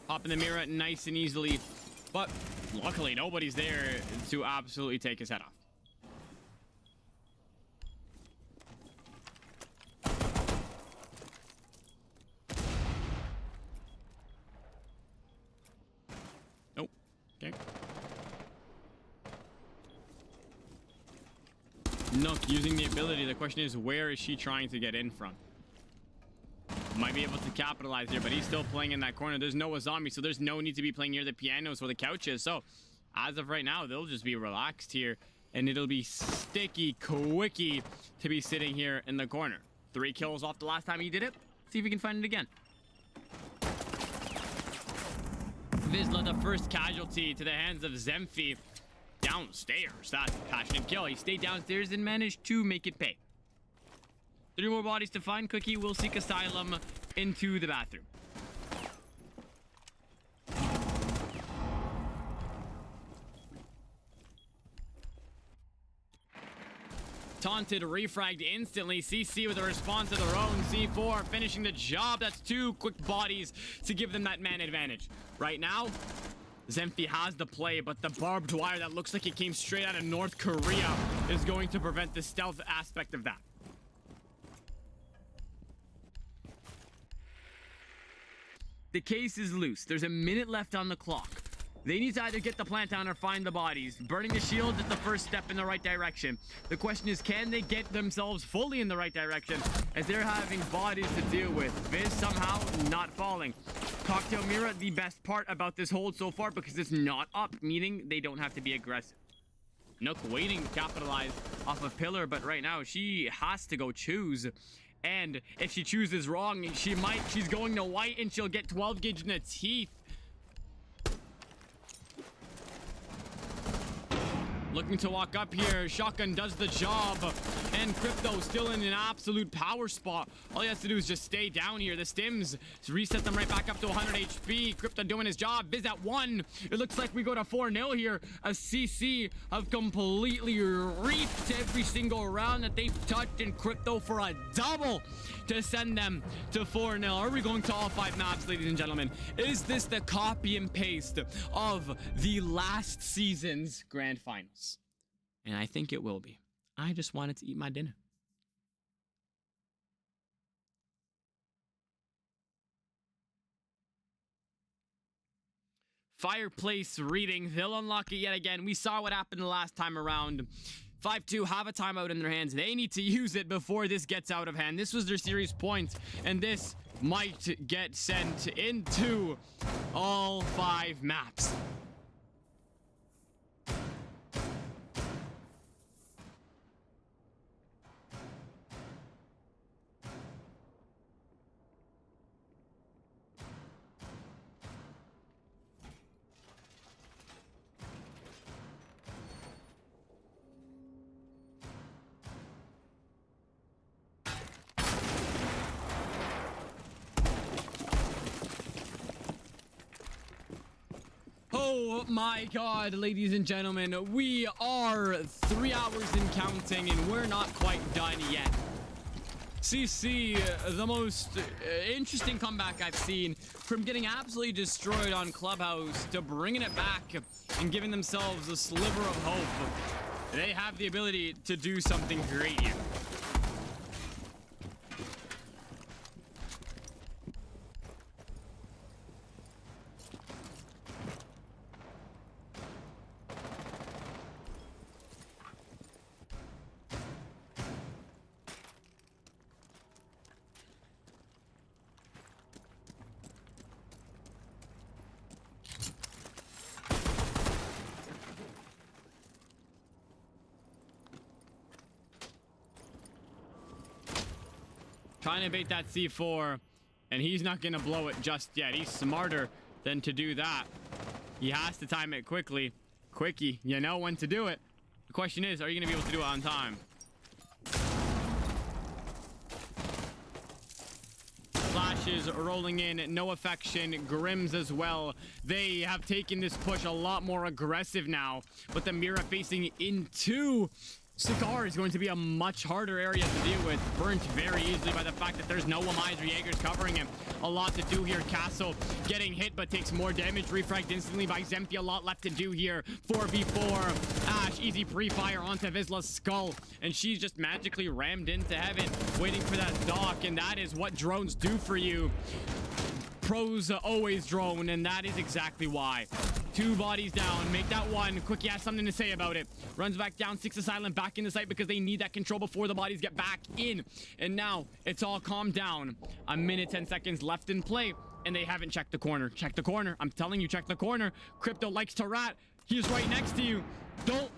Pop in the mirror nice and easily, but luckily nobody's there to absolutely take his head off. Nope. Okay. Nook using the ability. The question is, where is she trying to get in from? Might be able to capitalize here, but he's still playing in that corner. There's no zombie, so there's no need to be playing near the pianos where the couch is. So as of right now, they'll just be relaxed here, and it'll be Sticky Quickie to be sitting here in the corner. 3 kills off the last time he did it. See if we can find it again. Vizsla, the first casualty to the hands of Zemphy. Downstairs. That's a passionate kill. He stayed downstairs and managed to make it pay. 3 more bodies to find. Cookie will seek asylum into the bathroom. Taunted, refragged instantly. CC with a response of their own. C4 finishing the job. That's 2 quick bodies to give them that man advantage. Right now, Zemphy has the play, but the barbed wire that looks like it came straight out of North Korea is going to prevent the stealth aspect of that. The case is loose. There's a minute left on the clock. They need to either get the plant down or find the bodies. Burning the shield is the first step in the right direction. The question is, can they get themselves fully in the right direction as they're having bodies to deal with? Viz somehow not falling. Cocktail Mira, the best part about this hold so far, because it's not up, meaning they don't have to be aggressive. Nook waiting to capitalize off of Pillar, but right now she has to go choose. And if she chooses wrong, she's going to white and she'll get 12 gauge in the teeth. Looking to walk up here. Shotgun does the job. And Crypto still in an absolute power spot. All he has to do is just stay down here. The stims reset them right back up to 100 HP. Crypto doing his job. Viz at 1. It looks like we go to 4-0 here. A CC have completely reaped every single round that they've touched in Crypto for a double to send them to 4-0. Are we going to all 5 maps, ladies and gentlemen? Is this the copy and paste of the last season's grand finals? And I think it will be. I just wanted to eat my dinner. Fireplace reading. They'll unlock it yet again. We saw what happened the last time around. 5-2 have a timeout in their hands. They need to use it before this gets out of hand. This was their series point, and this might get sent into all 5 maps. Oh my god, ladies and gentlemen, we are 3 hours and counting, and we're not quite done yet. CC, the most interesting comeback I've seen, from getting absolutely destroyed on Clubhouse to bringing it back and giving themselves a sliver of hope. They have the ability to do something great here. Trying to bait that C4, and he's not going to blow it just yet. He's smarter than to do that. He has to time it quickly. Quickie, you know when to do it. The question is, are you going to be able to do it on time? Flashes rolling in, no affection, Grims as well. They have taken this push a lot more aggressive now, but the Mira facing into Cigar is going to be a much harder area to deal with. Burnt very easily by the fact that there's no Wamizer Jaegers covering him. A lot to do here. Castle getting hit but takes more damage. Refragged instantly by Zempy. A lot left to do here. 4v4. Ash, easy pre-fire onto Vizsla's skull. And she's just magically rammed into heaven, waiting for that dock. And that is what drones do for you. Pros always drone, and that is exactly why. 2 bodies down. Make that 1. Quickie has something to say about it. Runs back down. 6 Silent back into sight because they need that control before the bodies get back in. And now it's all calmed down. 1 minute, 10 seconds left in play, and they haven't checked the corner. Check the corner. I'm telling you, check the corner. Crypto likes to rat. He's right next to you. Don't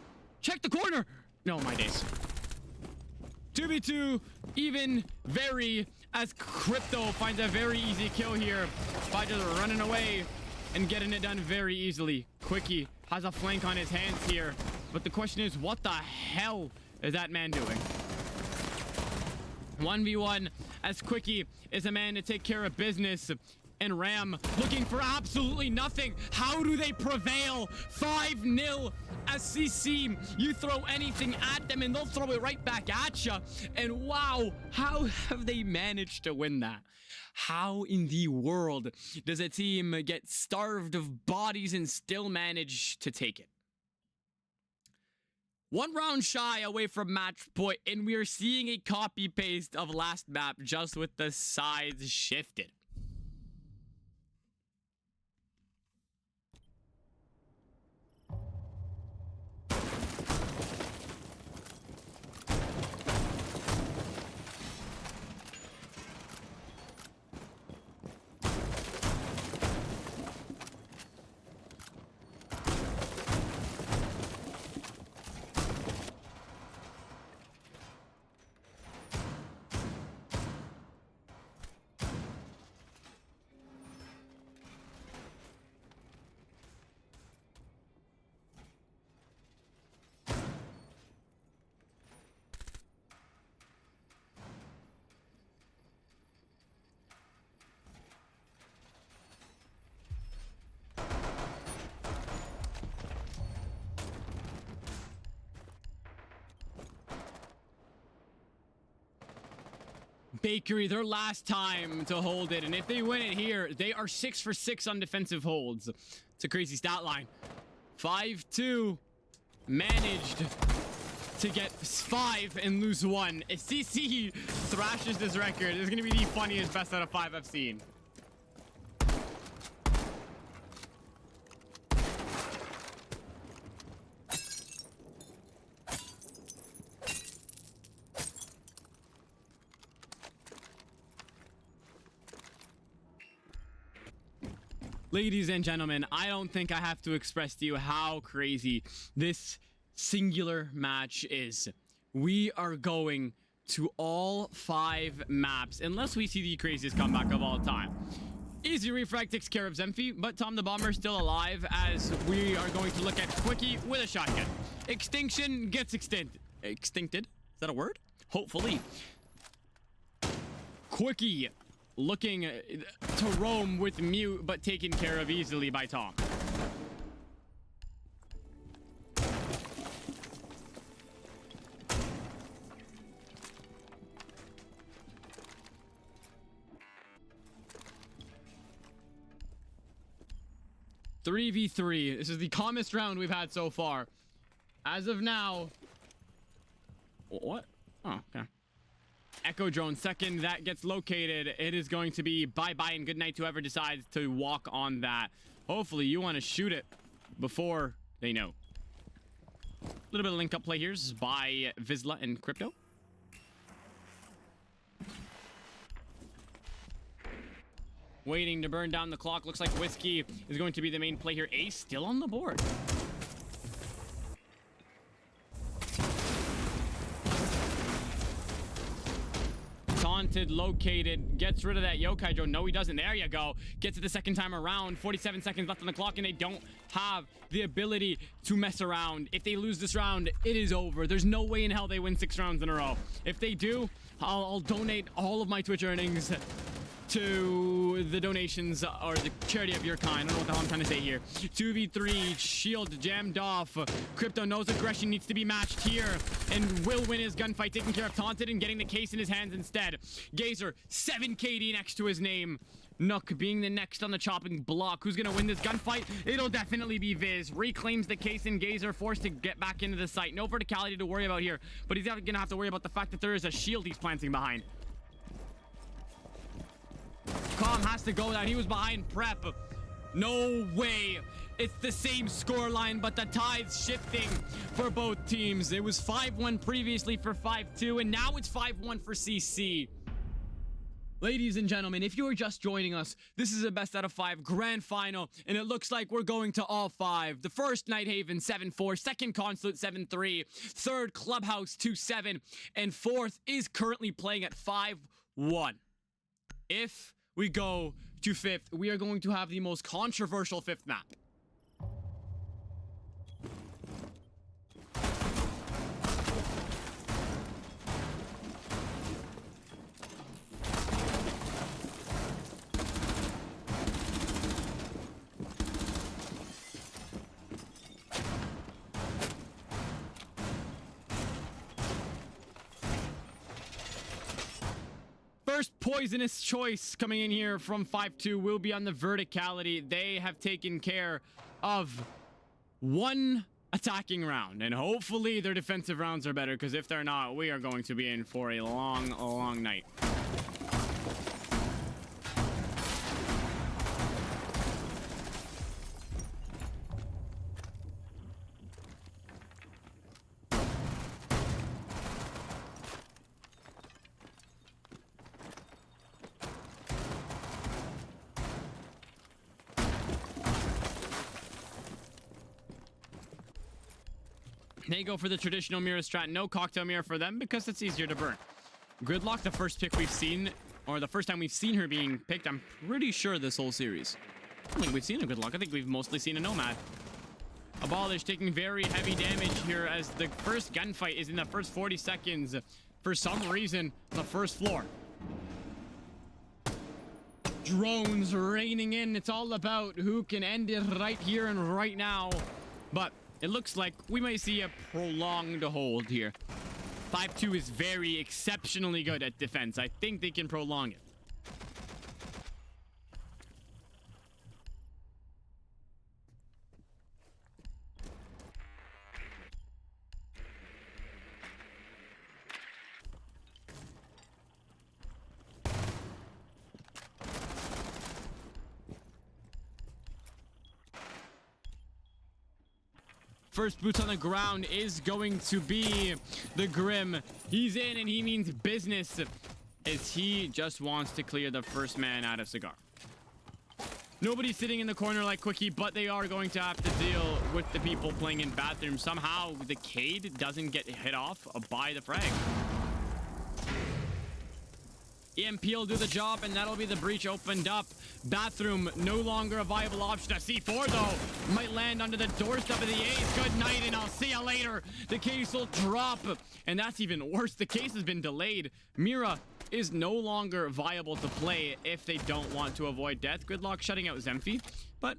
check the corner. No, my days. 2v2, even very, as Crypto finds a very easy kill here by just running away and getting it done very easily. Quickie has a flank on his hands here, but the question is, what the hell is that man doing? 1v1 as Quickie is a man to take care of business, and Ram looking for absolutely nothing. How do they prevail? 5-0 as CC. You throw anything at them and they'll throw it right back at you. And wow, how have they managed to win that? How in the world does a team get starved of bodies and still manage to take it? 1 round shy away from match point, and we are seeing a copy paste of last map, just with the sides shifted. Bakery, their last time to hold it, and if they win it here, they are 6 for 6 on defensive holds. It's a crazy stat line. 5-2, managed to get 5 and lose 1. If CC thrashes this record, it's gonna be the funniest best out of 5 I've seen. Ladies and gentlemen, I don't think I have to express to you how crazy this singular match is. We are going to all 5 maps, unless we see the craziest comeback of all time. Easy Refrag takes care of Zemphy, but Tom the Bomber still alive, as we are going to look at Quickie with a shotgun. Extinction gets extincted. Is that a word? Hopefully. Quickie looking to roam with Mute, but taken care of easily by Tom. Three v 3. This is the calmest round we've had so far. As of now... What? Oh, okay. Echo drone second, that gets located. It is going to be bye-bye and good night to whoever decides to walk on that. Hopefully you want to shoot it before they know. A little bit of link up play here by Vizsla and Crypto. Waiting to burn down the clock. Looks like Whiskey is going to be the main play here. Ace still on the board. Taunted, located, gets rid of that yokai drone. No, he doesn't. There you go. Gets it the second time around. 47 seconds left on the clock, and they don't have the ability to mess around. If they lose this round, it is over. There's no way in hell they win 6 rounds in a row. If they do, I'll donate all of my Twitch earnings to the donations or the charity of your kind. I don't know what the hell I'm trying to say here. 2v3, shield jammed off. Crypto knows aggression needs to be matched here and will win his gunfight, taking care of Taunted and getting the case in his hands instead. Gazer, 7 KD next to his name. Nook being the next on the chopping block. Who's gonna win this gunfight? It'll definitely be Viz. Reclaims the case, and Gazer forced to get back into the site. No verticality to worry about here, but he's gonna have to worry about the fact that there is a shield he's planting behind. Calm has to go down. He was behind prep. No way. It's the same scoreline, but the tide's shifting for both teams. It was 5-1 previously for 5-2, and now it's 5-1 for CC. Ladies and gentlemen, if you are just joining us, this is a best out of 5 grand final, and it looks like we're going to all 5. The first, Nighthaven 7-4, second, Consulate 7-3, third, Clubhouse 2-7, and fourth is currently playing at 5-1. If we go to 5th, we are going to have the most controversial 5th map. First poisonous choice coming in here from 5-2 will be on the verticality. They have taken care of 1 attacking round, and hopefully their defensive rounds are better, because if they're not, we are going to be in for a long, long night. They go for the traditional mirror strat. No cocktail mirror for them because it's easier to burn. Gridlock, the first pick we've seen, or the first time we've seen her being picked, I'm pretty sure this whole series. I don't think we've seen a Gridlock. I think we've mostly seen a Nomad. Abolish taking very heavy damage here as the first gunfight is in the first 40 seconds for some reason on the first floor. Drones raining in. It's all about who can end it right here and right now. But it looks like we may see a prolonged hold here. 5-2 is very exceptionally good at defense. I think they can prolong it. First boots on the ground is going to be the Grim. He's in and he means business, as he just wants to clear the first man out of Cigar. Nobody's sitting in the corner like Quickie, but they are going to have to deal with the people playing in bathroom. Somehow the Cade doesn't get hit off by the frag. EMP will do the job, and that'll be the breach opened up. Bathroom, no longer a viable option. A C4, though, might land under the doorstep of the A's. Good night, and I'll see you later. The case will drop, and that's even worse. The case has been delayed. Mira is no longer viable to play if they don't want to avoid death. Gridlock shutting out Zemphy, but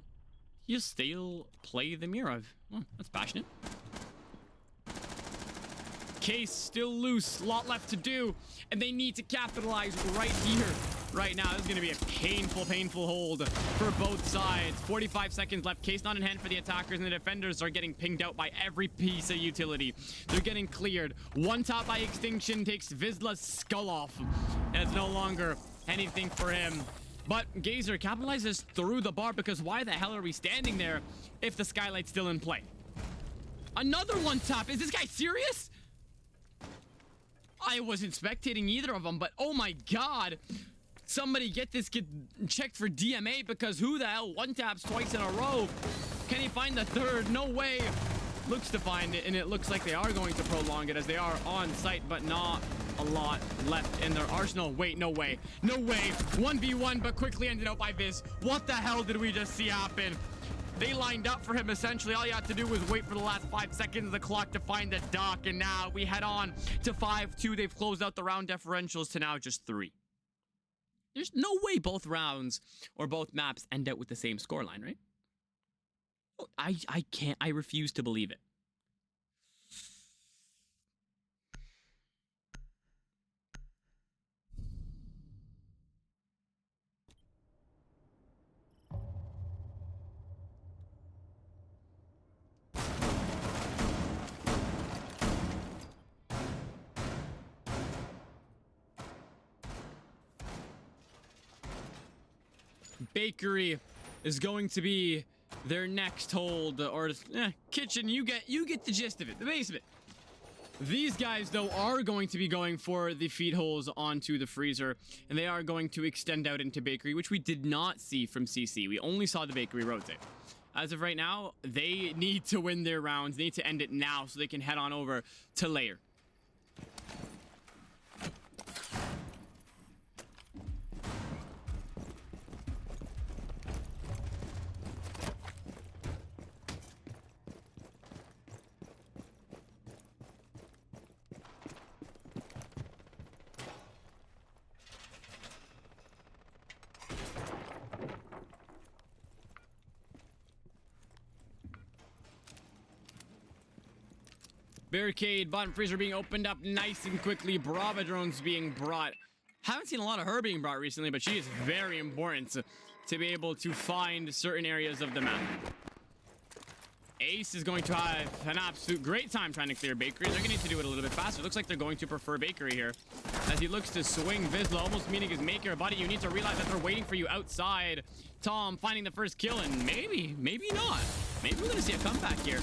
you still play the Mira. Oh, that's passionate. Case still loose, lot left to do, and they need to capitalize right here, right now. This is going to be a painful hold for both sides. 45 seconds left. Case not in hand for the attackers, and the defenders are getting pinged out by every piece of utility. They're getting cleared. One top by Extinction takes Vizsla's skull off, and it's no longer anything for him. But Gazer capitalizes through the bar, because why the hell are we standing there if the skylight's still in play? Another one tap. Is this guy serious? I wasn't spectating either of them, but oh my god. Somebody get this kid checked for DMA, because who the hell one taps twice in a row? Can he find the third? No way. Looks to find it, and it looks like they are going to prolong it, as they are on site, but not a lot left in their arsenal. Wait, no way. No way. 1v1, but quickly ended out by Viz. What the hell did we just see happen? They lined up for him, essentially. All you had to do was wait for the last 5 seconds of the clock to find the dock, and now we head on to 5-2. They've closed out the round differentials to now just 3. There's no way both rounds or both maps end out with the same scoreline, right? Oh, I can't. I refuse to believe it. Bakery is going to be their next hold, or kitchen. You get the gist of it. The basement. These guys, though, are going to be going for the feed holes onto the freezer, and they are going to extend out into bakery, which we did not see from CC. We only saw the bakery rotate. As of right now, they need to win their rounds. They need to end it now so they can head on over to layer. Barricade, bottom freezer being opened up nice and quickly. Brava drones being brought. Haven't seen a lot of her being brought recently, but she is very important to be able to find certain areas of the map. Ace is going to have an absolute great time trying to clear bakery. They're going to need to do it a little bit faster. Looks like they're going to prefer bakery here, as he looks to swing Vizsla, almost meeting his maker. Buddy, you need to realize that they're waiting for you outside. Tom finding the first kill, and maybe not. Maybe we're going to see a comeback here.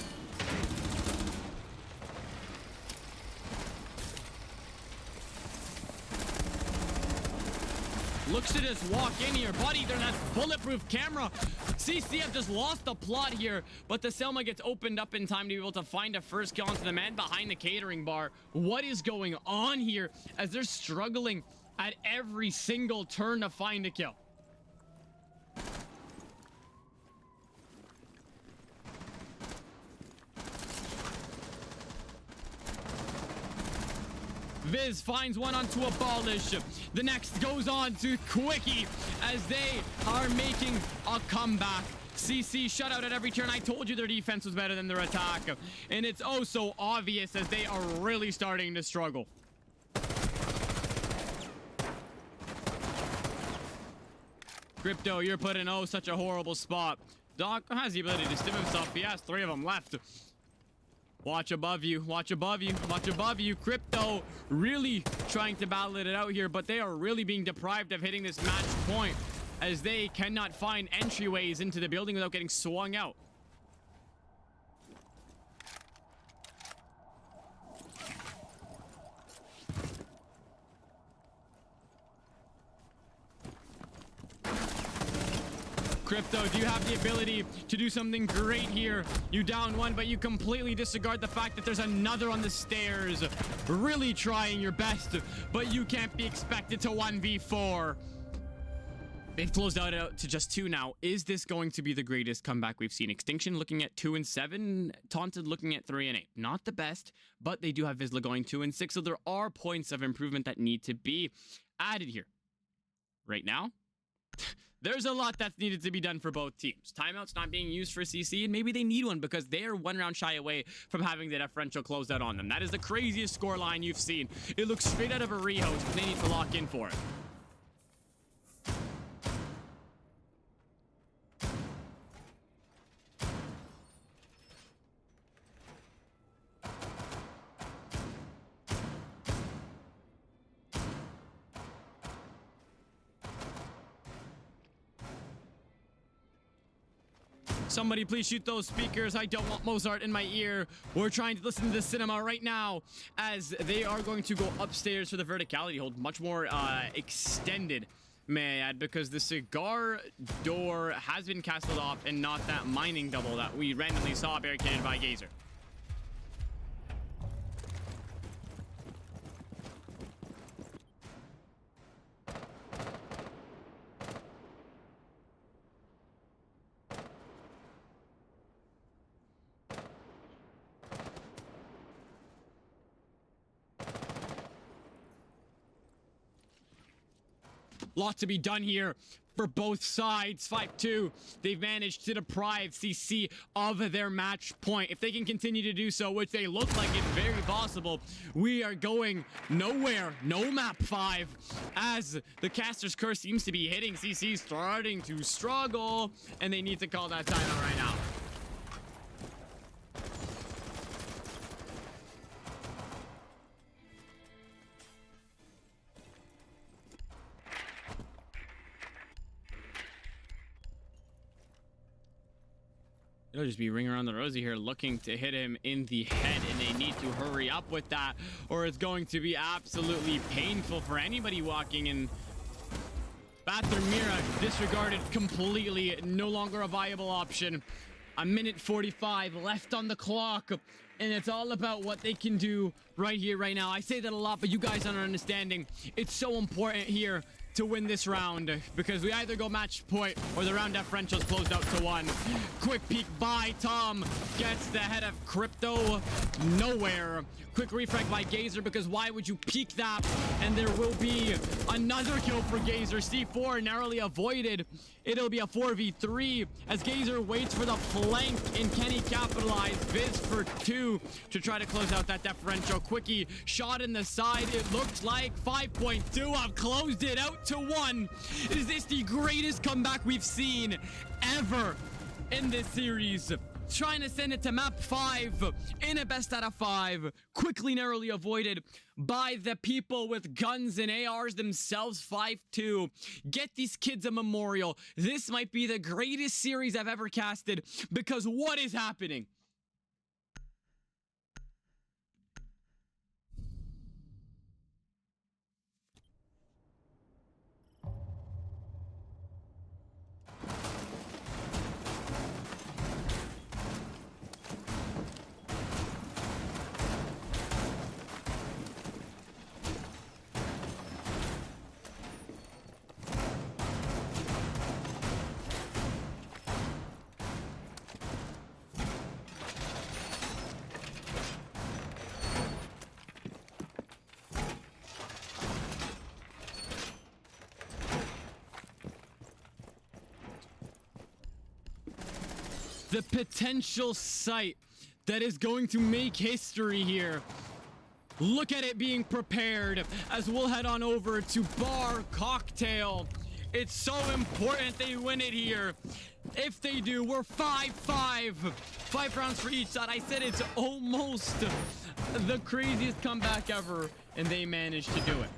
Looks to just walk in here. Buddy, there's that bulletproof camera. CCF just lost the plot here, but the Selma gets opened up in time to be able to find a first kill onto the man behind the catering bar. What is going on here, as they're struggling at every single turn to find a kill? Viz finds one onto Abolish. The next goes on to Quickie, as they are making a comeback. CC shut out at every turn. I told you their defense was better than their attack. And it's oh so obvious as they are really starting to struggle. Crypto, you're put in oh such a horrible spot. Doc has the ability to stim himself. He has 3 of them left. Watch above you. Watch above you. Watch above you. Crypto really trying to battle it out here, but they are really being deprived of hitting this match point as they cannot find entryways into the building without getting swung out. Crypto, do you have the ability to do something great here? You down 1, but you completely disregard the fact that there's another on the stairs. Really trying your best, but you can't be expected to 1v4. They've closed out to just 2 now. Is this going to be the greatest comeback we've seen? Extinction looking at 2 and 7. Taunted looking at 3 and 8. Not the best, but they do have Vizsla going 2 and 6, so there are points of improvement that need to be added here. Right now, there's a lot that's needed to be done for both teams. Timeouts not being used for CC, and maybe they need one because they are 1 round shy away from having the differential closed out on them. That is the craziest scoreline you've seen. It looks straight out of a rehost, but they need to lock in for it. Somebody please shoot those speakers. I don't want Mozart in my ear. We're trying to listen to the cinema right now as they are going to go upstairs for the verticality hold. Much more extended, may I add, because the cigar door has been castled off and not that mining double that we randomly saw barricaded by Gazer. Lot to be done here for both sides. 5-2. They've managed to deprive CC of their match point. If they can continue to do so, which they look like it's very possible, we are going nowhere. No map 5 as the caster's curse seems to be hitting. CC starting to struggle, and they need to call that timeout right now. It'll just be ring around the rosy here, looking to hit him in the head, and they need to hurry up with that, or it's going to be absolutely painful for anybody walking in. Bathroom Mira disregarded completely, no longer a viable option. 1:45 left on the clock, and it's all about what they can do right here, right now. I say that a lot, but you guys aren't understanding. It's so important here to win this round because we either go match point or the round differential's closed out to 1. Quick peek by Tom, gets the head of Crypto nowhere. Quick refrag by Gazer because why would you peek that? And there will be another kill for Gazer. C4 narrowly avoided. It'll be a 4v3 as Gazer waits for the flank, and can he capitalize? Viz for 2 to try to close out that differential. Quickie shot in the side. It looked like 5.2. I've closed it out to 1. Is this the greatest comeback we've seen ever in this series? Trying to send it to map 5 in a best out of 5. Quickly narrowly avoided by the people with guns and ARs themselves. 5-2. Get these kids a memorial. This might be the greatest series I've ever casted because what is happening? the potential site that is going to make history here. Look at it being prepared as we'll head on over to Bar Cocktail. It's so important they win it here. If they do, we're 5-5. 5 rounds for each side. I said it's almost the craziest comeback ever, and they managed to do it.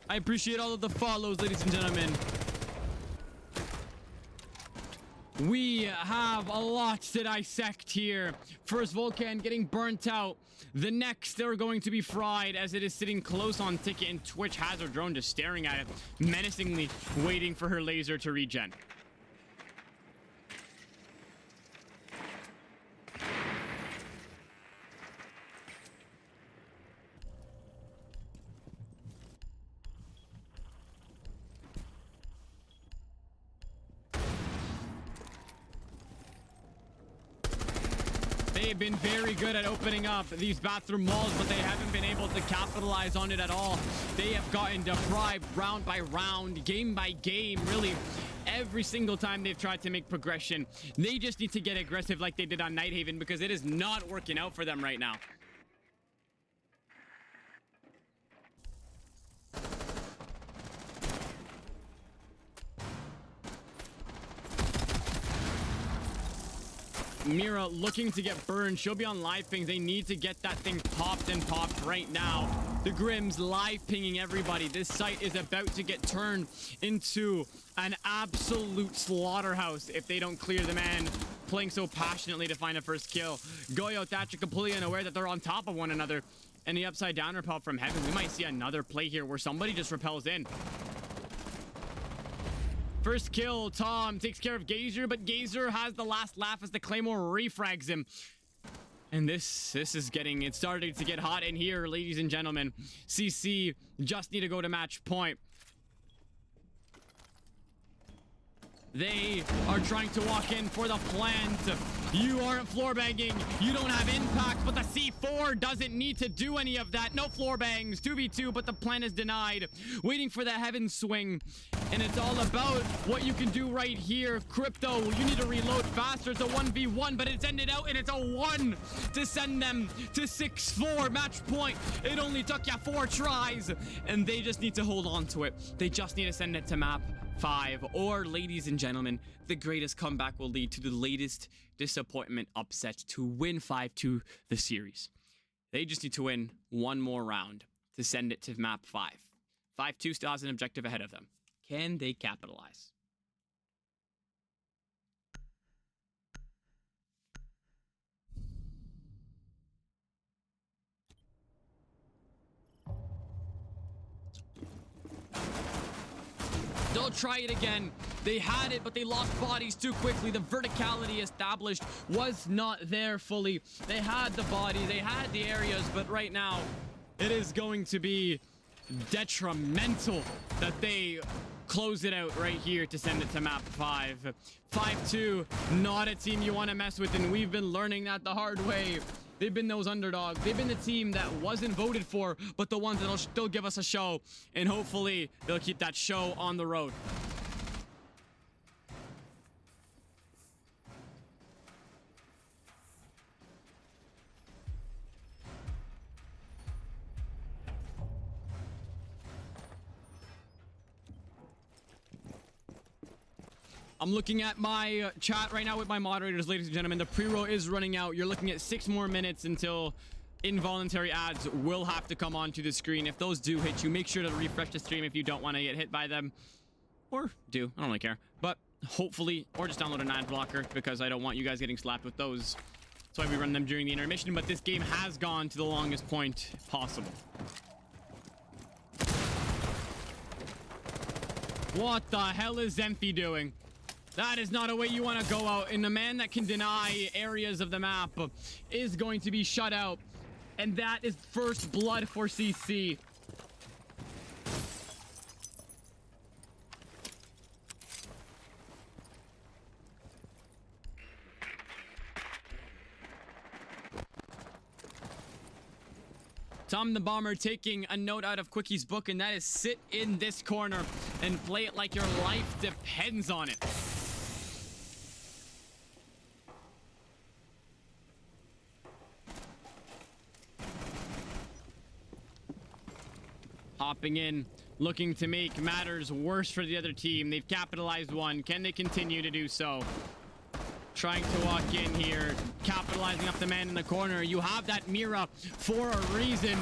I appreciate all of the follows, ladies and gentlemen. We have a lot to dissect here. First, Volcan getting burnt out. The next, they're going to be fried as it is sitting close on ticket, and Twitch has her drone just staring at it, menacingly waiting for her laser to regen. They've been very good at opening up these bathroom walls, but they haven't been able to capitalize on it at all. They have gotten deprived round by round, game by game, really. Every single time they've tried to make progression. They just need to get aggressive like they did on Nighthaven, because it is not working out for them right now. Mira looking to get burned. She'll be on live pings. They need to get that thing popped and popped right now. The Grims live pinging everybody. This site is about to get turned into an absolute slaughterhouse if they don't clear the man playing so passionately to find a first kill. Goyo, Thatcher completely unaware that they're on top of one another. And the upside down repel from heaven. We might see another play here where somebody just repels in. First kill, Tom takes care of Gazer, but Gazer has the last laugh as the Claymore refrags him. And this is getting, it started to get hot in here, ladies and gentlemen. CC just need to go to match point. They are trying to walk in for the plant. You aren't floor banging. You don't have impact, but the C4 doesn't need to do any of that. No floor bangs. 2v2, but the plant is denied. Waiting for the heaven swing. And it's all about what you can do right here. Crypto, you need to reload faster. It's a 1v1, but it's ended out, and it's a 1 to send them to 6-4 match point. It only took you 4 tries, and they just need to hold on to it. They just need to send it to map 5, or, ladies and gentlemen, the greatest comeback will lead to the latest disappointment upset to win 5-2 the series. They just need to win one more round to send it to map 5. 5-2 still has an objective ahead of them. Can they capitalize? They'll try it again. They had it, but they lost bodies too quickly. The verticality established was not there fully. They had the body, they had the areas, but right now, it is going to be detrimental that they close it out right here to send it to map 5. 5-2, not a team you want to mess with, and we've been learning that the hard way. They've been those underdogs. They've been the team that wasn't voted for, but the ones that'll still give us a show. And hopefully, they'll keep that show on the road. I'm looking at my chat right now with my moderators, ladies and gentlemen. The pre-roll is running out. You're looking at 6 more minutes until involuntary ads will have to come onto the screen. If those do hit you, make sure to refresh the stream if you don't want to get hit by them. Or do. I don't really care. But hopefully, or just download an ad blocker because I don't want you guys getting slapped with those. That's why we run them during the intermission. But this game has gone to the longest point possible. What the hell is Zemphy doing? That is not a way you want to go out. And the man that can deny areas of the map is going to be shut out. And that is first blood for CC. Tom the Bomber taking a note out of Quickie's book, and that is sit in this corner and play it like your life depends on it. Hopping in, looking to make matters worse for the other team. They've capitalized one. Can they continue to do so? Trying to walk in here, capitalizing off the man in the corner. You have that Mira for a reason.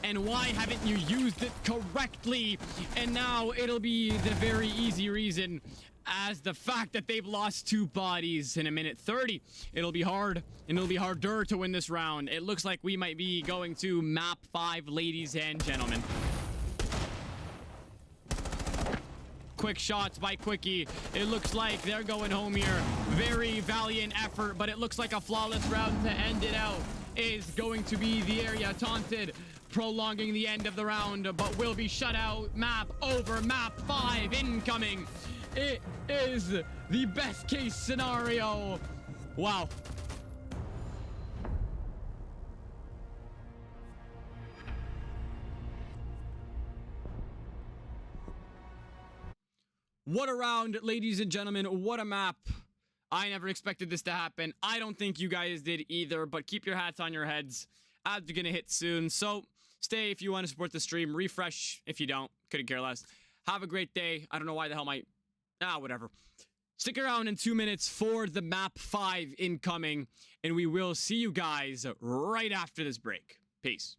And why haven't you used it correctly? And now it'll be the very easy reason, as the fact that they've lost 2 bodies in a minute 30. It'll be hard, and it'll be harder to win this round. It looks like we might be going to map 5, ladies and gentlemen. Quick shots by Quickie. It looks like they're going home here. Very valiant effort, but it looks like a flawless round to end it out is going to be the area taunted, prolonging the end of the round, but will be shut out. Map over, map 5 incoming. It is the best case scenario. Wow. What a round, ladies and gentlemen. What a map. I never expected this to happen. I don't think you guys did either, but keep your hats on your heads. Ads are going to hit soon, so stay if you want to support the stream. Refresh if you don't. Couldn't care less. Have a great day. I don't know why the hell whatever. Stick around in 2 minutes for the map 5 incoming, and we will see you guys right after this break. Peace.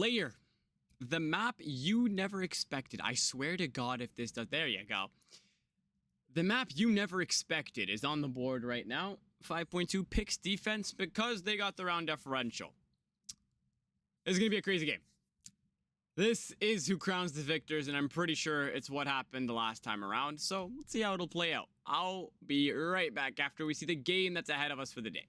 Layer. The map you never expected. I swear to God if this does... There you go. The map you never expected is on the board right now. 5.2 picks defense because they got the round differential. It's going to be a crazy game. This is who crowns the victors, and I'm pretty sure it's what happened the last time around. So let's see how it'll play out. I'll be right back after we see the game that's ahead of us for the day.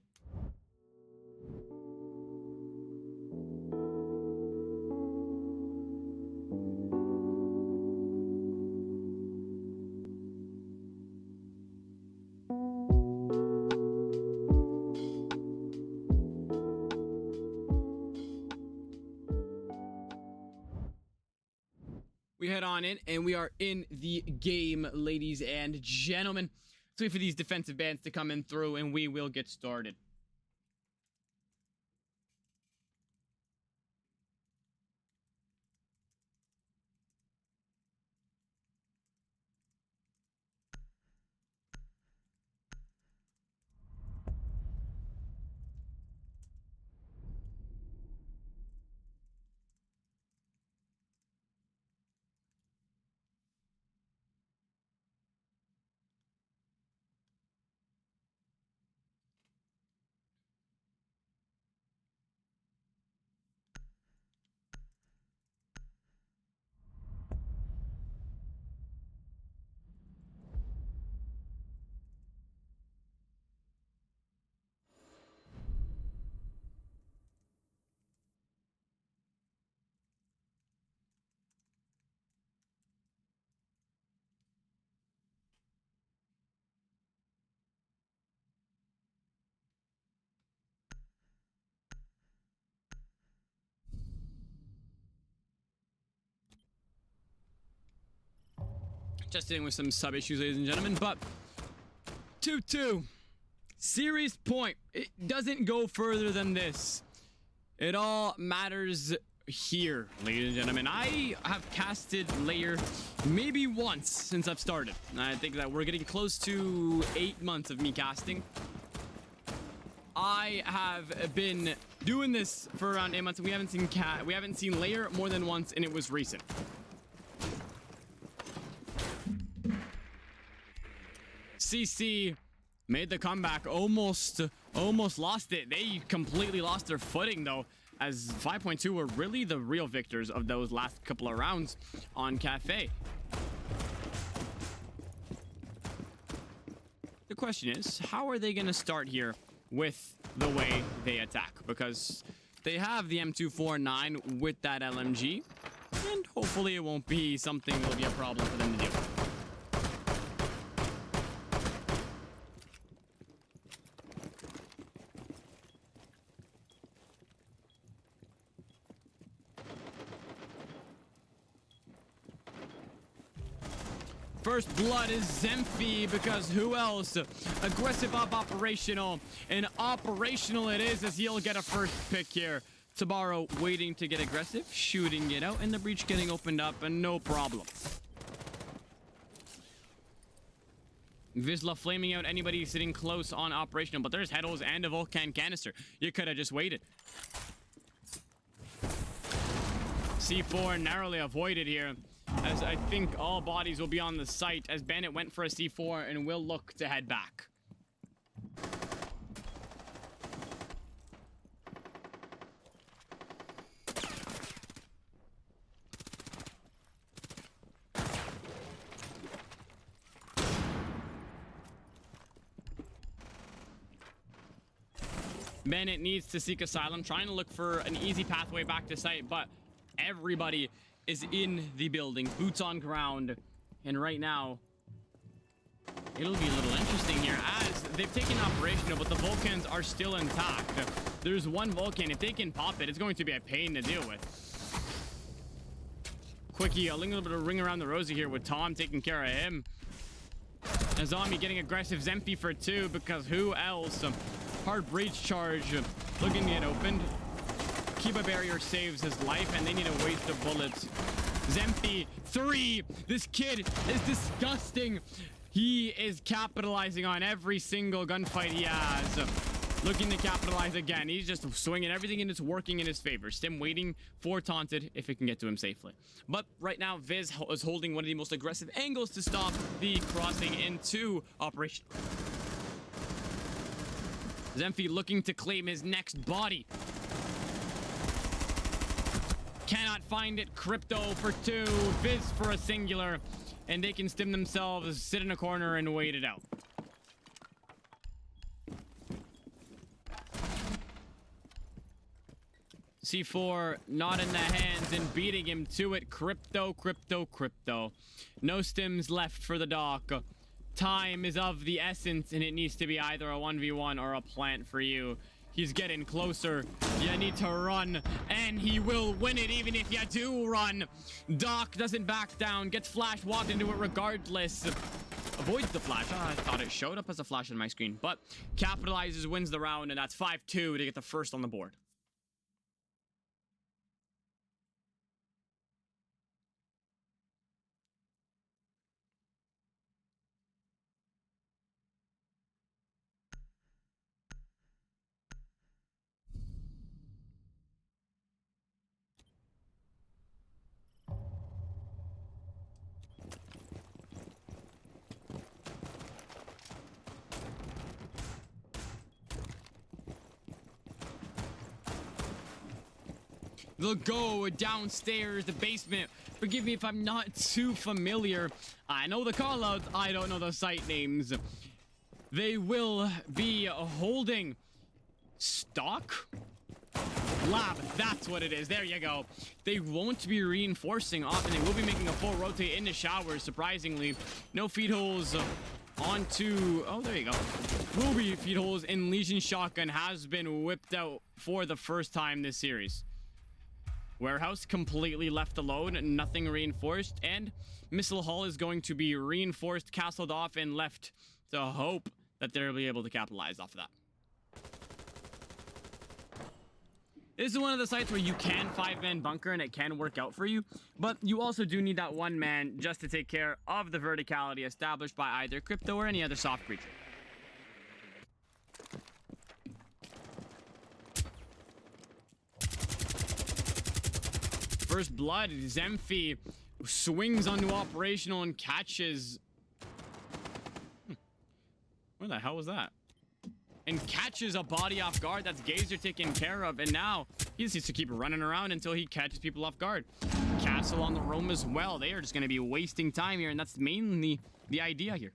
We head on in, and we are in the game, ladies and gentlemen. Let's wait for these defensive bands to come in through, and we will get started. Just dealing with some sub issues, ladies and gentlemen, but 2-2. Series point. It doesn't go further than this. It all matters here, ladies and gentlemen. I have casted Layer maybe once since I've started. I think that we're getting close to 8 months of me casting. I have been doing this for around 8 months, and we haven't seen Layer more than once, and it was recent. CC made the comeback, almost lost it. They completely lost their footing though, as 5.2 were really the real victors of those last couple of rounds on Cafe. The question is, how are they going to start here with the way they attack? Because they have the M249 with that LMG, and hopefully it won't be something that'll be a problem for them to deal with. First blood is Zemphi, because who else? Aggressive up operational, and operational it is, as he'll get a first pick here. Tabaro waiting to get aggressive, shooting it out, and the breach getting opened up, and no problem. Vizsla flaming out anybody sitting close on operational, but there's Heddles and a Volcan canister. You could have just waited. C4 narrowly avoided here, as I think all bodies will be on the site, as Bandit went for a C4 and will look to head back. Bandit needs to seek asylum, trying to look for an easy pathway back to site, but everybody is in the building, boots on ground, and right now it'll be a little interesting here, as they've taken operational, but the Vulcans are still intact. There's one Vulcan. If they can pop it, it's going to be a pain to deal with. Quickie, a little bit of ring around the rosy here with Tom taking care of him. A zombie getting aggressive. Zemphi for 2, because who else? Hard breach charge looking to get opened. Kiba barrier saves his life, and they need a waste of bullets. Zemphi 3. This kid is disgusting. He is capitalizing on every single gunfight he has. looking to capitalize again. He's just swinging everything and it's working in his favor. Stim waiting for Taunted if it can get to him safely. But right now, Viz is holding one of the most aggressive angles to stop the crossing into operation. Zemphy looking to claim his next body. Cannot find it. Crypto for 2. Viz for a singular. And they can stim themselves, sit in a corner, and wait it out. C4 not in the hands and beating him to it. Crypto, crypto, crypto. No stims left for the Doc. Time is of the essence, and it needs to be either a 1v1 or a plant for you. He's getting closer. You need to run, and he will win it even if you do run. Doc doesn't back down, gets flash, walked into it regardless. Avoids the flash. Oh, I thought it showed up as a flash on my screen, but capitalizes, wins the round, and that's 5-2 to get the first on the board. They'll go downstairs, the basement. Forgive me if I'm not too familiar. I know the callouts, I don't know the site names. They will be holding stock? Lab, that's what it is. There you go. They won't be reinforcing often. They will be making a full rotate into showers, surprisingly. No feed holes onto... Oh, there you go. Will be feed holes, and Legion Shotgun has been whipped out for the first time this series. Warehouse completely left alone, nothing reinforced, and Missile Hall is going to be reinforced, castled off, and left to hope that they'll be able to capitalize off of that. This is one of the sites where you can 5-man bunker and it can work out for you, but you also do need that 1 man just to take care of the verticality established by either Crypto or any other soft creature. First blood, Zemphy swings onto operational and catches... Where the hell was that? And catches a body off guard. That's Gazer taken care of. And now he just needs to keep running around until he catches people off guard. Castle on the roam as well. They are just going to be wasting time here. And that's mainly the idea here.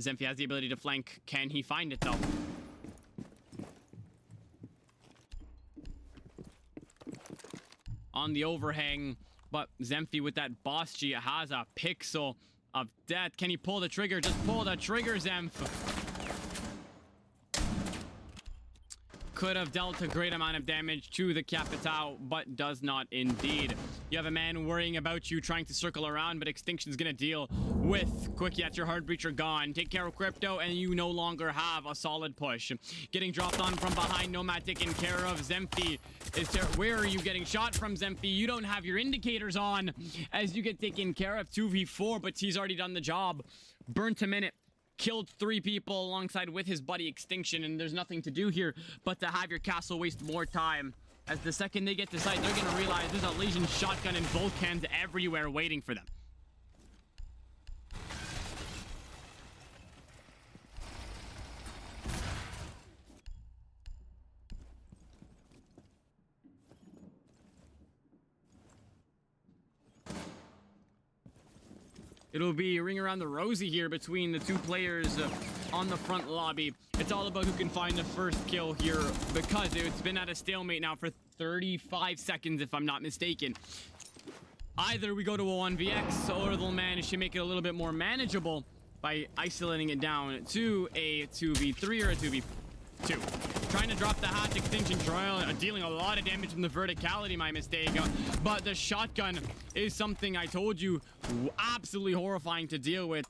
Zemphy has the ability to flank. Can he find it though? On the overhang, but Zemphy with that boss G has a pixel of death. Can he pull the trigger? Just pull the trigger, Zemph. Could have dealt a great amount of damage to the Capitao, but does not indeed. You have a man worrying about you, trying to circle around, but Extinction's gonna deal with Quickie. That's your hard breacher gone. Take care of Crypto, and you no longer have a solid push. Getting dropped on from behind, Nomad taken care of. Zemphy is there. Where are you getting shot from, Zemphy? You don't have your indicators on as you get taken care of. 2v4, but he's already done the job. Burnt a minute. Killed 3 people alongside with his buddy Extinction, and there's nothing to do here but to have your castle waste more time. As the second they get to site, they're going to realize there's a Legion Shotgun and Volcans everywhere waiting for them. It'll be ring around the rosy here between the 2 players on the front lobby. It's all about who can find the first kill here, because it's been at a stalemate now for 35 seconds, if I'm not mistaken. Either we go to a 1vx, or they'll manage to make it a little bit more manageable by isolating it down to a 2v3 or a 2v2. Trying to drop the hatch, Extinction dealing a lot of damage from the verticality, my mistake. But the shotgun is something I told you, absolutely horrifying to deal with.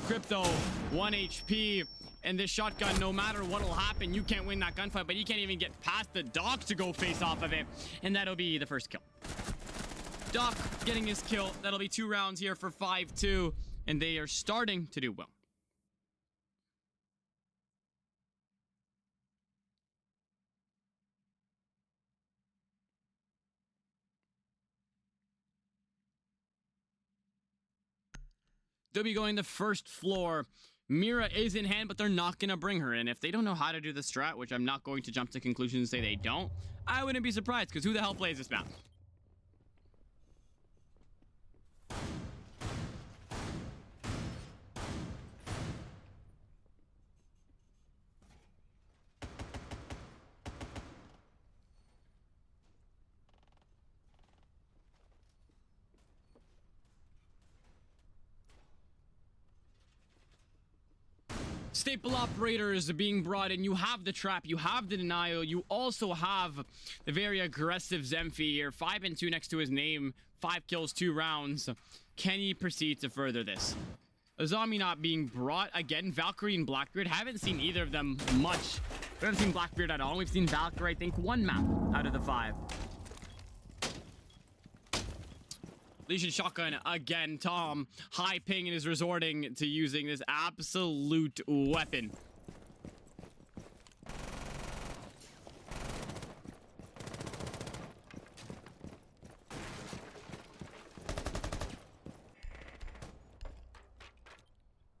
Crypto, 1 HP, and this shotgun, no matter what will happen, you can't win that gunfight, but you can't even get past the Doc to go face off of it, and that'll be the first kill. Doc getting his kill. That'll be 2 rounds here for 5-2, and they are starting to do well. They'll be going the first floor. Mira is in hand, but they're not going to bring her in. If they don't know how to do the strat, which I'm not going to jump to conclusions and say they don't, I wouldn't be surprised, because who the hell plays this map? Staple operators being brought in. You have the trap, you have the denial, you also have the very aggressive Zemphy here. 5 and 2 next to his name, 5 kills, 2 rounds. Can he proceed to further this? A zombie not being brought again. Valkyrie and Blackbeard, haven't seen either of them much. We haven't seen Blackbeard at all. We've seen Valkyrie, I think, 1 map out of the 5. Legion shotgun again. Tom high ping and is resorting to using this absolute weapon.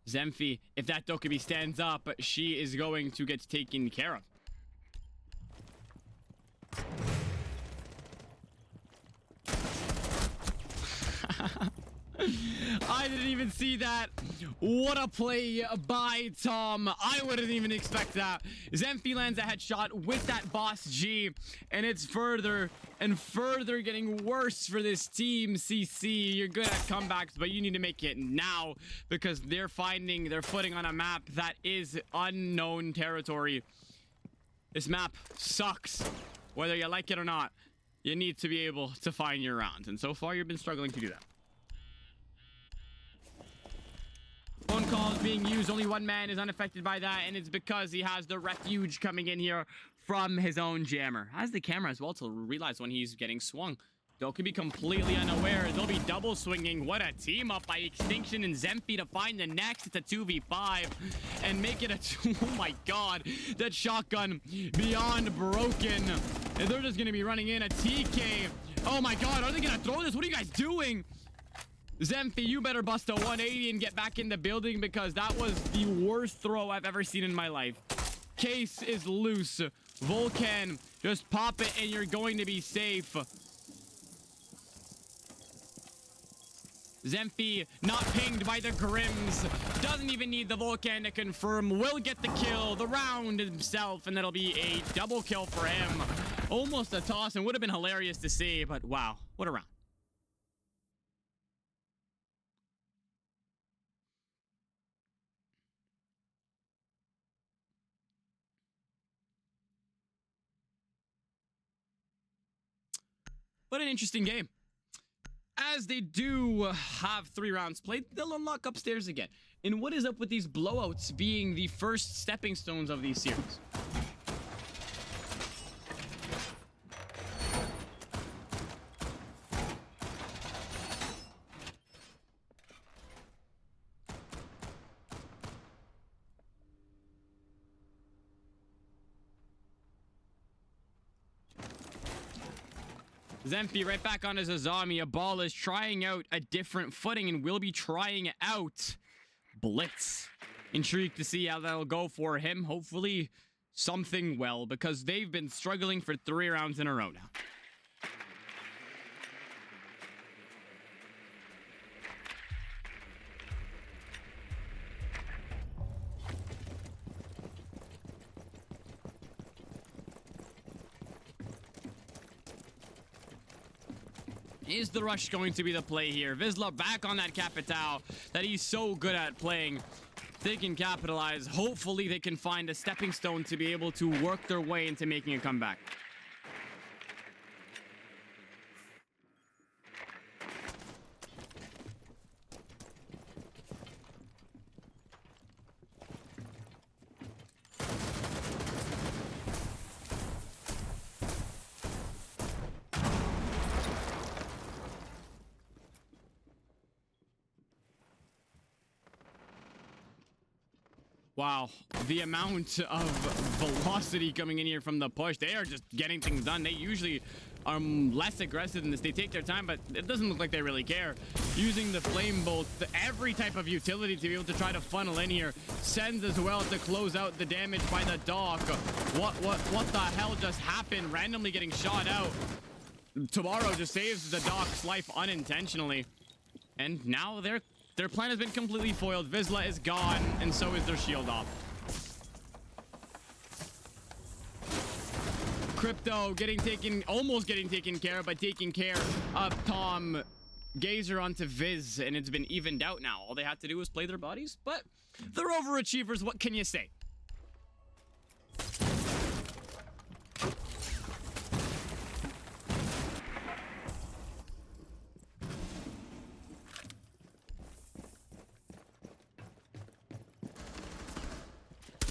Zemphy, if that Dokkaebi stands up, she is going to get taken care of. I didn't even see that. What a play by Tom. I wouldn't even expect that. Zemphy lands a headshot with that boss G, and it's further and further getting worse for this team. CC, you're good at comebacks, but you need to make it now, because they're finding their footing on a map that is unknown territory. This map sucks. Whether you like it or not, you need to be able to find your rounds, and so far you've been struggling to do that. Phone calls being used. Only one man is unaffected by that, and it's because he has the refuge coming in here from his own jammer. Has the camera as well to realize when he's getting swung. Dokkaebi completely unaware. They'll be double swinging. What a team up by Extinction and Zemphy to find the next. It's a 2v5 and make it a 2. Oh my god. That shotgun beyond broken. And they're just going to be running in a TK. Oh my god. Are they going to throw this? What are you guys doing? Zemphy, you better bust a 180 and get back in the building, because that was the worst throw I've ever seen in my life. Case is loose. Volcan, just pop it and you're going to be safe. Zemphy not pinged by the Grims. Doesn't even need the Volcan to confirm. Will get the kill, the round himself, and that'll be a double kill for him. Almost a toss, and would have been hilarious to see, but wow, what a round. What an interesting game. As they do have 3 rounds played, they'll unlock upstairs again. And what is up with these blowouts being the first stepping stones of these series? Zemphy right back on as a zombie. A ball is trying out a different footing and will be trying out Blitz. Intrigued to see how that'll go for him. Hopefully something well, because they've been struggling for 3 rounds in a row now. Is the rush going to be the play here? Vizsla back on that Capital that he's so good at playing. They can capitalize. Hopefully they can find a stepping stone to be able to work their way into making a comeback. Wow, the amount of velocity coming in here from the push. They are just getting things done. They usually are less aggressive than this. They take their time, but it doesn't look like they really care. Using the flame bolt, every type of utility to be able to try to funnel in here. Sends as well to close out the damage by the dock. What the hell just happened? Randomly getting shot out. Tomorrow just saves the dock's life unintentionally. And now their plan has been completely foiled. Vizsla is gone, and so is their shield off. Crypto almost getting taken care of by taking care of Tom. Gazer onto Viz, and it's been evened out now. All they have to do is play their bodies, but they're overachievers. What can you say?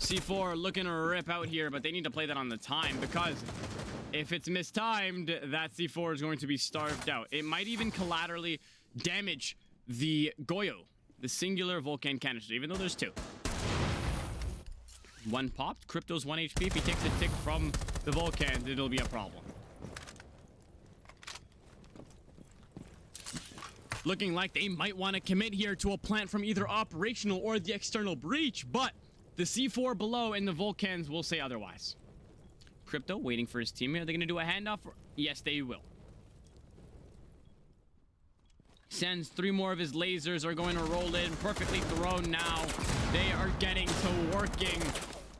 C4 looking to rip out here, but they need to play that on the time, because if it's mistimed, that C4 is going to be starved out. It might even collaterally damage the Goyo, the singular Volcan canister, even though there's two. One popped. Crypto's 1 HP. If he takes a tick from the Volcan, it'll be a problem. Looking like they might want to commit here to a plant from either operational or the external breach, but the C4 below and the Volcans will say otherwise. Crypto waiting for his team here. Are they going to do a handoff? Yes, they will. Sends 3 more of his lasers. Are going to roll in. Perfectly thrown now. They are getting to working.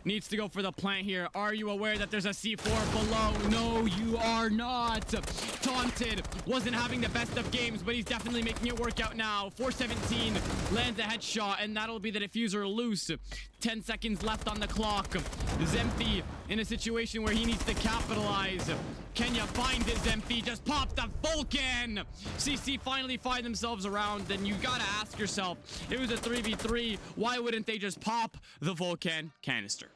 Needs to go for the plant here. Are you aware that there's a C4 below? No, you are not. Taunted. Wasn't having the best of games, but he's definitely making it work out now. 417 lands a headshot, and that'll be the diffuser loose. 10 seconds left on the clock. Zemphi in a situation where he needs to capitalize. Can you find it, Zemphi? Just pop the Vulcan. CC finally find themselves around, and you gotta ask yourself, it was a 3v3. Why wouldn't they just pop the Vulcan canister?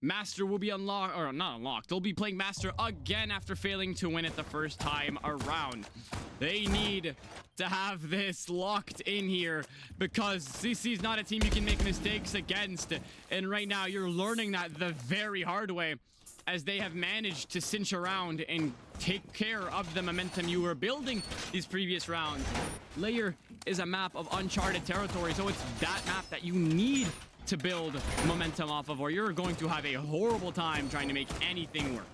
Master will be unlocked, or not unlocked. They'll be playing Master again after failing to win it the first time around. They need to have this locked in here, because CC's not a team you can make mistakes against. And right now, you're learning that the very hard way, as they have managed to cinch around and take care of the momentum you were building these previous rounds. Layer is a map of uncharted territory, so it's that map that you need to build momentum off of, or you're going to have a horrible time trying to make anything work.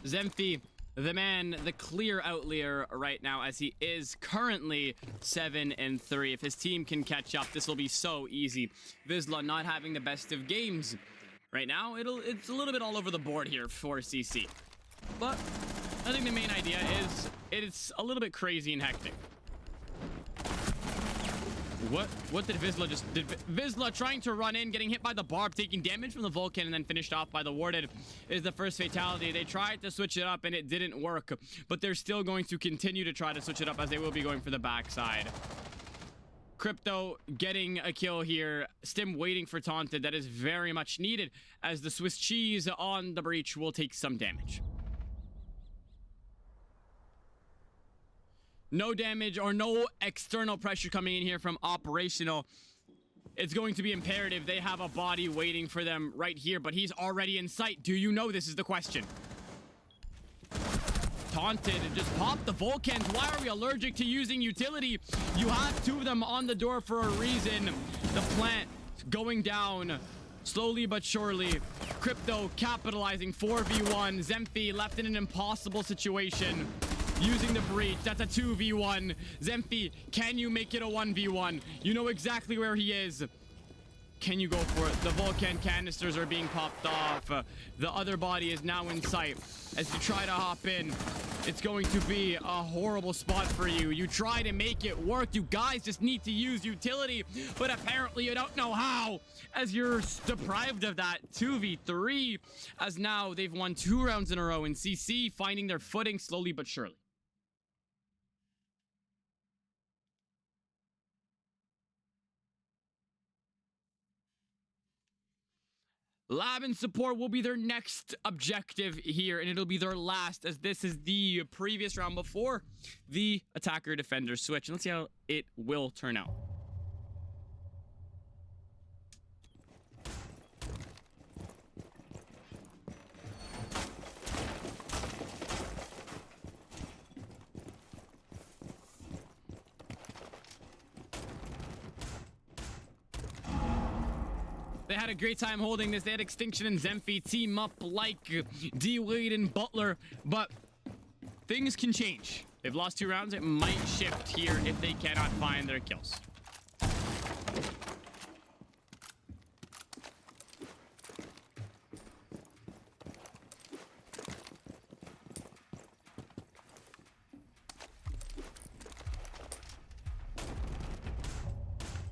Zemphi, the man, the clear outlier right now, as he is currently 7-3. If his team can catch up, this will be so easy. Vizsla not having the best of games right now. It's a little bit all over the board here for CC. But I think the main idea is it's a little bit crazy and hectic. What did Vizsla just... Did Vizsla trying to run in, getting hit by the barb, taking damage from the Vulcan, and then finished off by the warded is the first fatality. They tried to switch it up, and it didn't work. But they're still going to continue to try to switch it up, as they will be going for the backside. Crypto getting a kill here. Stim waiting for Taunted. That is very much needed, as the Swiss cheese on the breach will take some damage. No damage or no external pressure coming in here from operational. It's going to be imperative. They have a body waiting for them right here, but he's already in sight. Do you know this is the question? Taunted and just pop the Vulcans. Why are we allergic to using utility? You have 2 of them on the door for a reason. The plant going down slowly but surely. Crypto capitalizing 4v1. Zemphy left in an impossible situation. Using the breach. That's a 2v1. Zemphy, can you make it a 1v1? You know exactly where he is. Can you go for it? The Volcan canisters are being popped off. The other body is now in sight. As you try to hop in, it's going to be a horrible spot for you. You try to make it work. You guys just need to use utility, but apparently you don't know how, as you're deprived of that 2v3, as now they've won 2 rounds in a row, and CC finding their footing slowly but surely. Lab and support will be their next objective here, and it'll be their last, as this is the previous round before the attacker-defender switch. And let's see how it will turn out. They had a great time holding this. They had Extinction and Zemphy team up like D-Wade and Butler, but things can change. They've lost 2 rounds. It might shift here if they cannot find their kills.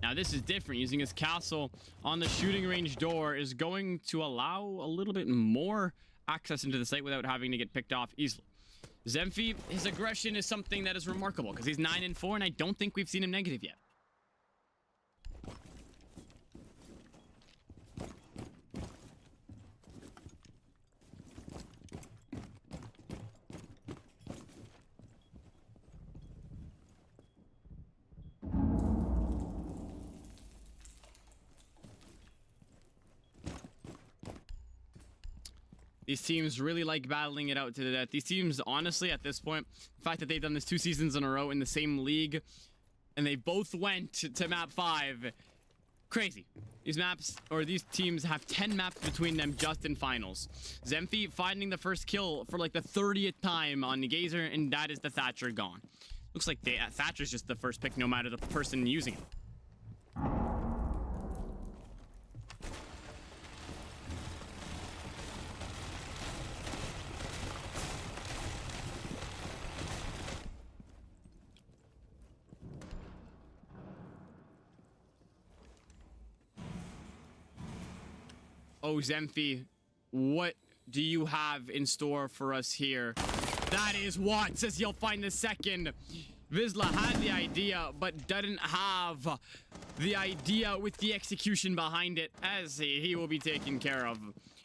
Now this is different. Using his castle on the shooting range door is going to allow a little bit more access into the site without having to get picked off easily. Zemphy, his aggression is something that is remarkable because he's 9-4, and I don't think we've seen him negative yet. These teams really like battling it out to the death. These teams, honestly, at this point, the fact that they've done this 2 seasons in a row in the same league, and they both went to map 5, crazy. These maps, or these teams, have 10 maps between them just in finals. Zemphy finding the first kill for like the 30th time on the Gazer, and that is the Thatcher gone. Looks like Thatcher's just the first pick no matter the person using it. Oh, Zemphy, what do you have in store for us here? That is what says you'll find the second. Vizsla had the idea, but didn't have the idea with the execution behind it, as he will be taken care of.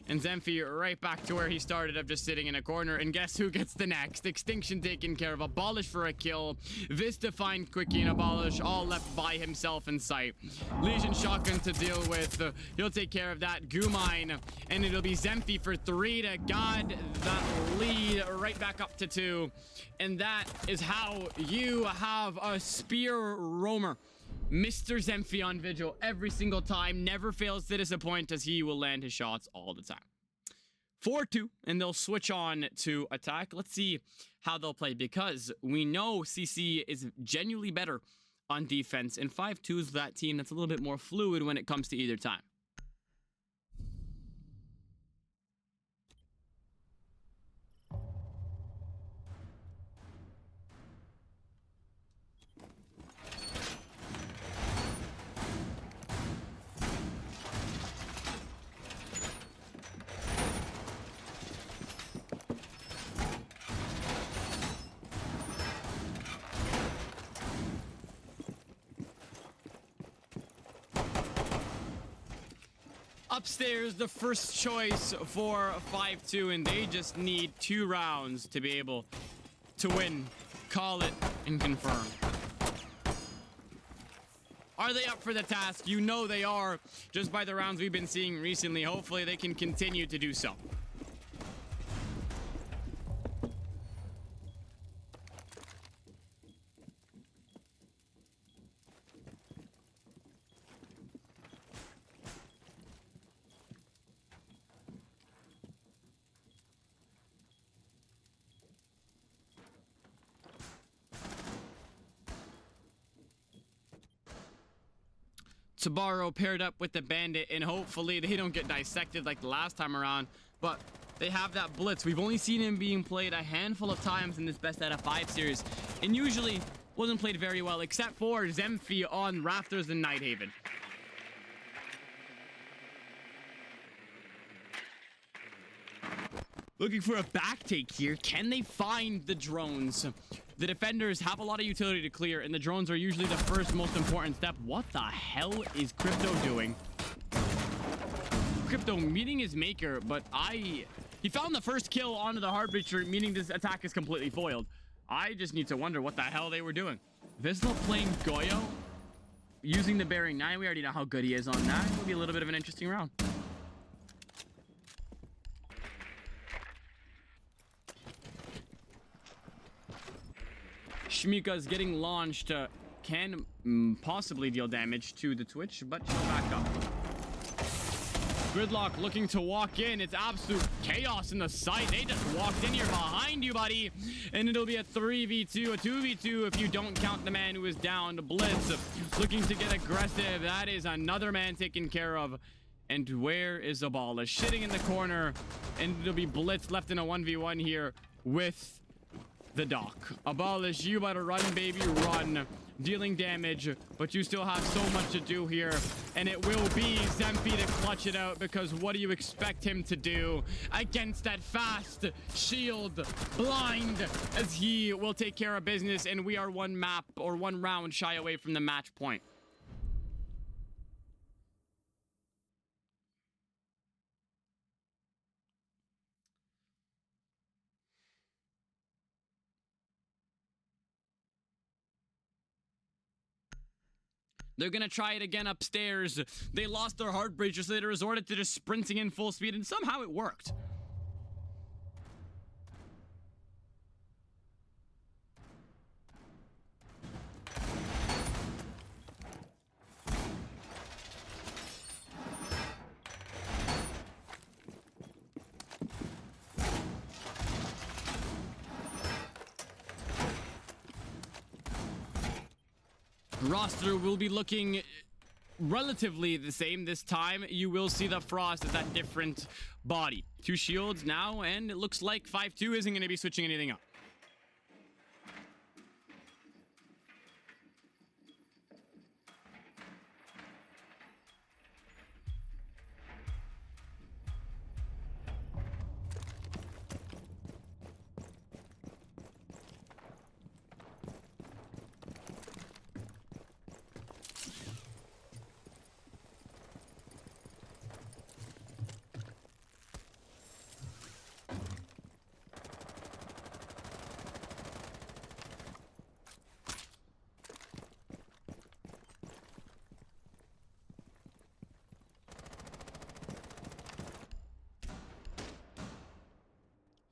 And Zemphy right back to where he started of just sitting in a corner. And guess who gets the next? Extinction taken care of. Abolish for a kill. Vista find Quickie and Abolish all left by himself in sight. Legion shotgun to deal with. He'll take care of that. Gumine. And it'll be Zemphy for 3 to God that lead right back up to 2. And that is how you have a spear roamer. Mr. Zemphy on Vigil every single time, never fails to disappoint as he will land his shots all the time. 4-2, and they'll switch on to attack. Let's see how they'll play, because we know CC is genuinely better on defense, and 5-2 is that team that's a little bit more fluid when it comes to either time. Upstairs, the first choice for 5-2, and they just need 2 rounds to be able to win, call it, and confirm. Are they up for the task? You know they are, just by the rounds we've been seeing recently. Hopefully they can continue to do so. Tabaro paired up with the bandit, and hopefully they don't get dissected like the last time around, but they have that blitz. We've only seen him being played a handful of times in this best out of 5 series, and usually wasn't played very well, except for Zemfi on Rafters and Nighthaven. Looking for a back take here. Can they find the drones? The defenders have a lot of utility to clear, and the drones are usually the first most important step. What the hell is Crypto doing? Crypto meeting his maker, but he found the first kill onto the hard breacher, meaning this attack is completely foiled. I just need to wonder what the hell they were doing. Visla playing Goyo, using the Bearing 9. We already know how good he is on that. It'll be a little bit of an interesting round. Shmika's getting launched. Can possibly deal damage to the Twitch, but she'll back up. Gridlock looking to walk in. It's absolute chaos in the site. They just walked in here behind you, buddy. And it'll be a 3v2, a 2v2 if you don't count the man who is down. Blitz looking to get aggressive. That is another man taken care of. And where is Abolish? Sitting in the corner. And it'll be Blitz left in a 1v1 here with the Doc. Abolish, you better run, baby, run. Dealing damage, but you still have so much to do here, and it will be Zemfi to clutch it out, because what do you expect him to do against that fast shield blind, as he will take care of business, and we are one map or one round shy away from the match point. They're gonna try it again upstairs. They lost their heart breacher, so they resorted to just sprinting in full speed, and somehow it worked. Roster will be looking relatively the same this time. You will see the Frost as that different body. 2 shields now, and it looks like 5-2 isn't going to be switching anything up.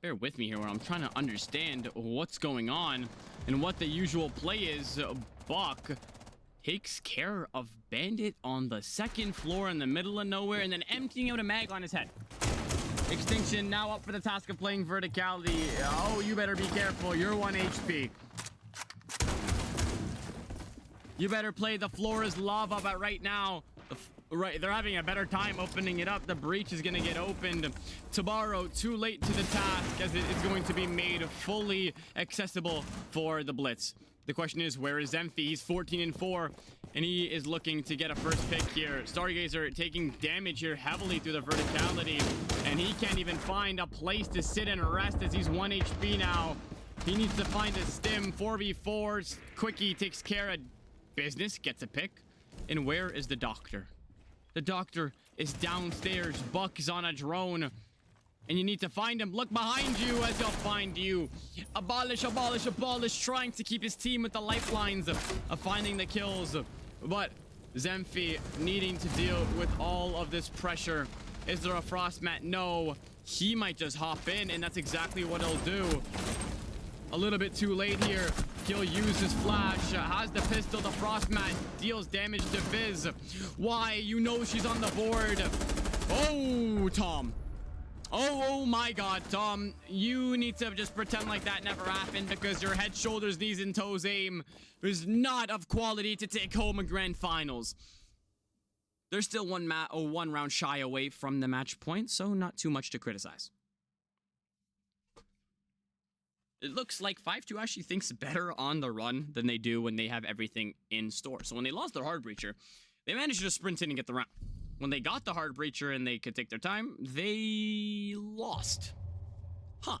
Bear with me here where I'm trying to understand what's going on and what the usual play is. Buck takes care of Bandit on the 2nd floor in the middle of nowhere, and then emptying out a mag on his head. Extinction now up for the task of playing verticality. Oh, you better be careful. You're 1 HP. You better play the floor is lava, but right now, they're having a better time opening it up. The breach is going to get opened. Tabaro, too late to the task, as it is going to be made fully accessible for the Blitz. The question is, where is Zemfi? He's 14-4, and he is looking to get a first pick here. Stargazer taking damage here heavily through the verticality, and he can't even find a place to sit and rest as he's 1 HP now. He needs to find a stim. 4v4. Quickie takes care of business, gets a pick. And where is the doctor? The doctor is downstairs. Buck is on a drone. And you need to find him. Look behind you as he'll find you. Abolish, abolish, abolish. Trying to keep his team with the lifelines of finding the kills. But Zemfi needing to deal with all of this pressure. Is there a frost mat? No. He might just hop in, and that's exactly what he'll do. A little bit too late here. He'll use his flash. Has the pistol. The frost mat deals damage to Fizz. Why? You know she's on the board. Oh, Tom. Oh my God, Tom. You need to just pretend like that never happened, because your head, shoulders, knees, and toes aim is not of quality to take home a grand finals. They're still one round shy away from the match point, so not too much to criticize. It looks like 5-2 actually thinks better on the run than they do when they have everything in store. So when they lost their hard breacher, they managed to just sprint in and get the round. When they got the hard breacher and they could take their time, they lost. Huh.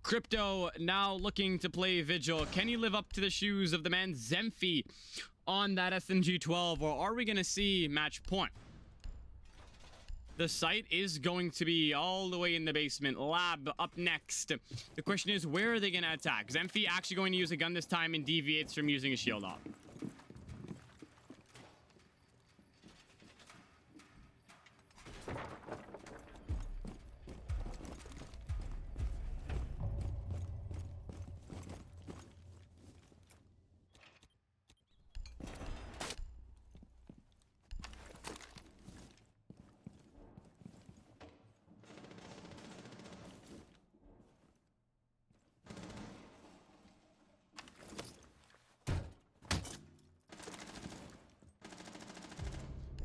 Crypto now looking to play Vigil. Can he live up to the shoes of the man Zemphy on that SMG-12, or are we going to see match point? The site is going to be all the way in the basement. Lab up next. The question is, where are they going to attack? Zemphy actually going to use a gun this time and deviates from using a shield op.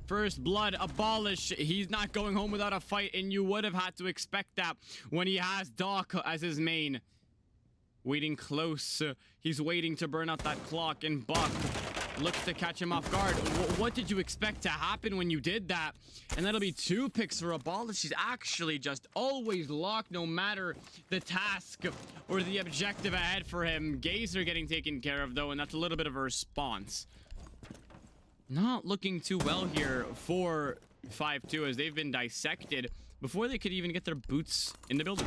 First blood, abolish. He's not going home without a fight, and you would have had to expect that when he has Doc as his main. Waiting close. He's waiting to burn out that clock, and Buck looks to catch him off guard. What did you expect to happen when you did that? And that'll be 2 picks for Abolish. He's actually just always locked no matter the task or the objective ahead for him. Gazer getting taken care of, though, and that's a little bit of a response. Not looking too well here for 5-2 as they've been dissected before they could even get their boots in the building.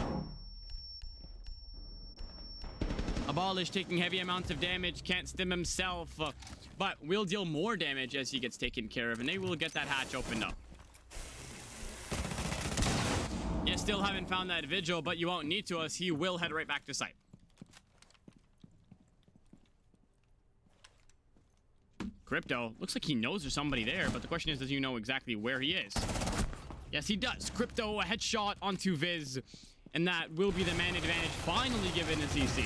Abolish taking heavy amounts of damage, can't stim himself, but will deal more damage as he gets taken care of, and they will get that hatch opened up. You still haven't found that Vigil, but you won't need to as he will head right back to site. Crypto, looks like he knows there's somebody there, but the question is, does he know exactly where he is? Yes, he does. Crypto, a headshot onto Viz, and that will be the man advantage finally given to CC.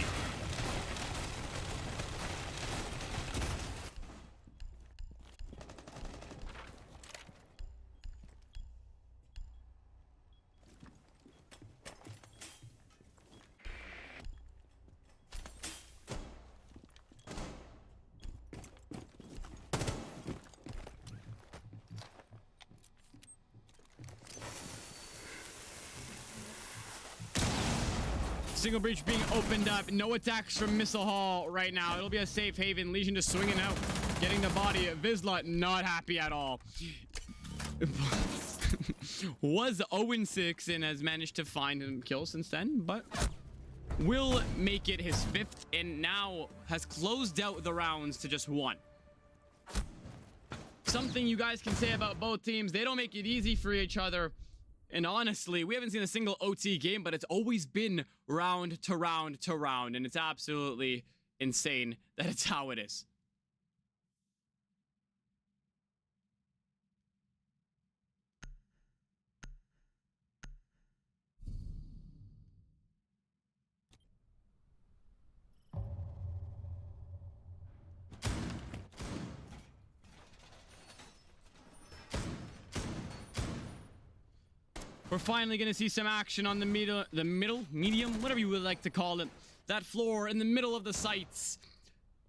Single breach being opened up. No attacks from Missile Hall right now. It'll be a safe haven. Legion just swinging out, getting the body. Vizsla not happy at all. Was 0-6 and has managed to find him kill since then, but will make it his 5th and now has closed out the rounds to just 1. Something you guys can say about both teams, they don't make it easy for each other. And honestly, we haven't seen a single OT game, but it's always been round to round to round. And it's absolutely insane that it's how it is. We're finally going to see some action on the medium, whatever you would like to call it. That floor in the middle of the sites.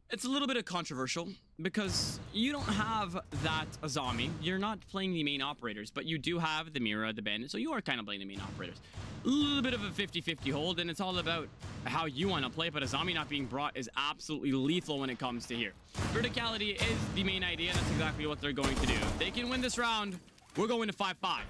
It's a little bit of controversial because you don't have that Azami. You're not playing the main operators, but you do have the Mira, the Bandit, so you are kind of playing the main operators. A little bit of a 50-50 hold, and it's all about how you want to play, but Azami not being brought is absolutely lethal when it comes to here. Verticality is the main idea, and that's exactly what they're going to do. If they can win this round, we're going to 5-5.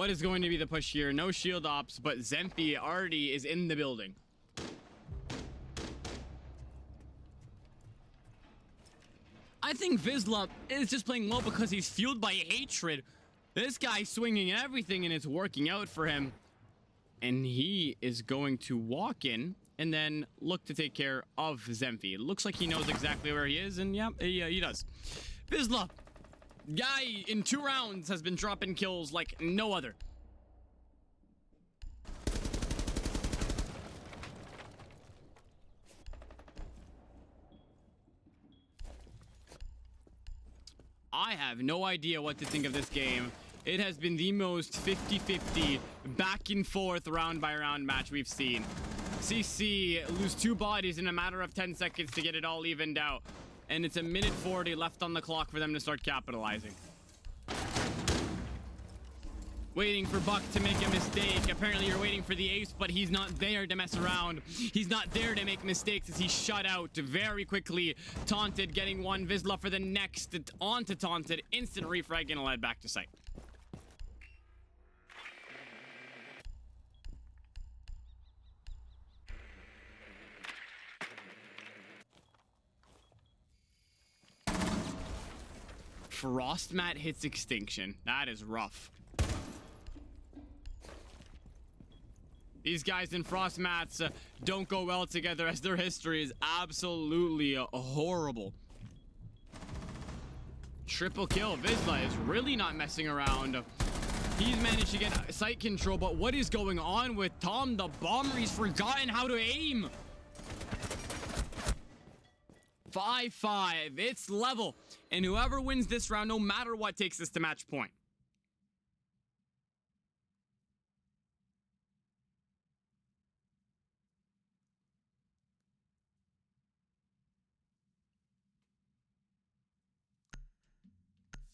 What is going to be the push here? No shield ops, but Zemphy already is in the building. I think Vizsla is just playing low because he's fueled by hatred. This guy's swinging everything and it's working out for him. And he is going to walk in and then look to take care of Zemphy. It looks like he knows exactly where he is, and yeah, he does. Vizsla, guy in 2 rounds has been dropping kills like no other. I have no idea what to think of this game. It has been the most 50-50 back and forth round by round match we've seen. CC lose 2 bodies in a matter of 10 seconds to get it all evened out. And it's a minute 40 left on the clock for them to start capitalizing. Waiting for Buck to make a mistake. Apparently you're waiting for the ace, but he's not there to mess around. He's not there to make mistakes as he's shut out very quickly. Taunted, getting one. Vizsla for the next. Onto Taunted. Instant refrag and led back to site. Frostmat hits extinction. That is rough. These guys in Frostmats don't go well together as their history is absolutely horrible. Triple kill. Vizsla is really not messing around. He's managed to get sight control, but what is going on with Tom the Bomber? He's forgotten how to aim. 5-5. It's level. And whoever wins this round, no matter what, takes this to match point.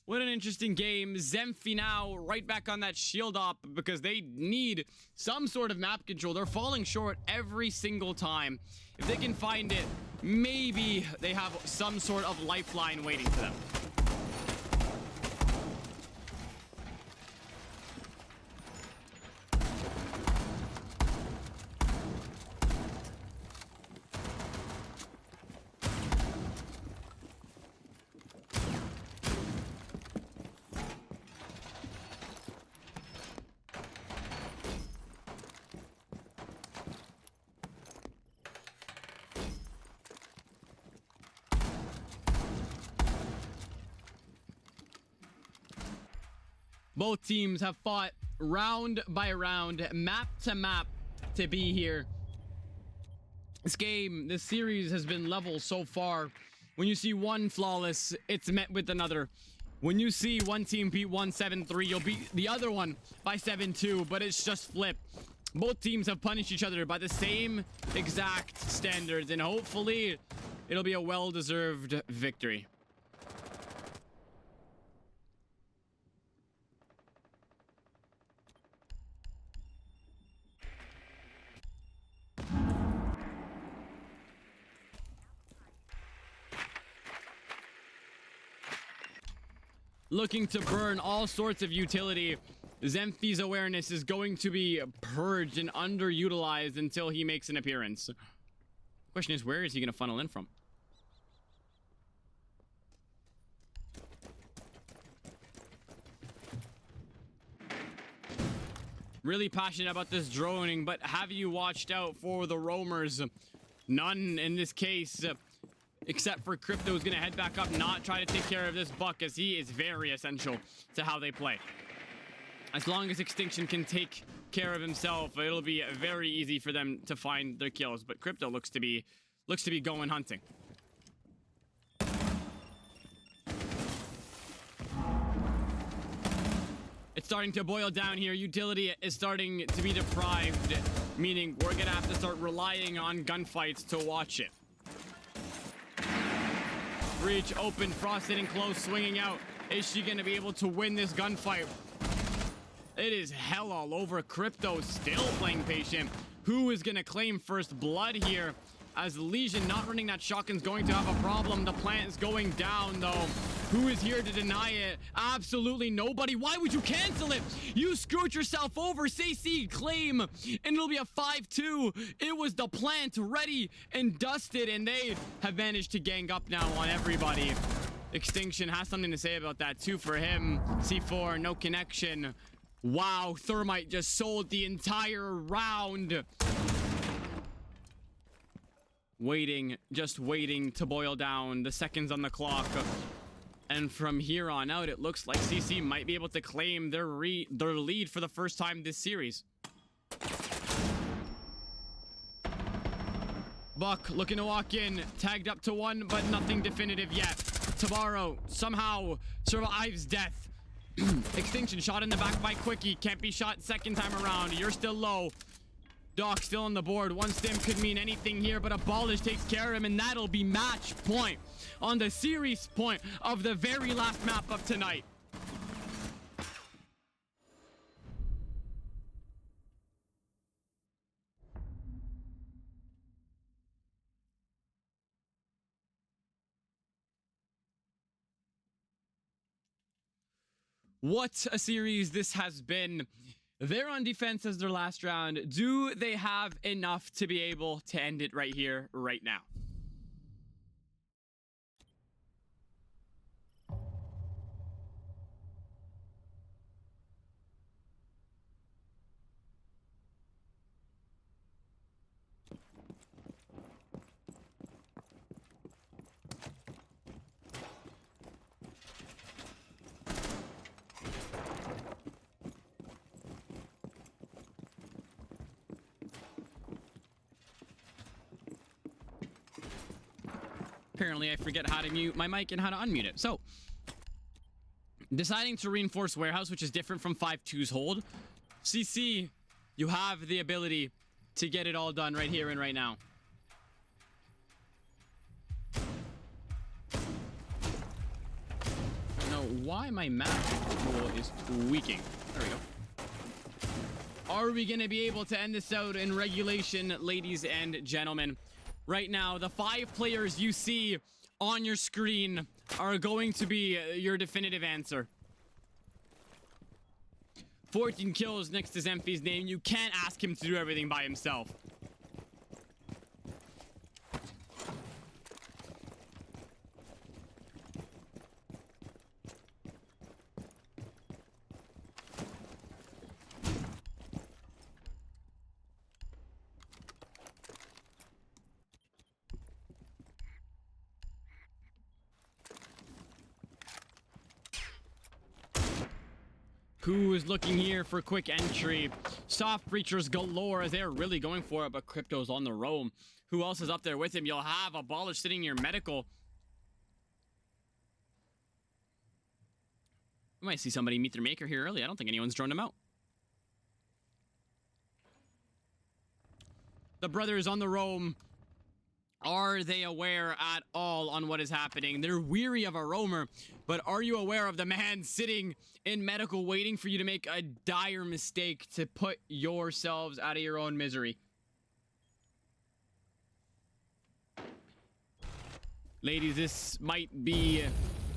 What an interesting game. Zemphy now right back on that shield op because they need some sort of map control. They're falling short every single time. If they can find it, maybe they have some sort of lifeline waiting for them. Both teams have fought round by round, map to map to be here. This series has been level so far. When you see one flawless, it's met with another. When you see one team beat 1-7-3, you'll beat the other one by 7-2, but it's just flipped. Both teams have punished each other by the same exact standards, and hopefully it'll be a well-deserved victory. Looking to burn all sorts of utility. Zemphy's awareness is going to be purged and underutilized until he makes an appearance. The question is, where is he going to funnel in from? Really passionate about this droning, but have you watched out for the roamers? None in this case. Except for Crypto, who's going to head back up, not try to take care of this Buck, as he is very essential to how they play. As long as Extinction can take care of himself, it'll be very easy for them to find their kills. But Crypto looks to be going hunting. It's starting to boil down here. Utility is starting to be deprived, meaning we're going to have to start relying on gunfights to watch it. Breach open, Frost hitting close, swinging out. Is she going to be able to win this gunfight? It is hell all over. Crypto still playing patient. Who is going to claim first blood here? As Legion not running that shotgun's going to have a problem. The plant is going down, though. Who is here to deny it? Absolutely nobody. Why would you cancel it? You screwed yourself over. CC claim, and it'll be a 5-2. It was the plant ready and dusted, and they have managed to gang up now on everybody. Extinction has something to say about that too for him. C4, no connection. Wow, Thermite just sold the entire round. Waiting, just waiting to boil down. The seconds on the clock. And from here on out, it looks like CC might be able to claim their lead for the first time this series. Buck looking to walk in, tagged up to one, but nothing definitive yet. Tomorrow somehow survives death. Extinction shot in the back by Quickie. Can't be shot second time around. You're still low. Doc still on the board. One stim could mean anything here, but Abolish takes care of him, and that'll be match point on the series point of the very last map of tonight. What a series this has been. They're on defense as their last round. Do they have enough to be able to end it right here, right now? Apparently, I forget how to mute my mic and how to unmute it. So, deciding to reinforce warehouse, which is different from 5-2's hold. CC, you have the ability to get it all done right here and right now. I don't know why my map tool is tweaking. There we go. Are we going to be able to end this out in regulation, ladies and gentlemen? Right now, the 5 players you see on your screen are going to be your definitive answer. 14 kills next to Zemphi's name. You can't ask him to do everything by himself. Who is looking here for quick entry? Soft breachers galore as they're really going for it, but Crypto's on the roam. Who else is up there with him? You'll have Abolish sitting near medical. We might see somebody meet their maker here early. I don't think anyone's drawn him out. The brothers on the roam. Are they aware at all on what is happening? They're weary of a roamer, but are you aware of the man sitting in medical waiting for you to make a dire mistake to put yourselves out of your own misery? Ladies, this might be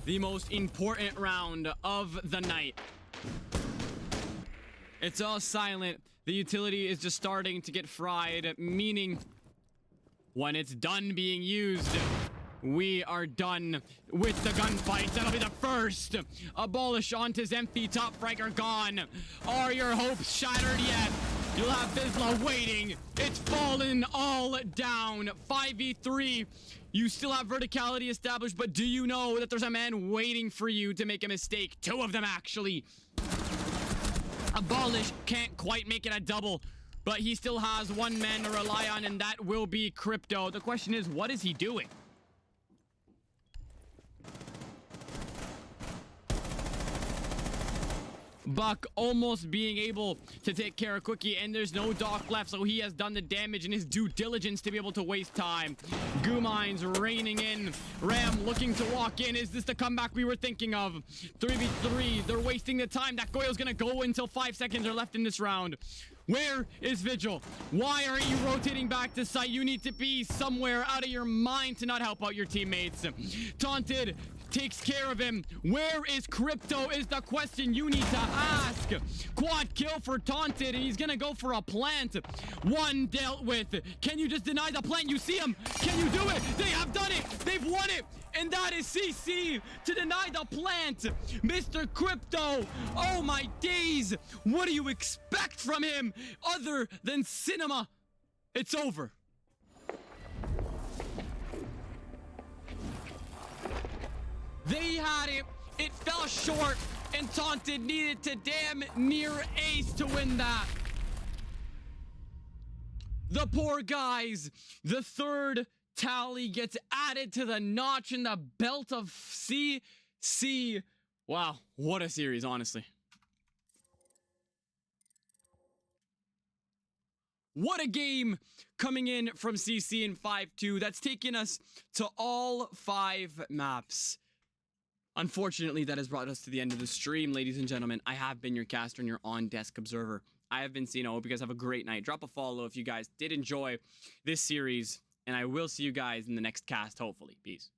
the most important round of the night. It's all silent. The utility is just starting to get fried, meaning when it's done being used, we are done with the gunfights. That'll be the first. Abolish onto Zemphi. Top fragger gone. Are your hopes shattered yet? You'll have Vizsla waiting. It's fallen all down. 5v3. You still have verticality established, but do you know that there's a man waiting for you to make a mistake? 2 of them, actually. Abolish can't quite make it a double, but he still has 1 man to rely on, and that will be Crypto. The question is, what is he doing? Buck almost being able to take care of Quickie, and there's no Doc left, so he has done the damage in his due diligence to be able to waste time. Goo Mines raining in. Ram looking to walk in. Is this the comeback we were thinking of? 3v3. They're wasting the time. That Goyo's gonna go until 5 seconds are left in this round. Where is Vigil? Why aren't you rotating back to site? You need to be somewhere out of your mind to not help out your teammates. Taunted takes care of him. Where is Crypto is the question you need to ask. Quad kill for Taunted, and he's gonna go for a plant. One dealt with. Can you just deny the plant? You see him. Can you do it? They have done it. They've won it. And that is CC to deny the plant. Mr. Crypto. Oh my days. What do you expect from him other than cinema? It's over. They had it. It fell short, and Taunted needed to damn near ace to win that. The poor guys. The third tally gets added to the notch in the belt of CC. Wow, what a series, honestly. What a game coming in from CC in 5-2. That's taken us to all 5 maps. Unfortunately, that has brought us to the end of the stream, ladies and gentlemen. I have been your caster and your on-desk observer. I have been Sino. Hope you guys have a great night. Drop a follow if you guys did enjoy this series, and I will see you guys in the next cast, hopefully. Peace.